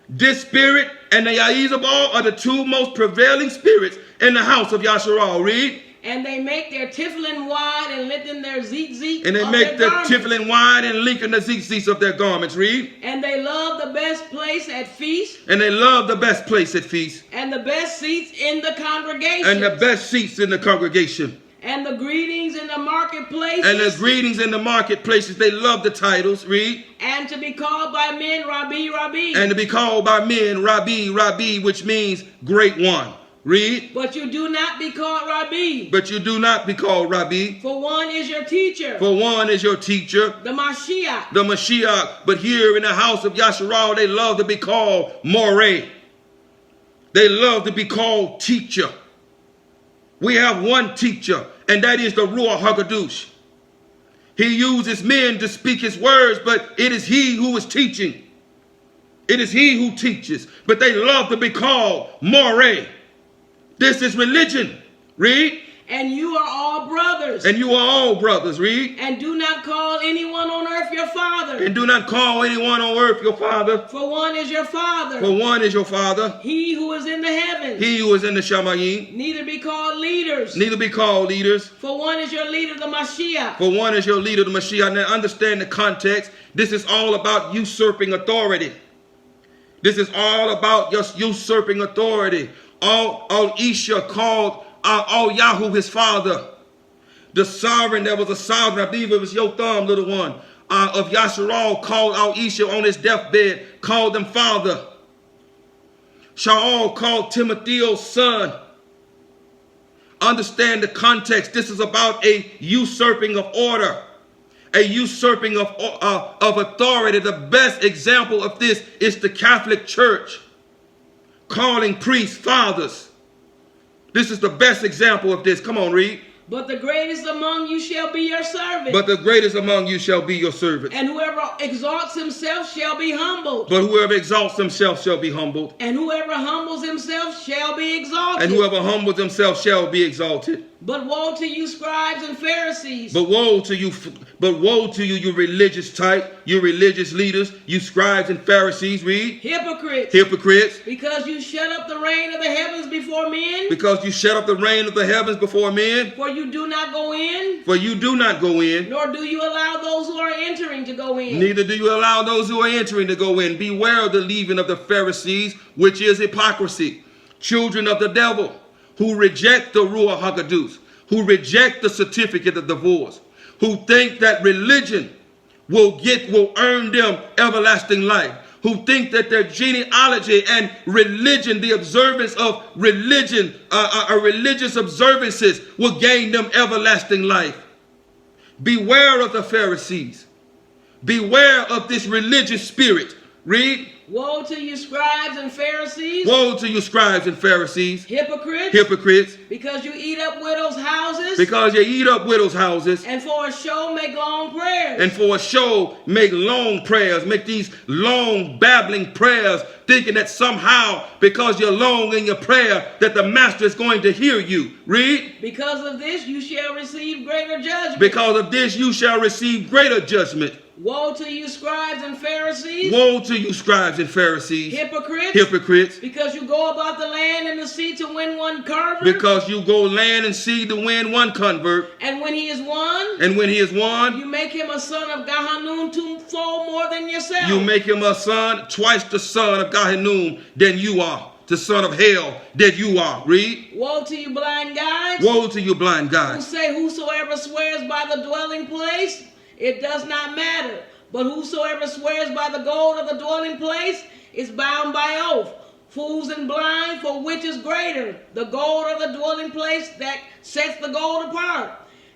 This spirit and the Yahweh are the two most prevailing spirits in the house of Yahshua. Read. And they make their tiflin wide and lengthen their zeke. And they make the tiflin wide and lengthen the zeke of their garments. Read. And they love the best place at feast. And they love the best place at feast. And the best seats in the congregation. And the best seats in the congregation. And the greetings in the marketplaces. And the greetings in the marketplaces. They love the titles. Read. And to be called by men, Rabbi, Rabbi. And to be called by men, Rabbi, Rabbi, which means great one. Read. But you do not be called Rabbi. But you do not be called Rabbi. For one is your teacher. For one is your teacher. The Mashiach. The Mashiach. But here in the house of Yahshua, they love to be called Moreh. They love to be called teacher. We have one teacher, and that is the Ruach HaKadosh. He uses men to speak his words, but it is he who is teaching. It is he who teaches. But they love to be called Moreh. This is religion. Read. And you are all brothers. And you are all brothers. Read. And do not call anyone on earth your father. And do not call anyone on earth your father. For one is your father. For one is your father. He who is in the heavens. He who is in the Shamayim. Neither be called leaders. Neither be called leaders. For one is your leader, the Mashiach. For one is your leader, the Mashiach. Now understand the context. This is all about usurping authority. This is all about just usurping authority. Al-Isha called Al-Yahu his father. The sovereign, there was a sovereign, I believe it was Yotham, little one, of Yasharal, called Al-Isha on his deathbed, called him father. Shaul called Timotheo's son. Understand the context. This is about a usurping of order, a usurping of authority. The best example of this is the Catholic Church, calling priests fathers. This is the best example of this. Come on, read. But the greatest among you shall be your servant. But the greatest among you shall be your servant. And whoever exalts himself shall be humbled. But whoever exalts himself shall be humbled. And whoever humbles himself shall be exalted. And whoever humbles himself shall be exalted. But woe to you, scribes and Pharisees. But woe to you, you religious type, you religious leaders, you scribes and Pharisees, read. Hypocrites. Hypocrites. Because you shut up the rain of the heavens before men. Because you shut up the rain of the heavens before men. For you do not go in. For you do not go in. Nor do you allow those who are entering to go in. Neither do you allow those who are entering to go in. Beware of the leaven of the Pharisees, which is hypocrisy. Children of the devil, who reject the Ruach HaKodesh, who reject the certificate of divorce, who think that religion will earn them everlasting life, who think that their genealogy and religion, the observance of religion, religious observances will gain them everlasting life. Beware of the Pharisees. Beware of this religious spirit. Read. Woe to you, scribes and Pharisees. Woe to you, scribes and Pharisees. Hypocrites. Hypocrites. Because you eat up widows' houses. Because you eat up widows' houses. And for a show make long prayers. And for a show make long prayers. Make these long babbling prayers, thinking that somehow because you're long in your prayer that the master is going to hear you. Read. Because of this you shall receive greater judgment. Because of this you shall receive greater judgment. Woe to you, scribes and Pharisees. Woe to you, scribes and Pharisees. Hypocrites. Hypocrites. Because you go about the land and the sea to win one convert. Because you go land and sea to win one convert. And when he is won. And when he is won. You make him a son of Gahanun twofold more than yourself. You make him a son, twice the son of Gahanun than you are. The son of hell that you are. Read. Woe to you, blind guides. Woe to you, blind Who guides. say whosoever swears by the dwelling place, it does not matter. But whosoever swears by the gold of the dwelling place is bound by oath. Fools and blind, for which is greater, the gold of the dwelling place that sets the gold apart?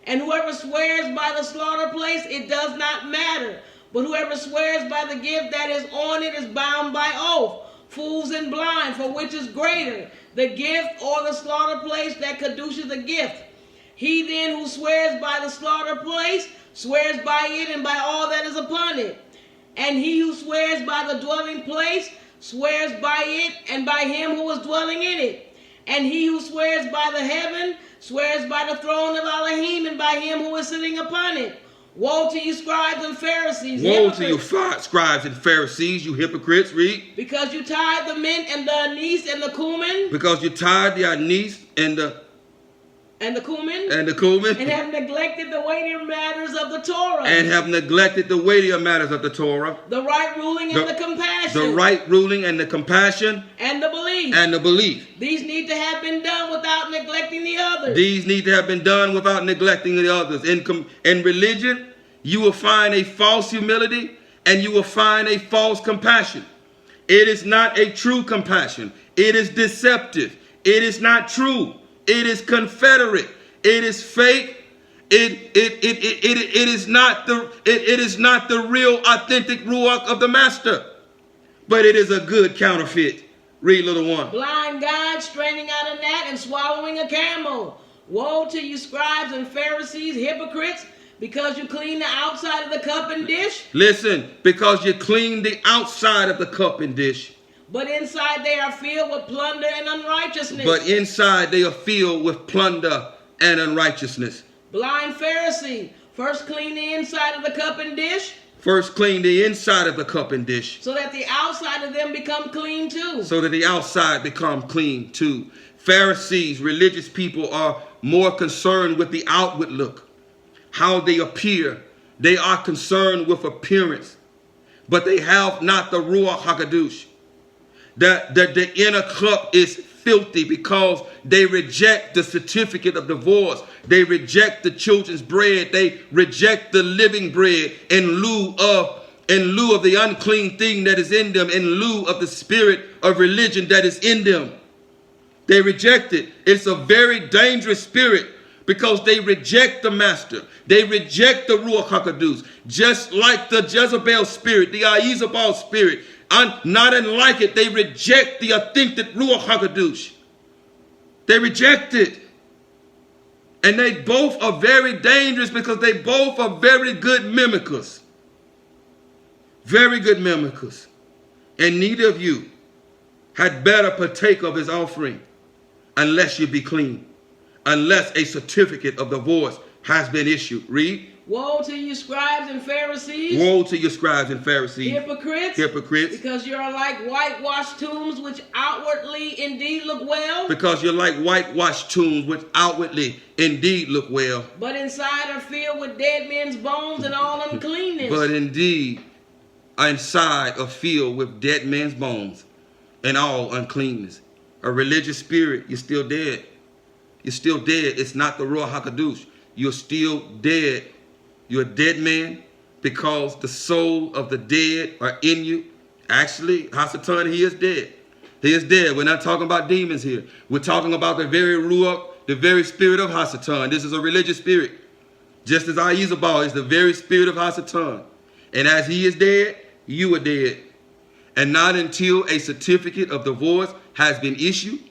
And whoever swears by the slaughter place, it does not matter. But whoever swears by the gift that is on it is bound by oath. Fools and blind, for which is greater, the gift or the slaughter place that kedushes the gift? He then who swears by the slaughter place swears by it and by all that is upon it. And he who swears by the dwelling place swears by it and by him who is dwelling in it. And he who swears by the heaven swears by the throne of Elohim and by him who is sitting upon it. Woe to you, scribes and Pharisees. Woe to you, scribes and Pharisees, you hypocrites. Read. Because you tithe the mint and the anise and the cumin. Because you tithe the anise and the cumin. And have neglected the weightier matters of the Torah. And have neglected the weightier matters of the Torah. The right ruling and the compassion. The right ruling and the compassion. And the belief. And the belief. These need to have been done without neglecting the others. These need to have been done without neglecting the others. In religion, you will find a false humility and you will find a false compassion. It is not a true compassion. It is deceptive. It is not true. It is confederate. It is fake. It is not the real authentic ruach of the master. But it is a good counterfeit. Read, little one. Blind guides straining out a gnat and swallowing a camel. Woe to you, scribes and Pharisees, hypocrites, because you clean the outside of the cup and dish. Listen, because you clean the outside of the cup and dish. But inside they are filled with plunder and unrighteousness. But inside they are filled with plunder and unrighteousness. Blind Pharisee, first clean the inside of the cup and dish. First clean the inside of the cup and dish. So that the outside of them become clean too. So that the outside become clean too. Pharisees, religious people, are more concerned with the outward look, how they appear. They are concerned with appearance. But they have not the Ruach HaKodesh. That the inner cup is filthy because they reject the certificate of divorce. They reject the children's bread. They reject the living bread in lieu of the unclean thing that is in them, in lieu of the spirit of religion that is in them. They reject it. It's a very dangerous spirit because they reject the master. They reject the Ruach HaKodesh. Just like the Jezebel spirit, the Yahweh spirit. Not unlike it, they reject the authentic Ruach HaKodesh. They reject it. And they both are very dangerous because they both are very good mimickers. Very good mimickers. And neither of you had better partake of his offering unless you be clean. unless a certificate of divorce has been issued. Read. Woe to you, scribes and Pharisees! Woe to you, scribes and Pharisees! Hypocrites! Hypocrites! Because you are like whitewashed tombs, which outwardly indeed look well. Because you're like whitewashed tombs, which outwardly indeed look well. But inside are filled with dead men's bones and all uncleanness. But indeed, inside are filled with dead men's bones and all uncleanness. A religious spirit, you're still dead. You're still dead. It's not the Ruach HaKadosh. You're still dead. You're a dead man because the soul of the dead are in you. Actually, Hasatan, he is dead. He is dead. We're not talking about demons here. We're talking about the very Ruach, the very spirit of Hasatan. This is a religious spirit. Just as Yahweh is the very spirit of Hasatan. And as he is dead, you are dead. And not until a certificate of divorce has been issued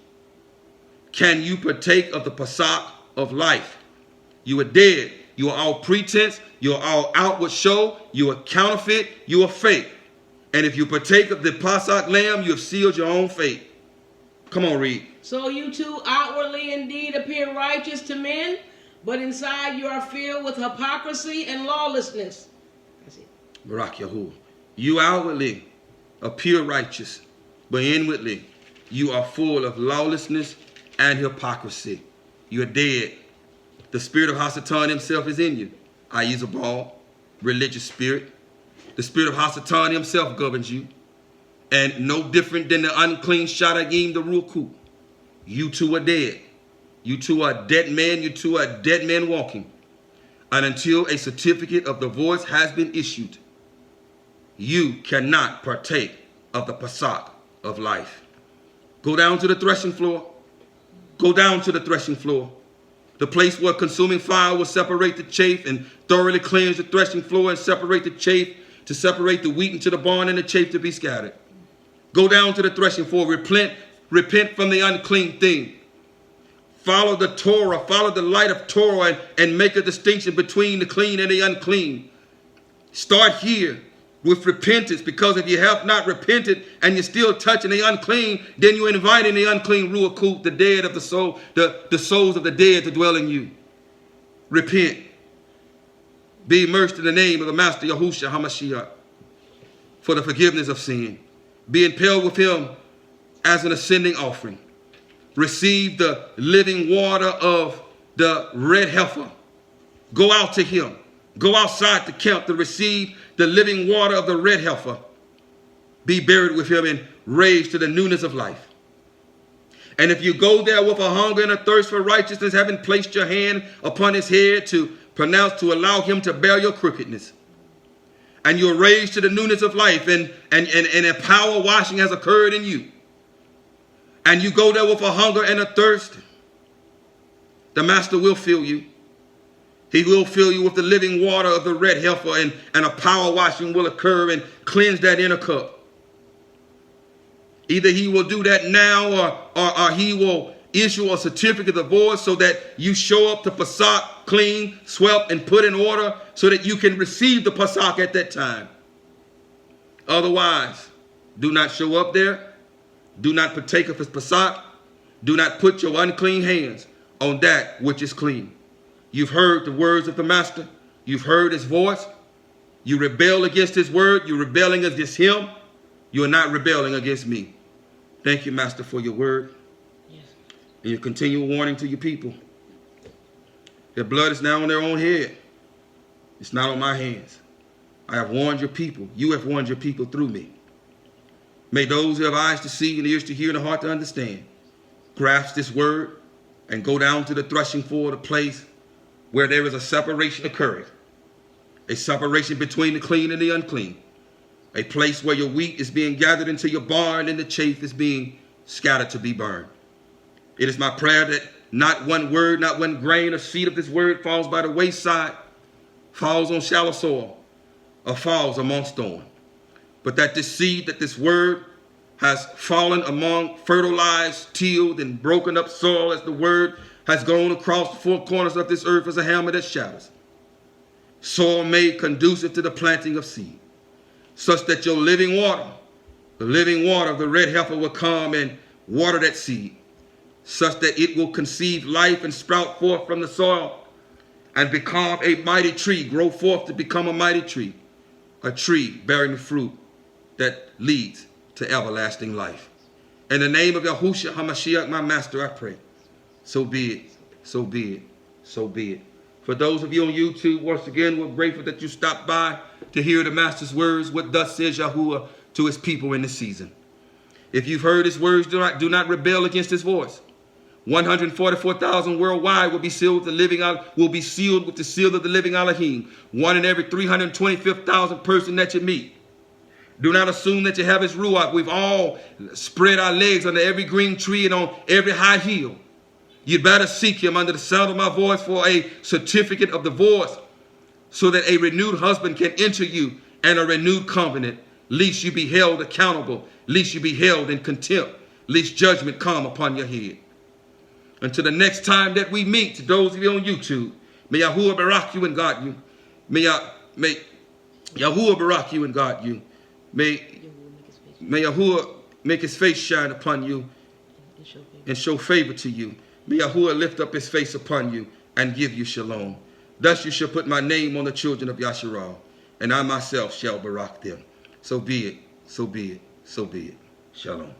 can you partake of the Pasach of life. You are dead. You are all pretense. You are all outward show. You are counterfeit. You are fake. And if you partake of the Pasach lamb, you have sealed your own fate. Come on, read. So you too outwardly indeed appear righteous to men, but inside you are filled with hypocrisy and lawlessness. That's it. Barak Yahuwah. You outwardly appear righteous, but inwardly you are full of lawlessness and hypocrisy. You are dead. The spirit of Hasatan himself is in you. Ayizabal, religious spirit. The spirit of Hasatan himself governs you. And no different than the unclean Shadagim, the Ruku. You two are dead. You two are dead men. You two are dead men walking. And until a certificate of divorce has been issued, you cannot partake of the Pasach of life. Go down to the threshing floor. Go down to the threshing floor. The place where consuming fire will separate the chaff and thoroughly cleanse the threshing floor and separate the chaff, to separate the wheat into the barn and the chaff to be scattered. Go down to the threshing floor. Repent from the unclean thing. Follow the Torah. Follow the light of Torah and make a distinction between the clean and the unclean. Start here with repentance, because if you have not repented and you're still touching the unclean, then you're inviting the unclean Ruach, the dead of the soul, the souls of the dead to dwell in you. Repent. Be immersed in the name of the Master Yahushua HaMashiach for the forgiveness of sin. Be impaled with him as an ascending offering. Receive the living water of the red heifer. Go out to him. Go outside the camp to receive the living water of the red heifer. Be buried with him and raised to the newness of life. And if you go there with a hunger and a thirst for righteousness, having placed your hand upon his head to pronounce, to allow him to bear your crookedness, and you're raised to the newness of life, and a power washing has occurred in you, and you go there with a hunger and a thirst, the Master will fill you. He will fill you with the living water of the red heifer, and a power washing will occur and cleanse that inner cup. Either he will do that now, or he will issue a certificate of divorce so that you show up to Pasach clean, swept, and put in order so that you can receive the Pasach at that time. Otherwise, do not show up there. Do not partake of his Pasach. Do not put your unclean hands on that which is clean. You've heard the words of the Master. You've heard his voice. You rebel against his word. You're rebelling against him. You are not rebelling against me. Thank you, Master, for your word. Yes. And your continual warning to your people. Their blood is now on their own head. It's not on my hands. I have warned your people. You have warned your people through me. May those who have eyes to see and ears to hear and a heart to understand grasp this word and go down to the threshing floor, the place where there is a separation occurring, a separation between the clean and the unclean, a place where your wheat is being gathered into your barn and the chaff is being scattered to be burned. It is my prayer that not one word, not one grain or seed of this word falls by the wayside, falls on shallow soil, or falls amongst thorns, but that this seed, that this word has fallen among fertilized, tilled, and broken up soil as the word has gone across the four corners of this earth as a hammer that shatters. Soil made conducive to the planting of seed, such that your living water, the living water of the red heifer, will come and water that seed, such that it will conceive life and sprout forth from the soil and become a mighty tree, grow forth to become a mighty tree, a tree bearing the fruit that leads to everlasting life. In the name of Yahushua HaMashiach, my master, I pray. So be it, so be it, so be it. For those of you on YouTube, once again, we're grateful that you stopped by to hear the master's words, what thus says Yahuwah to his people in this season. If you've heard his words, do not rebel against his voice. 144,000 worldwide will be sealed with the seal of the living Elohim. One in every 325,000 person that you meet. Do not assume that you have his ruach. We've all spread our legs under every green tree and on every high hill. You'd better seek him under the sound of my voice for a certificate of divorce, so that a renewed husband can enter you and a renewed covenant, lest you be held accountable, lest you be held in contempt, lest judgment come upon your head. Until the next time that we meet, to those of you on YouTube, may Yahuwah barak you and guard you. May Yahuwah barak you and guard you. May Yahuwah make his face shine upon you and show favor to you. May Yahuwah lift up his face upon you and give you shalom. Thus you shall put my name on the children of Yasharal, and I myself shall barak them. So be it, so be it, so be it. Shalom.